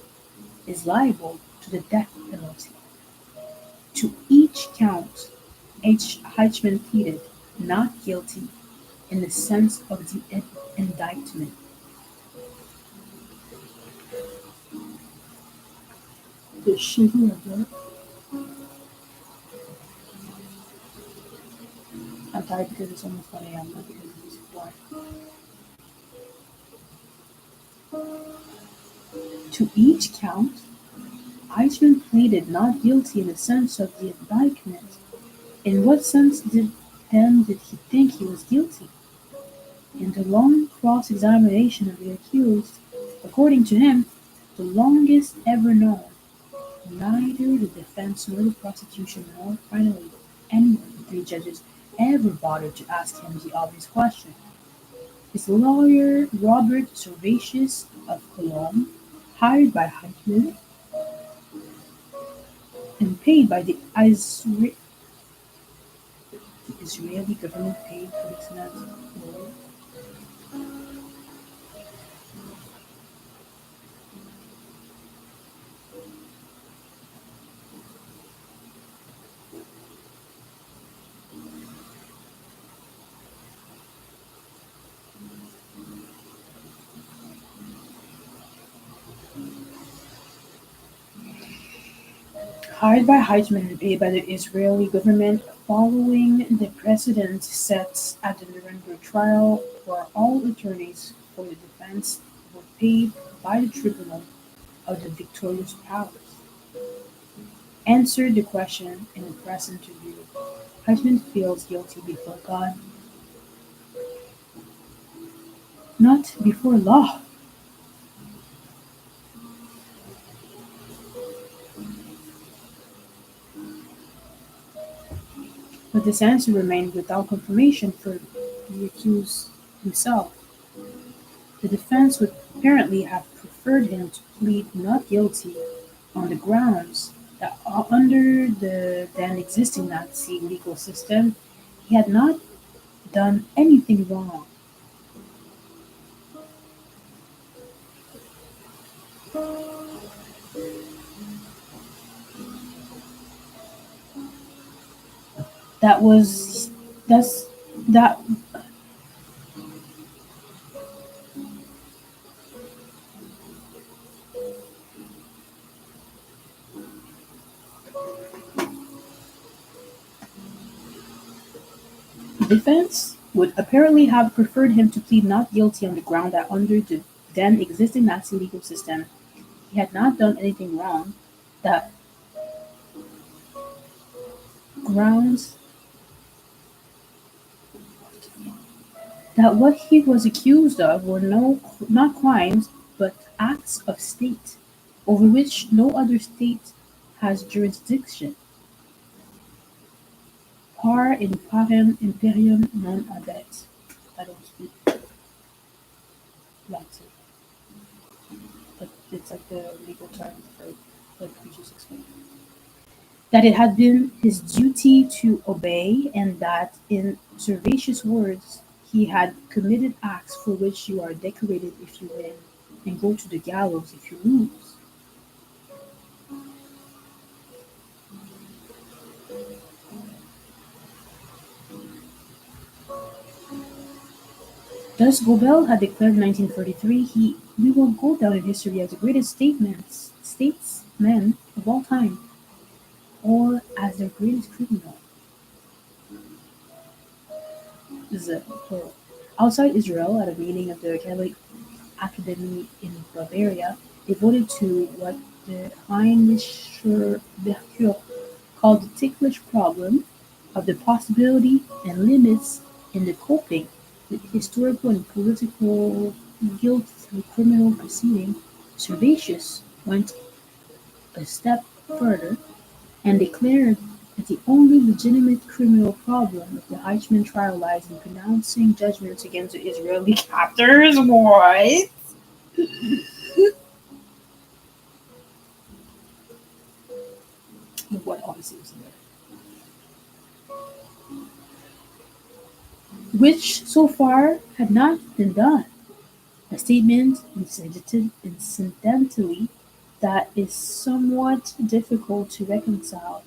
is liable to the death penalty. To each count, Eichmann pleaded not guilty in the sense of the indictment. The shooting of the I'm tired because it's almost 1 a.m., not because it's boring. To each count, Eichmann pleaded not guilty in the sense of the indictment. In what sense did he think he was guilty? In the long cross-examination of the accused, according to him, the longest ever known, neither the defense nor the prosecution nor finally any of the three judges ever bothered to ask him the obvious question. His lawyer, Robert Servatius of Cologne, hired by Eichmann and paid by the Israeli government paid for his Nazi lawyer. Hired by Eichmann and paid by the Israeli government following the precedent set at the Nuremberg trial, where all attorneys for the defense were paid by the tribunal of the victorious powers, answered the question in a press interview. Eichmann feels guilty before God, not before law. But this answer remained without confirmation for the accused himself. The defense would apparently have preferred him to plead not guilty on the grounds that under the then existing Nazi legal system, he had not done anything wrong. That was that's that the defense would apparently have preferred him to plead not guilty on the ground that under the then existing Nazi legal system, he had not done anything wrong. That grounds that what he was accused of were not crimes but acts of state, over which no other state has jurisdiction. Par in parem imperium non habet. I don't speak Latin, but it's like the legal term for what we just explained. That it had been his duty to obey, and that, in Servatius' words, he had committed acts for which you are decorated if you win, and go to the gallows if you lose. Thus Goebbels had declared in 1943 We will go down in history as the greatest statesman of all time, or as the greatest criminal. Zér0. Outside Israel, at a meeting of the Catholic Academy in Bavaria, they voted to what the Rheinischer Merkur called the ticklish problem of the possibility and limits in the coping with historical and political guilt through criminal proceeding. Servatius went a step further and declared that the only legitimate criminal problem of the Eichmann trial lies in pronouncing judgments against the Israeli captors. What? What obviously was there. Which so far had not been done. A statement, incidentally, that is somewhat difficult to reconcile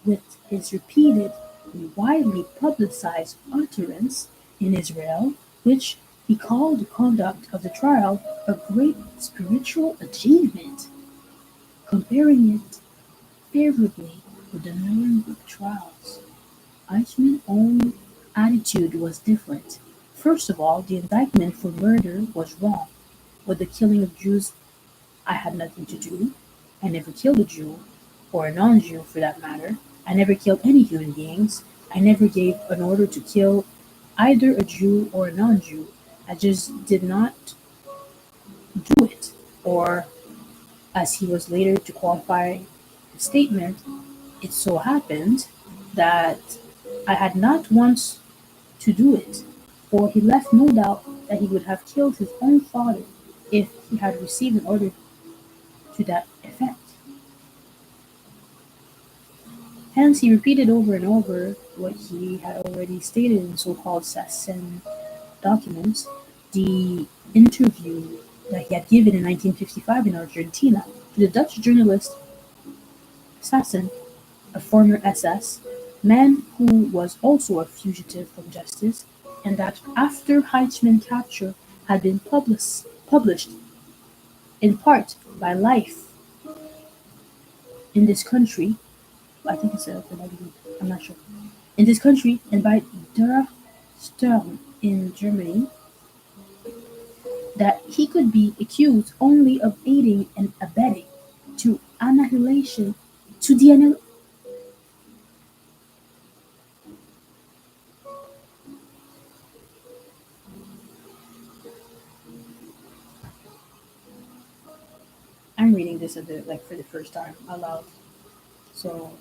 with his repeated and widely publicized utterance in Israel, which he called the conduct of the trial a great spiritual achievement, comparing it favorably with the Nuremberg trials. Eichmann's own attitude was different. First of all, the indictment for murder was wrong. With the killing of Jews, I had nothing to do. I never killed a Jew, or a non-Jew for that matter. I never killed any human beings. I never gave an order to kill either a Jew or a non-Jew. I just did not do it. Or, as he was later to qualify the statement, it so happened that I had not once to do it, for he left no doubt that he would have killed his own father if he had received an order to that effect. Hence, he repeated over and over what he had already stated in so-called Sassen documents, the interview that he had given in 1955 in Argentina to the Dutch journalist Sassen, a former SS, man who was also a fugitive from justice, and that after Heichmann's capture had been published in part by Life in this country, I think it's a magazine, I'm not sure, in this country, and by Der Stern in Germany, that he could be accused only of aiding and abetting to annihilation, to the I'm reading this at the, like for the first time aloud. So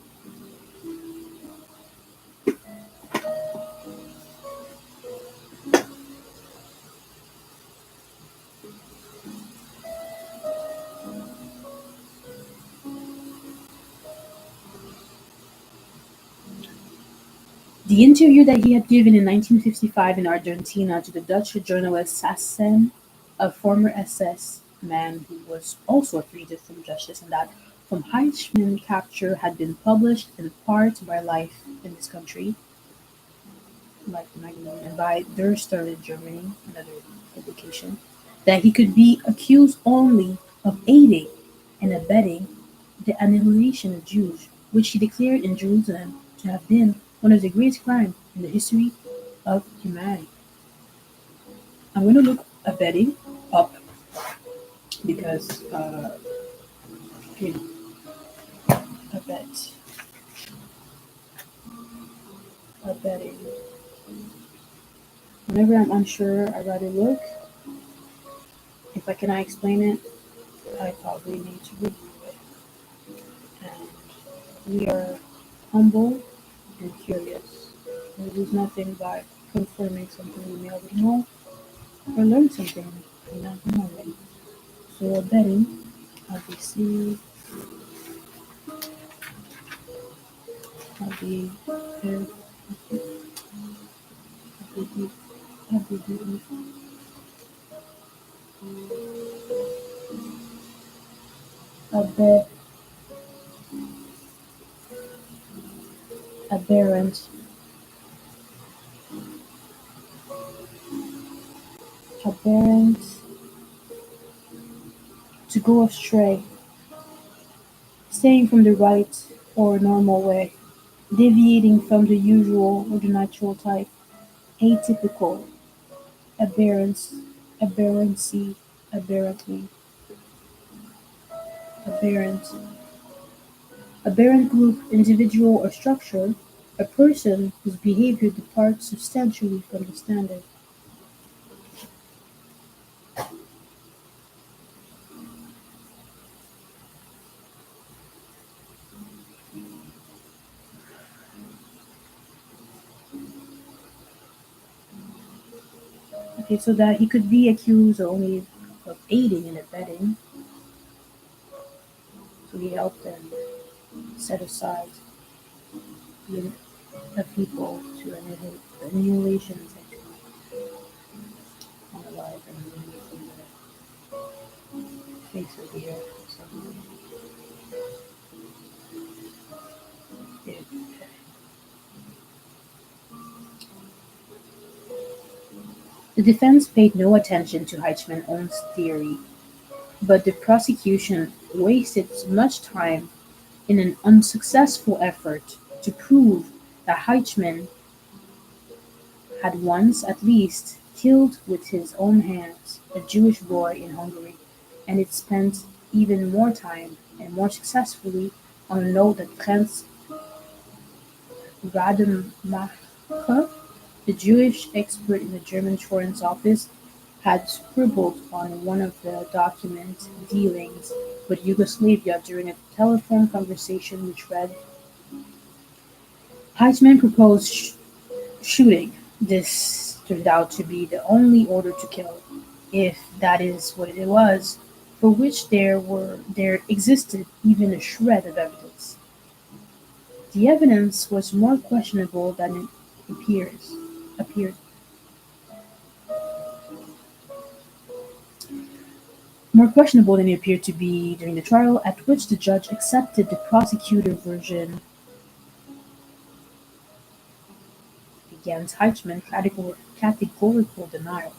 the interview that he had given in 1955 in Argentina to the Dutch journalist Sassen, a former SS man who was also a fugitive from justice, and that from Heichmann capture had been published in part by Life in this country, like the magazine, and by Der Stern in Germany, another publication, that he could be accused only of aiding and abetting the annihilation of Jews, which he declared in Jerusalem to have been one of the greatest crimes in the history of humanity. I'm going to look abetting up because, you know, abet, abetting. Whenever I'm unsure, I rather look. If I cannot explain it, I probably need to review it. And we are humble and curious. We lose nothing by confirming something we may already know or learn something we not know already. So betting, obviously, I'll be there. Aberrant, aberrant, aberrant, to go astray, staying from the right or normal way, deviating from the usual or the natural type, atypical, aberrance, aberrancy, aberrantly, aberrant, aberrant group, individual, or structure, a person whose behavior departs substantially from the standard. Okay, so that he could be accused only of aiding and abetting, so he helped them set aside the, the people to annihilation, essentially, unalive and removed from the face of the earth. So, it, the defense paid no attention to Heichmann's own theory, but the prosecution wasted much time in an unsuccessful effort to prove that Heichmann had once, at least, killed with his own hands a Jewish boy in Hungary, and it spent even more time and more successfully on a note that Prince Rademacher, the Jewish expert in the German Foreign Office, had scribbled on one of the documents dealings with Yugoslavia during a telephone conversation which read, Heichmann proposed shooting. This turned out to be the only order to kill, if that is what it was, for which there existed even a shred of evidence. The evidence was more questionable than it appeared more questionable than it appeared to be during the trial, at which the judge accepted the prosecutor version against Heichmann's categorical denial.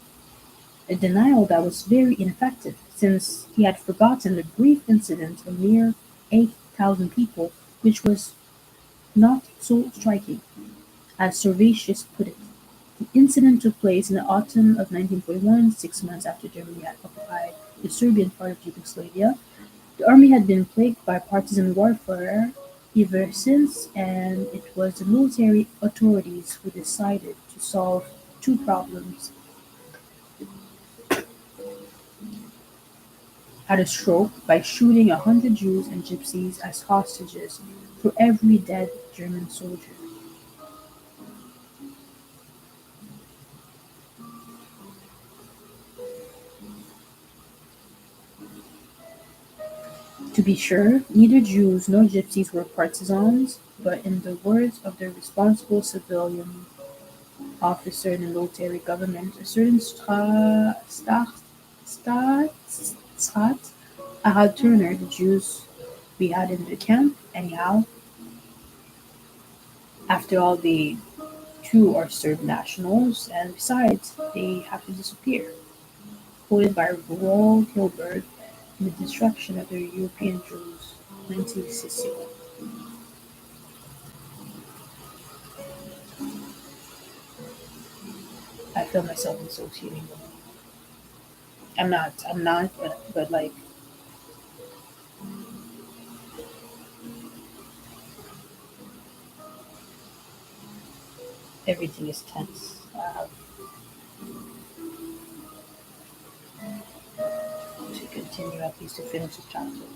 A denial that was very ineffective, since he had forgotten the brief incident of near 8,000 people, which was not so striking, as Servatius put it. The incident took place in the autumn of 1941, 6 months after Germany had occupied the Serbian part of Yugoslavia. The army had been plagued by partisan warfare ever since, and it was the military authorities who decided to solve two problems at a stroke by shooting 100 Jews and Gypsies as hostages for every dead German soldier. To be sure, neither Jews nor Gypsies were partisans, but in the words of the responsible civilian officer in the military government, a certain Strat Ahad Turner, the Jews we had in the camp, anyhow, after all, they too are Serb nationals, and besides, they have to disappear. Quoted by Roald Hilberg in The Destruction of the European Jews, 1961. I feel myself associating them. I'm not, but like, everything is tense. To continue, at least to finish the chapter.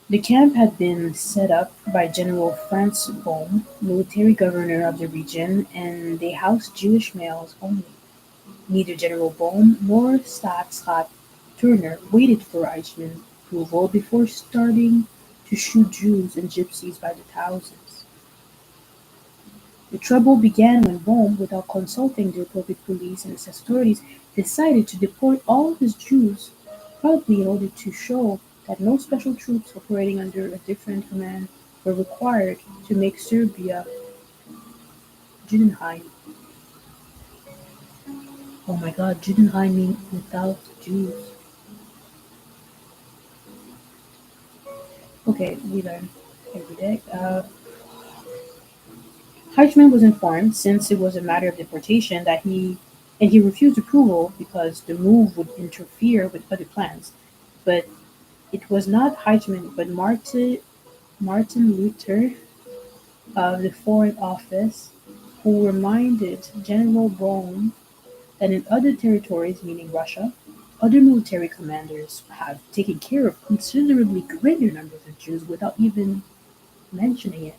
The camp had been set up by General Franz Bohm, military governor of the region, and they housed Jewish males only. Neither General Bohm nor Staatsrat Turner waited for Eichmann's approval before starting to shoot Jews and Gypsies by the thousands. The trouble began when Bohm, without consulting the appropriate police and its authorities, decided to deport all his Jews, probably in order to show that no special troops operating under a different command were required to make Serbia Judenheim. Oh my god, Judenheim means without Jews. Okay, we learn every day. Heichmann was informed, since it was a matter of deportation, that he refused approval because the move would interfere with other plans. But it was not Heichmann, but Martin Luther of the Foreign Office who reminded General Brome that in other territories, meaning Russia, other military commanders have taken care of considerably greater numbers of Jews without even mentioning it.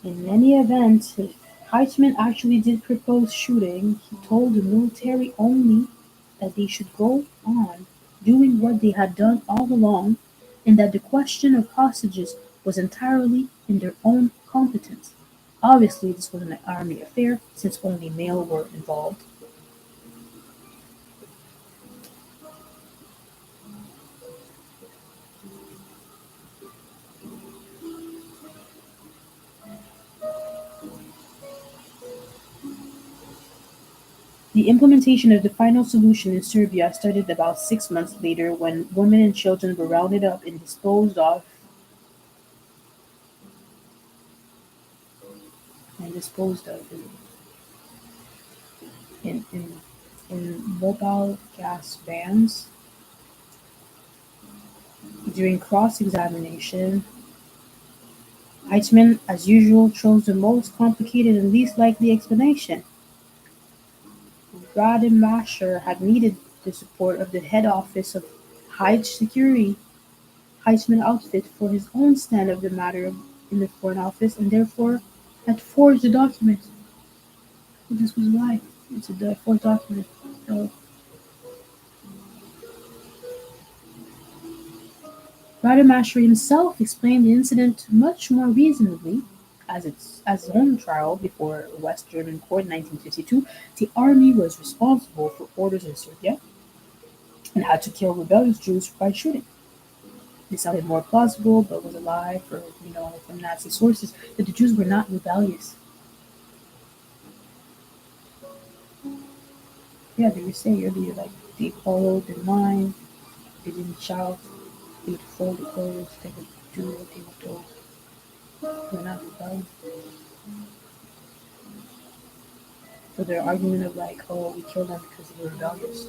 In any event, if Heitzman actually did propose shooting, he told the military only that they should go on doing what they had done all along, and that the question of hostages was entirely in their own competence. Obviously, this was an army affair, since only male were involved. The implementation of the final solution in Serbia started about 6 months later, when women and children were rounded up and disposed of in, in, in mobile gas vans. During cross-examination, Eichmann, as usual, chose the most complicated and least likely explanation. Rademacher had needed the support of the head office of High Security Heisman outfit for his own stand of the matter in the Foreign Office, and therefore had forged the document. Well, this was why. It's a forged document. So Rademacher himself explained the incident much more reasonably. As his own trial before a West German court in 1952, the army was responsible for orders in Serbia and had to kill rebellious Jews by shooting. This sounded more plausible, but was a lie from Nazi sources that the Jews were not rebellious. Yeah, they were saying earlier, like, they followed their mind, they didn't shout, they would fold the clothes, they would do what they were told. They were not rebellious. So their argument of like, oh, we killed them because they were rebellious.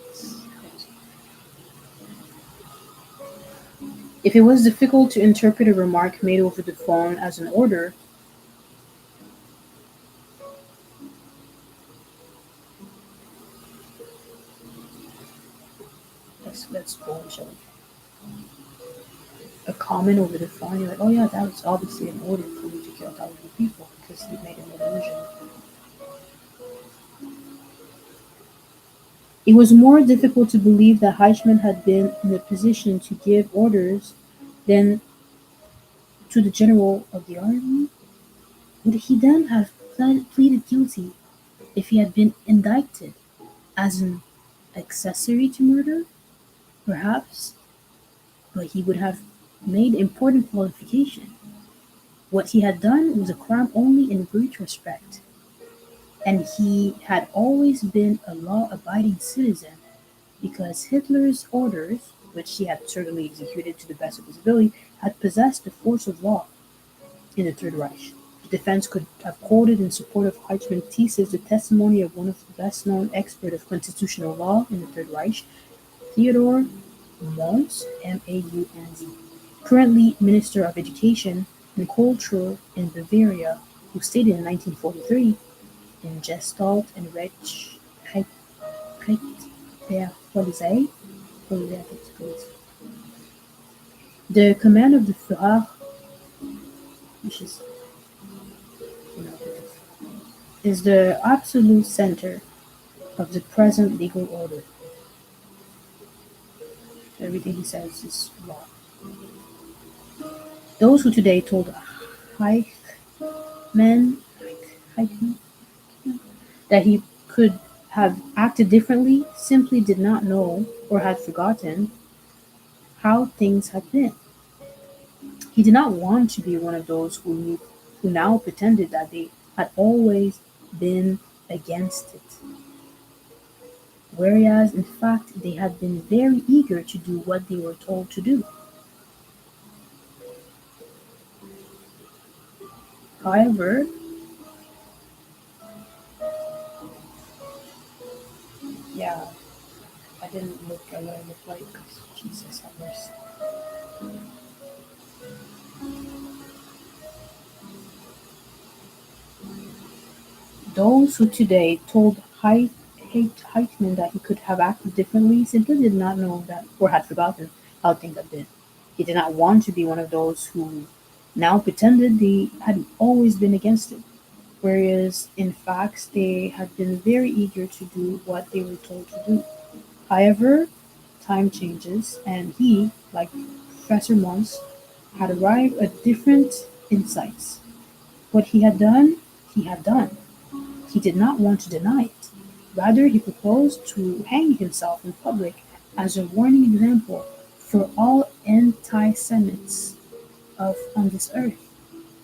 It's crazy. If it was difficult to interpret a remark made over the phone as an order, let's go and show a comment over the phone, you're like, oh yeah, that was obviously an order for me to kill thousands of people because he made an illusion. It was more difficult to believe that Heichmann had been in a position to give orders than to the general of the army. Would he then have pleaded guilty if he had been indicted as an accessory to murder? Perhaps, but he would have made important qualification. What he had done was a crime only in retrospect, and he had always been a law-abiding citizen because Hitler's orders, which he had certainly executed to the best of his ability, had possessed the force of law in the Third Reich. The defense could have quoted in support of Heichmann's thesis the testimony of one of the best-known experts of constitutional law in the Third Reich, Theodor Mons, Maunz, currently Minister of Education and Culture in Bavaria, who stated in 1943 in Gestalt and Rechtfertigungspolizei, the command of the Führer, which is, you know, is the absolute center of the present legal order. Everything he says is law. Those who today told Eichmann, Eichmann that he could have acted differently simply did not know or had forgotten how things had been. He did not want to be one of those who now pretended that they had always been against it, whereas in fact they had been very eager to do what they were told to do. However, yeah, I didn't look at what I looked like. Jesus, have mercy. Those who today told Heitman that he could have acted differently simply did not know that, or had forgotten how things had been. He did not want to be one of those who now pretended they had always been against it, whereas in fact they had been very eager to do what they were told to do. However, time changes, and he, like Professor Mons, had arrived at different insights. What he had done, he had done. He did not want to deny it. Rather, he proposed to hang himself in public as a warning example for all anti-Semites on this earth.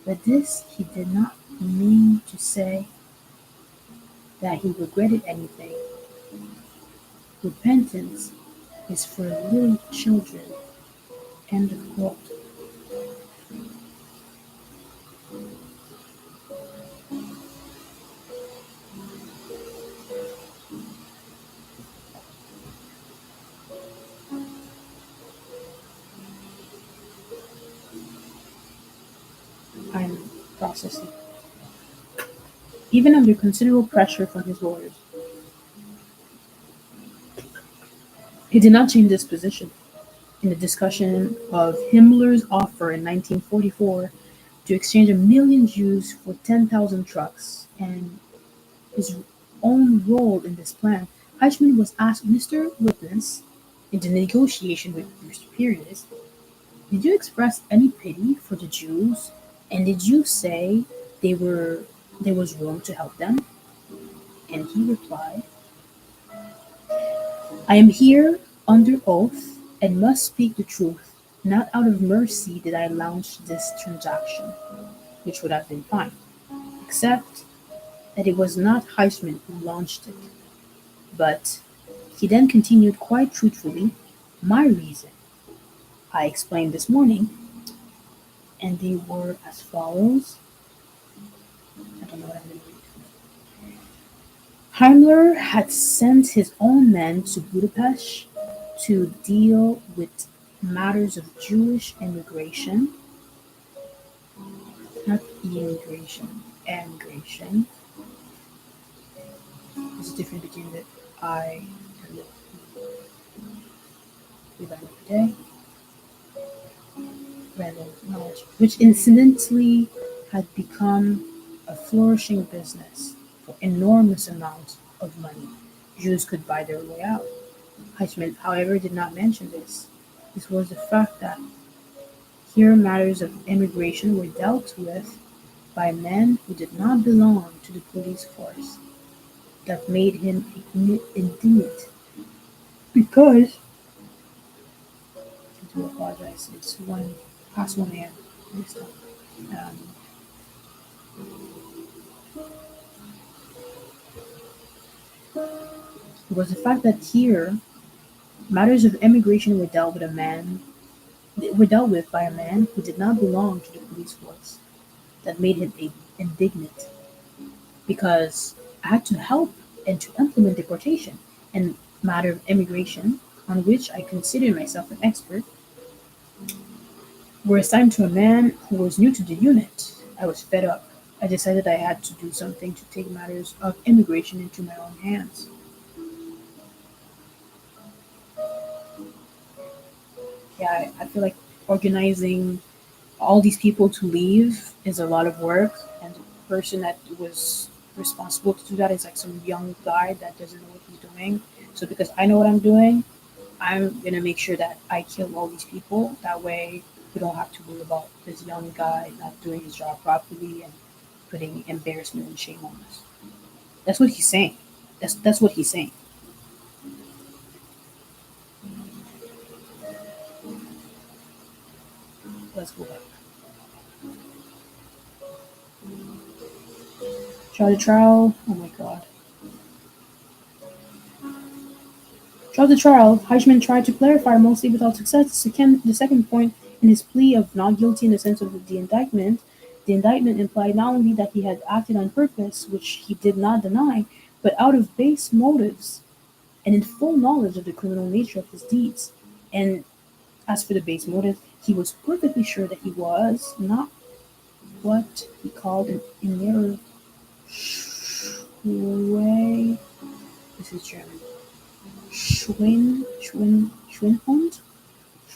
But this he did not mean to say that he regretted anything. Repentance is for little children. End of quote. I'm processing. Even under considerable pressure from his lawyers, he did not change his position. In the discussion of Himmler's offer in 1944 to exchange 1,000,000 Jews for 10,000 trucks and his own role in this plan, Eichmann was asked, Mr. Witness, in the negotiation with your superiors, did you express any pity for the Jews? And did you say there was room to help them? And he replied, I am here under oath and must speak the truth. Not out of mercy did I launch this transaction, which would have been fine, except that it was not Heisman who launched it. But he then continued quite truthfully, my reason I explained this morning, and they were as follows. I don't know what I'm going to read. Himmler had sent his own men to Budapest to deal with matters of Jewish immigration, not immigration, emigration. There's a difference between the I and the event of the day, rather knowledge, which incidentally had become a flourishing business for enormous amounts of money. Jews could buy their way out. Heitman, however, did not mention this. This was the fact that here matters of immigration were dealt with by men who did not belong to the police force. That made him indignant because, I do apologize, it's past 1 a.m. this time. Um, it was the fact that here matters of immigration were dealt with by a man who did not belong to the police force. That made him indignant because I had to help and to implement deportation and matter of immigration, on which I consider myself an expert, were assigned to a man who was new to the unit. I was fed up. I decided I had to do something to take matters of immigration into my own hands. Yeah, I feel like organizing all these people to leave is a lot of work, and the person that was responsible to do that is like some young guy that doesn't know what he's doing. So because I know what I'm doing, I'm gonna make sure that I kill all these people. That way, we don't have to worry about this young guy not doing his job properly and putting embarrassment and shame on us. That's what he's saying. That's what he's saying. Let's go back. Trial to trial. Oh my god. Throughout the trial, Heijman tried to clarify, mostly without success, the second point in his plea of not guilty in the sense of the indictment. The indictment implied not only that he had acted on purpose, which he did not deny, but out of base motives and in full knowledge of the criminal nature of his deeds. And as for the base motive, he was perfectly sure that he was not what he called an inner Schwe. This is German. Schweinhund?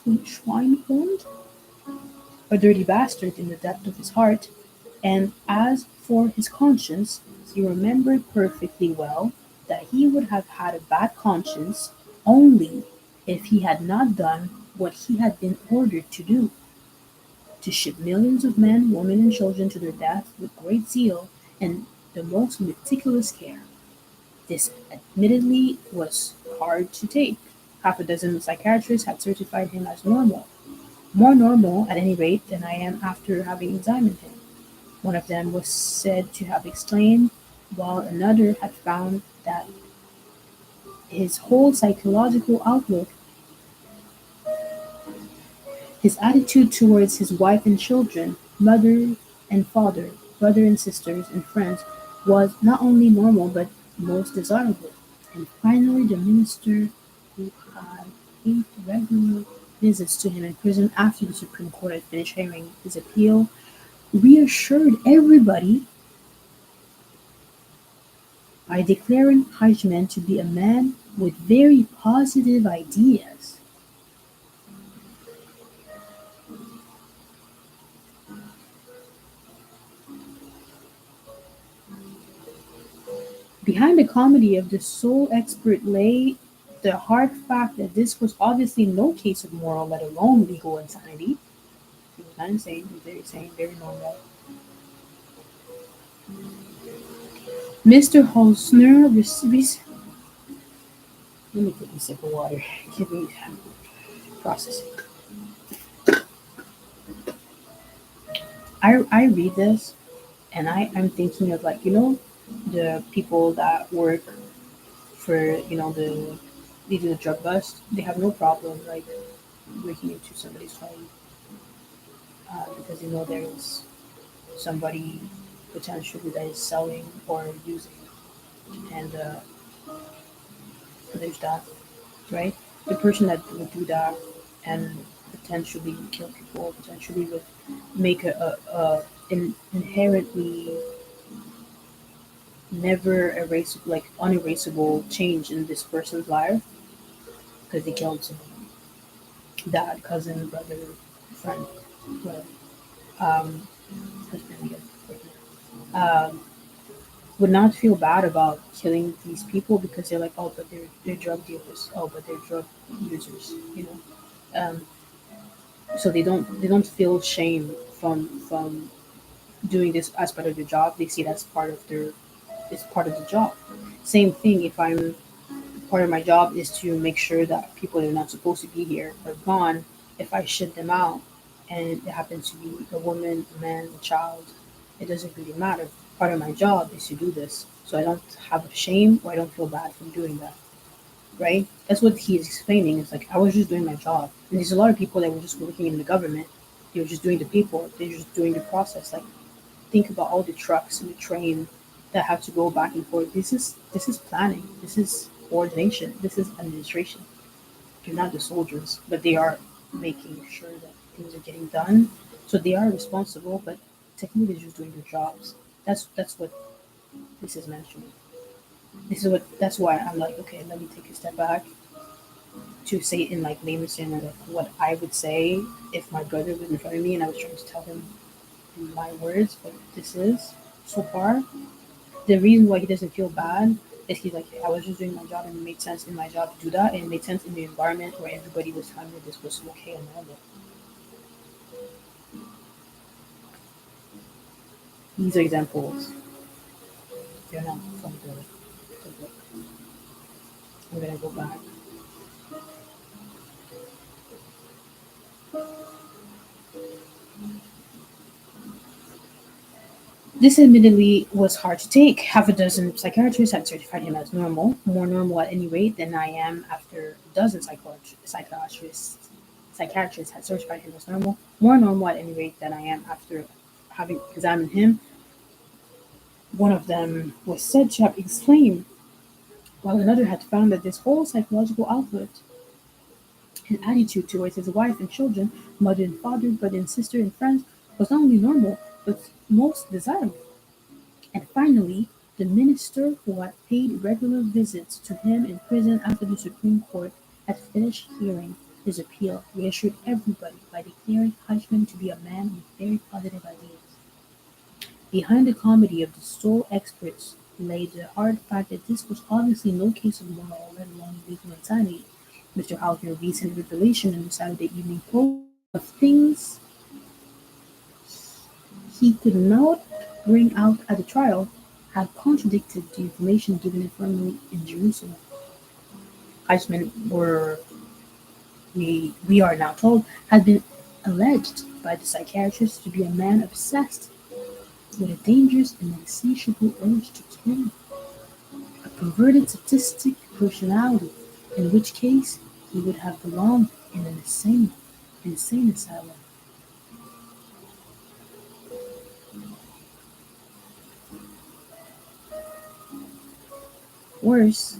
Schweinhund? A dirty bastard in the depth of his heart. And as for his conscience, he remembered perfectly well that he would have had a bad conscience only if he had not done what he had been ordered to do, to ship millions of men, women, and children to their death with great zeal and the most meticulous care. This admittedly was hard to take. Half a dozen psychiatrists had certified him as normal, more normal at any rate than I am after having examined him. One of them was said to have exclaimed, while another had found that his whole psychological outlook, his attitude towards his wife and children, mother and father, brother and sisters, and friends, was not only normal but most desirable. And finally, the minister, who had 8 regular visits to him in prison after the Supreme Court had finished hearing his appeal, reassured everybody by declaring Heijmen to be a man with very positive ideas. Behind the comedy of the sole expert lay the hard fact that this was obviously no case of moral, let alone legal insanity. He was not insane, he was very sane, very normal. Mr. Holzner let me take a sip of water. Give me processing. I read this and I'm thinking of like, the people that work for, they do the drug bust, they have no problem like breaking into somebody's home because they know there's somebody potentially that is selling or using, and there's that, right? The person that would do that and potentially kill people, potentially would make an inherently never erasable, like unerasable change in this person's life because they killed someone, dad, cousin, brother, friend, whatever, um, husband, I guess, would not feel bad about killing these people because they're like, oh, but they're drug dealers, oh, but they're drug users, so they don't feel shame from doing this as part of their job. They see it as part of their it's part of the job. Same thing if I'm part of my job is to make sure that people that are not supposed to be here are gone. If I ship them out and it happens to be a woman, a man, a child, it doesn't really matter. Part of my job is to do this. So I don't have a shame or I don't feel bad from doing that. Right? That's what he's explaining. It's like I was just doing my job. And there's a lot of people that were just working in the government. They were just doing the paperwork. They're just doing the process. Like think about all the trucks and the train that have to go back and forth. This is planning. This is coordination. This is administration. They're not the soldiers, but they are making sure that things are getting done. So they are responsible, but technically they're just doing their jobs. That's what this is mentioning. That's why I'm like, okay, let me take a step back to say it in like layman's standard, like what I would say if my brother was in front of me and I was trying to tell him in my words what this is so far. The reason why he doesn't feel bad is he's like, I was just doing my job and it made sense in my job to do that, and it made sense in the environment where everybody was telling me this was okay and normal. These are examples. They're not from the book. I'm gonna go back. This admittedly was hard to take. Half a dozen psychiatrists had certified him as normal, more normal at any rate than I am after a dozen psychiatrists had certified him as normal, more normal at any rate than I am after having examined him. One of them was said to have exclaimed, while another had found that this whole psychological output and attitude towards his wife and children, mother and father, brother and sister and friends, was not only normal, but most desirable. And finally, the minister who had paid regular visits to him in prison after the Supreme Court had finished hearing his appeal reassured everybody by declaring Eichmann to be a man with very positive ideas. Behind the comedy of the sole experts lay the hard fact that this was obviously no case of moral, let alone legal insanity. Mr. Halker's recent revelation in the Saturday Evening Post of things he could not bring out at the trial had contradicted the information given informally in Jerusalem. Eichmann, we are now told, had been alleged by the psychiatrist to be a man obsessed with a dangerous and insatiable urge to kill, a perverted sadistic personality, in which case he would have belonged in an insane asylum. Worse,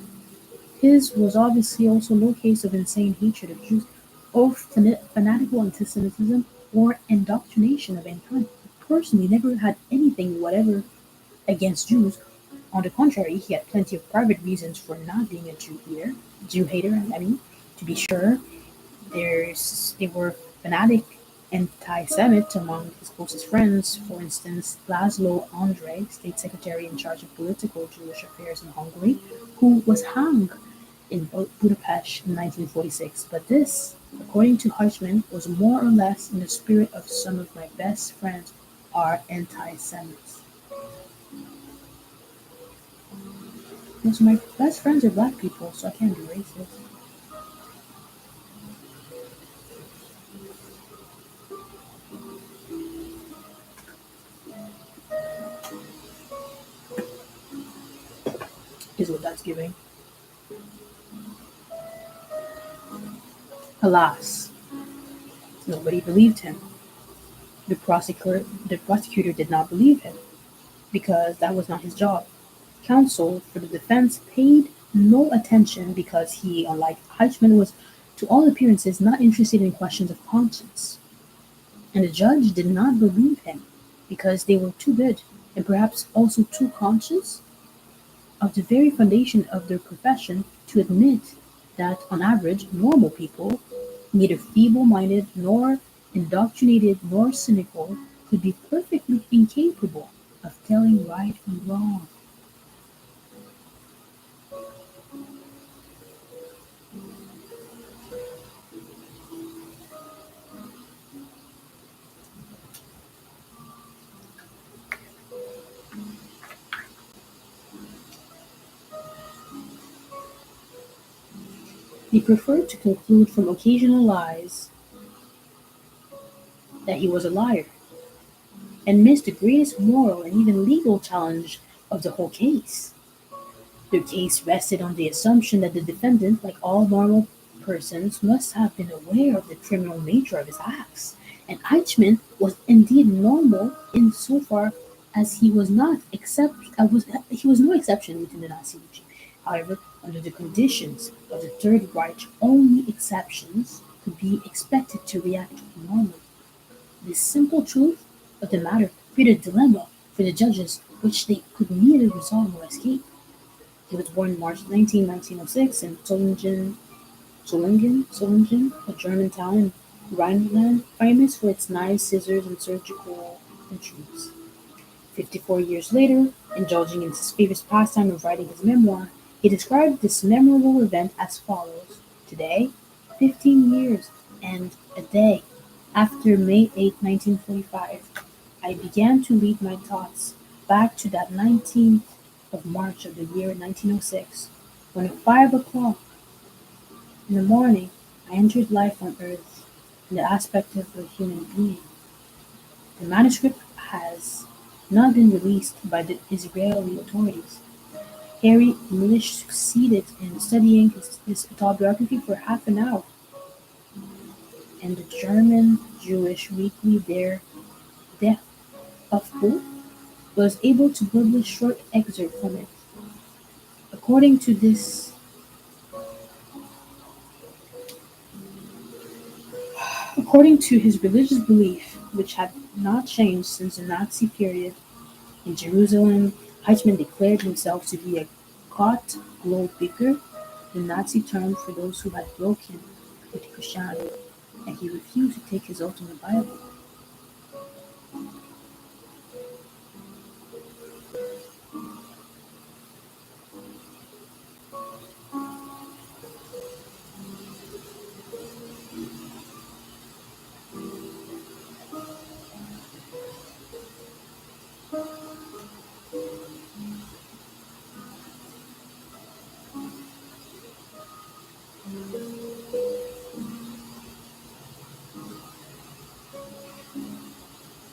his was obviously also no case of insane hatred of Jews, or fanatical anti-Semitism, or indoctrination of any kind. He personally never had anything whatever against Jews. On the contrary, he had plenty of private reasons for not being a Jew hater. I mean, to be sure, they were fanatic anti-Semites among his closest friends. For instance, Laszlo Andrei, state secretary in charge of political Jewish affairs in Hungary, who was hung in Budapest in 1946. But this, according to Hushman, was more or less in the spirit of some of my best friends are anti-Semites. Because my best friends are black people, so I can't be racist. Is what that's giving. Alas, nobody believed him. The prosecutor did not believe him because that was not his job. Counsel for the defense paid no attention because he, unlike Eichmann, was to all appearances not interested in questions of conscience. And the judge did not believe him because they were too good and perhaps also too conscious of the very foundation of their profession to admit that, on average, normal people, neither feeble-minded nor indoctrinated nor cynical, could be perfectly incapable of telling right from wrong. He preferred to conclude from occasional lies that he was a liar, and missed the greatest moral and even legal challenge of the whole case. The case rested on the assumption that the defendant, like all normal persons, must have been aware of the criminal nature of his acts, and Eichmann was indeed normal insofar as he was no exception within the Nazi regime. However, under the conditions of the Third Reich, only exceptions could be expected to react normally. This simple truth of the matter created a dilemma for the judges which they could neither resolve nor escape. He was born March 19, 1906 in Solingen, a German town in Rhineland, famous for its knives, scissors, and surgical instruments. 54 years later, indulging in his favorite pastime of writing his memoir, he described this memorable event as follows: Today, 15 years and a day after May 8, 1945, I began to lead my thoughts back to that 19th of March of the year 1906, when at 5 o'clock in the morning I entered life on earth in the aspect of a human being. The manuscript has not been released by the Israeli authorities. Harry English succeeded in studying his autobiography for half an hour, and the German Jewish weekly Der Death of Poe was able to publish short excerpts from it. According to this According to his religious belief, which had not changed since the Nazi period in Jerusalem, Heichmann declared himself to be a Gott Gläubiger, the Nazi term for those who had broken with Christianity, and he refused to take his oath on the Bible.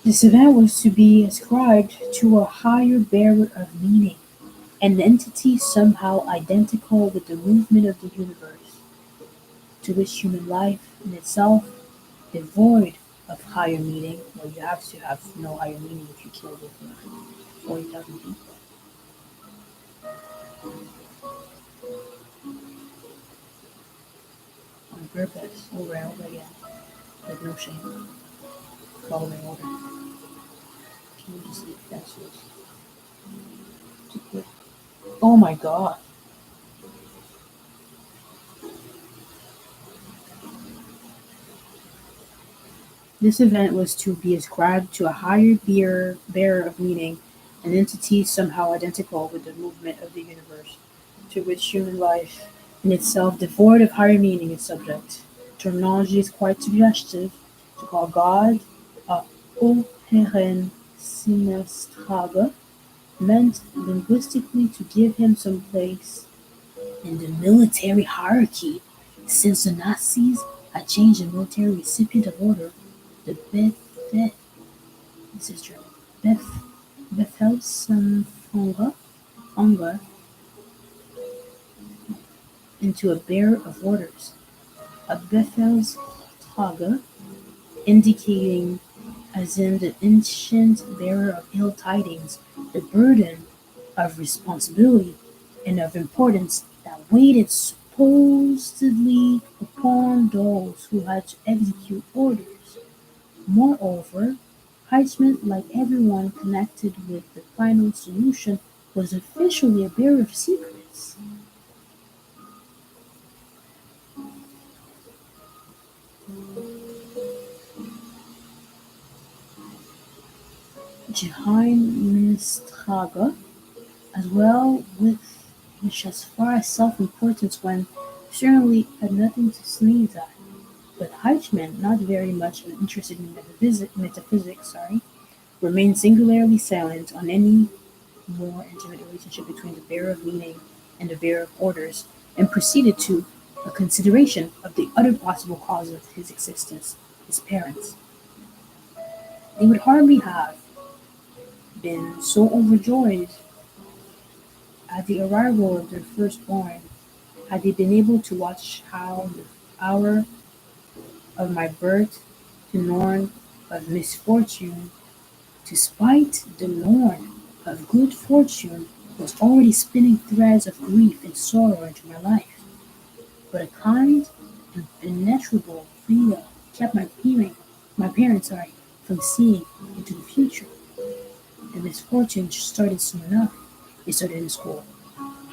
This event was to be ascribed to a higher bearer of meaning, an entity somehow identical with the movement of the universe, to which human life in itself, devoid of higher meaning, well, you have to have no higher meaning if you killed over 40,000 people on purpose, over and over again, with no shame, following order. Can you just eat fences? Oh my god. This event was to be ascribed to a higher bearer of meaning, an entity somehow identical with the movement of the universe, to which human life, in itself devoid of higher meaning, is subject. Terminology is quite suggestive. To call God a Ohren Sinestrage meant linguistically to give him some place in the military hierarchy, since the Nazis had changed the military recipient of order, the this is German, Bef, Befehlsempfänger, into a bearer of orders, a Befehlsträger, indicating, as in the ancient bearer of ill tidings, the burden of responsibility and of importance that weighed supposedly upon those who had to execute orders. Moreover, Heitzman, like everyone connected with the final solution, was officially a bearer of secrets. Geheimnistrager, as well, with which, as far as self-importance went, certainly had nothing to sneeze at. But Heichmann, not very much interested in metaphysics, remained singularly silent on any more intimate relationship between the bearer of meaning and the bearer of orders, and proceeded to a consideration of the other possible cause of his existence, his parents. They would hardly have been so overjoyed at the arrival of their firstborn had they been able to watch how the hour of my birth to norn of misfortune, to spite the norn of good fortune, was already spinning threads of grief and sorrow into my life. But a kind and impenetrable veil kept my parents, from seeing into the future. The misfortune started soon enough. They started in school.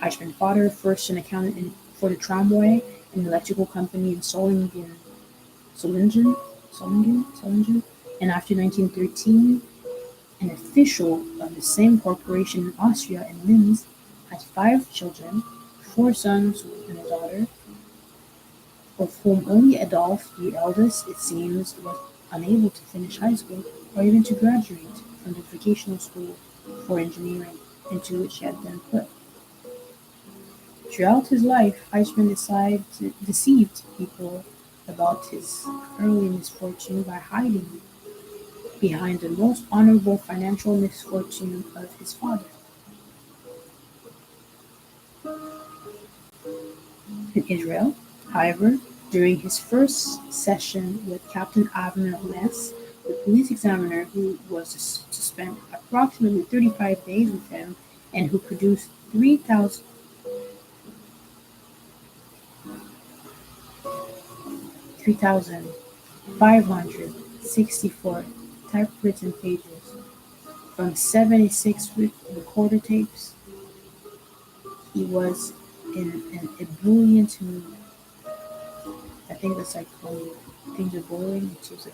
Heichmann's father, first an accountant for the tramway and electrical company in Solingen, Solingen, and after 1913, an official of the same corporation in Austria and Linz, had 5 children, 4 sons and a daughter, of whom only Adolf, the eldest, it seems, was unable to finish high school or even to graduate from the vocational school for engineering into which he had been put. Throughout his life, Eichmann deceived people about his early misfortune by hiding behind the most honorable financial misfortune of his father. In Israel, however, during his first session with Captain Avner Less, the police examiner who was to spend approximately 35 days with him and who produced 3,564 typewritten pages from 76 recorder tapes, he was in an ebullient mood. I think that's like when things are boiling, which is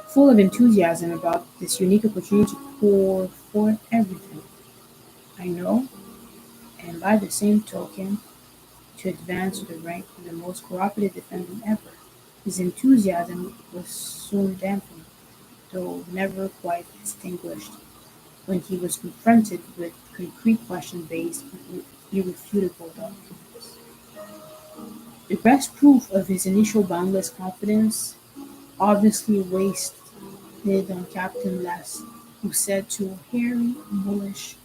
full of enthusiasm about this unique opportunity to pour forth everything I know, and by the same token, to advance to the rank of the most cooperative defendant ever. His enthusiasm was soon dampened, though never quite extinguished, when he was confronted with concrete questions based on irrefutable documents. The best proof of his initial boundless confidence obviously wasted on Captain Less, who said to Harry Bullish,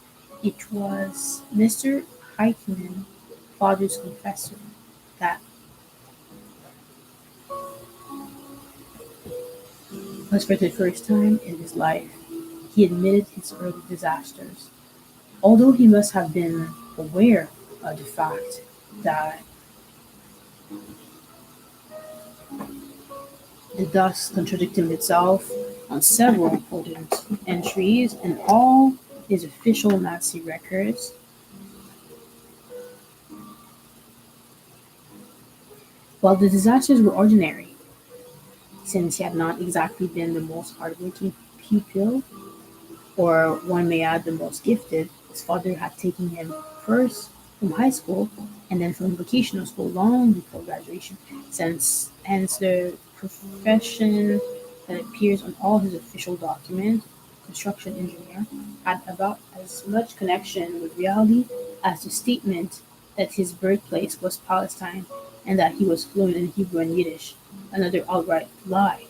it was Mr. Heitman, father's confessor, that was for the first time in his life he admitted his early disasters, although he must have been aware of the fact that the dust contradicted itself on several important entries in all his official Nazi records. While the disasters were ordinary, since he had not exactly been the most hardworking pupil, or one may add the most gifted, his father had taken him first from high school and then from vocational school long before graduation, since hence the profession that appears on all his official documents, construction engineer, had about as much connection with reality as the statement that his birthplace was Palestine and that he was fluent in Hebrew and Yiddish, another outright lie.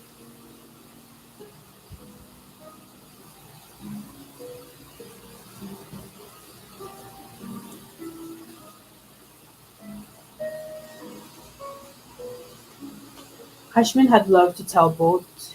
Hushman had loved to tell both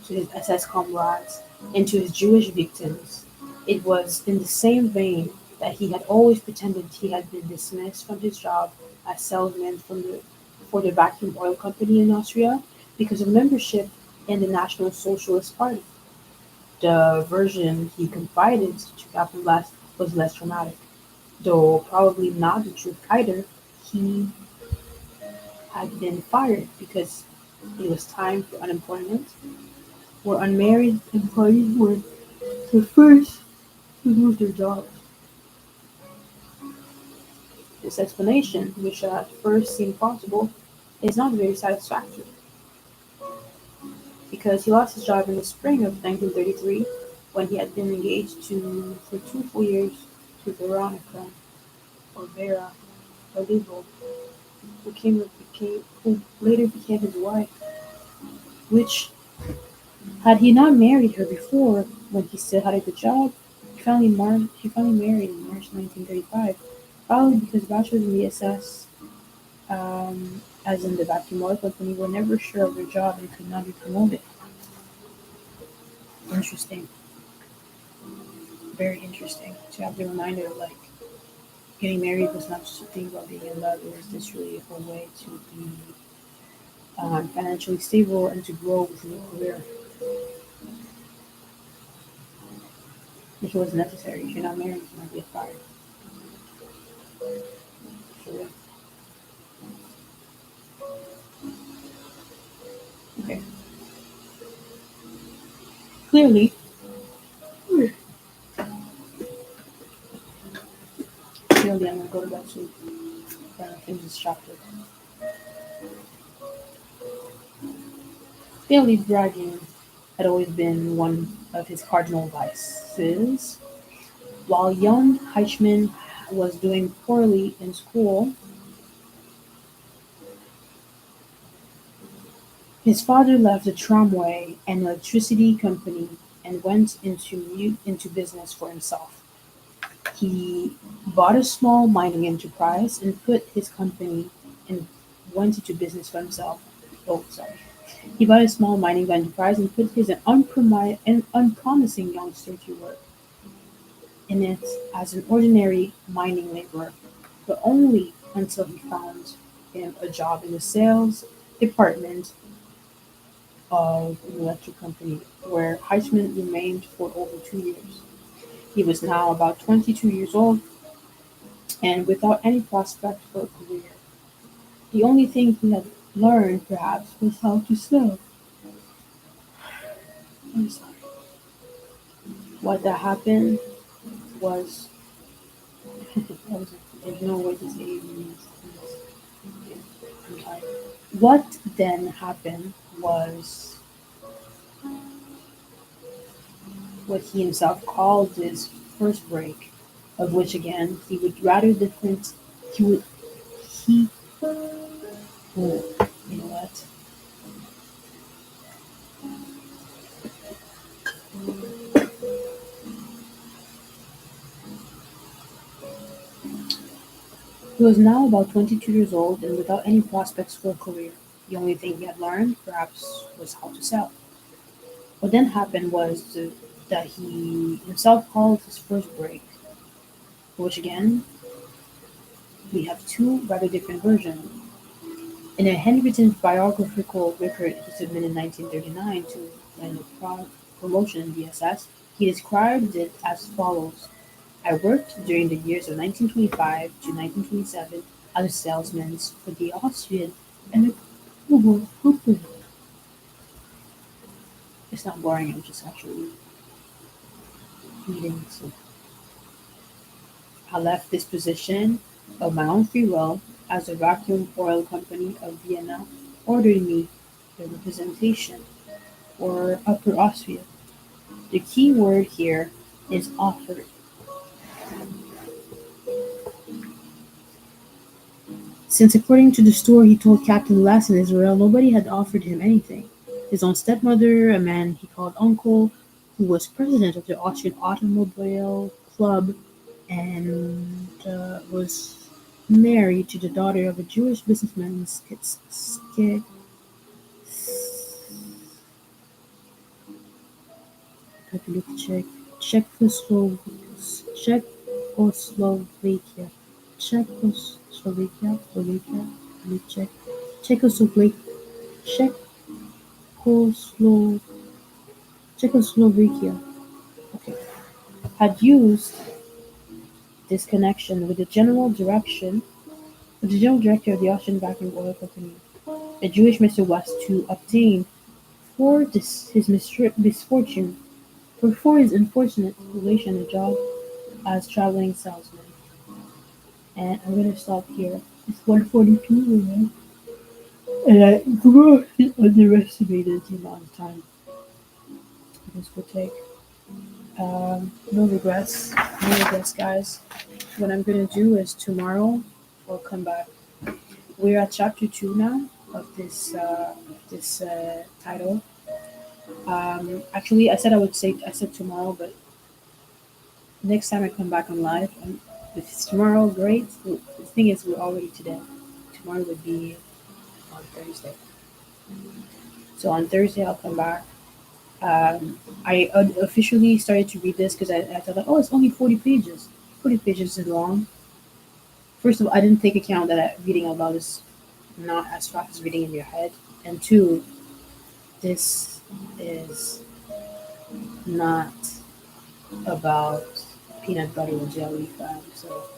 to his SS comrades and to his Jewish victims. It was in the same vein that he had always pretended he had been dismissed from his job as salesman for the vacuum oil company in Austria because of membership in the National Socialist Party. The version he confided to Captain Last was less dramatic, though probably not the truth either. He had been fired because it was time for unemployment, where unmarried employees were the first to lose their jobs. This explanation, which at first seemed plausible, is not very satisfactory, because he lost his job in the spring of 1933 when he had been engaged for 2 full years to Veronica, or Vera, Olivo, who later became his wife, which, had he not married her before, when he still had a good job, he finally married in March 1935, probably because bachelors in the SS, as in the vacuum oil company, were never sure of their job and could not be promoted. Interesting. Very interesting to have the reminder of like getting married was not just a thing about being in love, it was just really a way to be financially stable and to grow within your career, which was necessary. If you're not married, you might get fired. Sure. Okay. Clearly, clearly, I'm gonna go to bed soon. Finish this chapter. Clearly, bragging had always been one of his cardinal vices. While young Heichmann was doing poorly in school, His father left the tramway and electricity company and went into business for himself. He bought a small mining enterprise and put his company and went into business for himself. Oh, sorry. He bought a small mining enterprise and put his unpromising youngster to work in it as an ordinary mining laborer, but only until he found him a job in the sales department of an electric company, where Heisman remained for over 2 years. He was now about 22 years old and without any prospect for a career. The only thing he had learned, perhaps, was how to sew. I'm sorry. What that happened was, I was there's no way to say it means. I'm sorry. What then happened was what he himself called his first break, of which again he would rather different. He would he. Oh, you know what? He was now about 22 years old and without any prospects for a career. The only thing he had learned, perhaps, was how to sell. What then happened was that he himself called his first break, for which again we have two rather different versions. In a handwritten biographical record he submitted in 1939 to land a promotion in the SS, he described it as follows: I worked during the years of 1925 to 1927 as a salesman for the Austrian and the Global Company. It's not boring, I'm just actually reading. So I left this position of my own free will as the vacuum oil company of Vienna ordered me the representation for Upper Austria. The key word here is offered. Since according to the story he told Captain Lass in Israel, nobody had offered him anything. His own stepmother, a man he called uncle, who was president of the Austrian Automobile Club and was married to the daughter of a Jewish businessman in Czechoslovakia. Czechoslovakia, let me check. Czechoslovakia, Czechoslo- Czechoslovakia, okay, had used this connection with the general director of the Austrian Vacuum Oil Company, a Jewish Mr. West, to obtain for his misfortune, for his unfortunate relation, a job as traveling salesman. And I'm gonna stop here. It's 1:42 a.m. And I grossly underestimated the amount of time this would take. No regrets, no regrets, guys. What I'm gonna do is tomorrow I'll come back. We're at chapter 2 now of this title. Actually, I said tomorrow, but next time I come back on live, if it's tomorrow, great. The thing is, we're already today. Tomorrow would be on Thursday. So on Thursday, I'll come back. I officially started to read this because I thought, like, oh, it's only 40 pages. 40 pages is long. First of all, I didn't take account that reading out loud is not as fast as reading in your head. And two, this is not about peanut butter and jelly, fam. So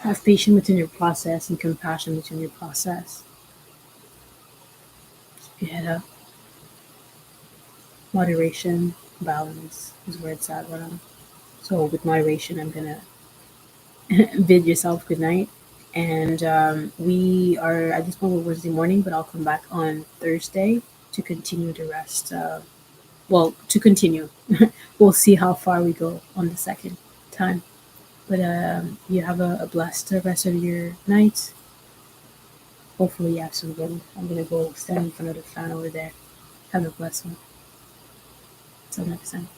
Have patience within your process and compassion within your process. Keep your head up. Moderation, balance is where it's at. So with moderation, I'm gonna bid yourself good night. And we are at this point with Wednesday morning, but I'll come back on Thursday to continue the rest. To continue. We'll see how far we go on the second time. But you have a blessed rest of your night. Hopefully, you have some wind. I'm going to go stand in front of the fan over there. Have a blessed one. Until next time.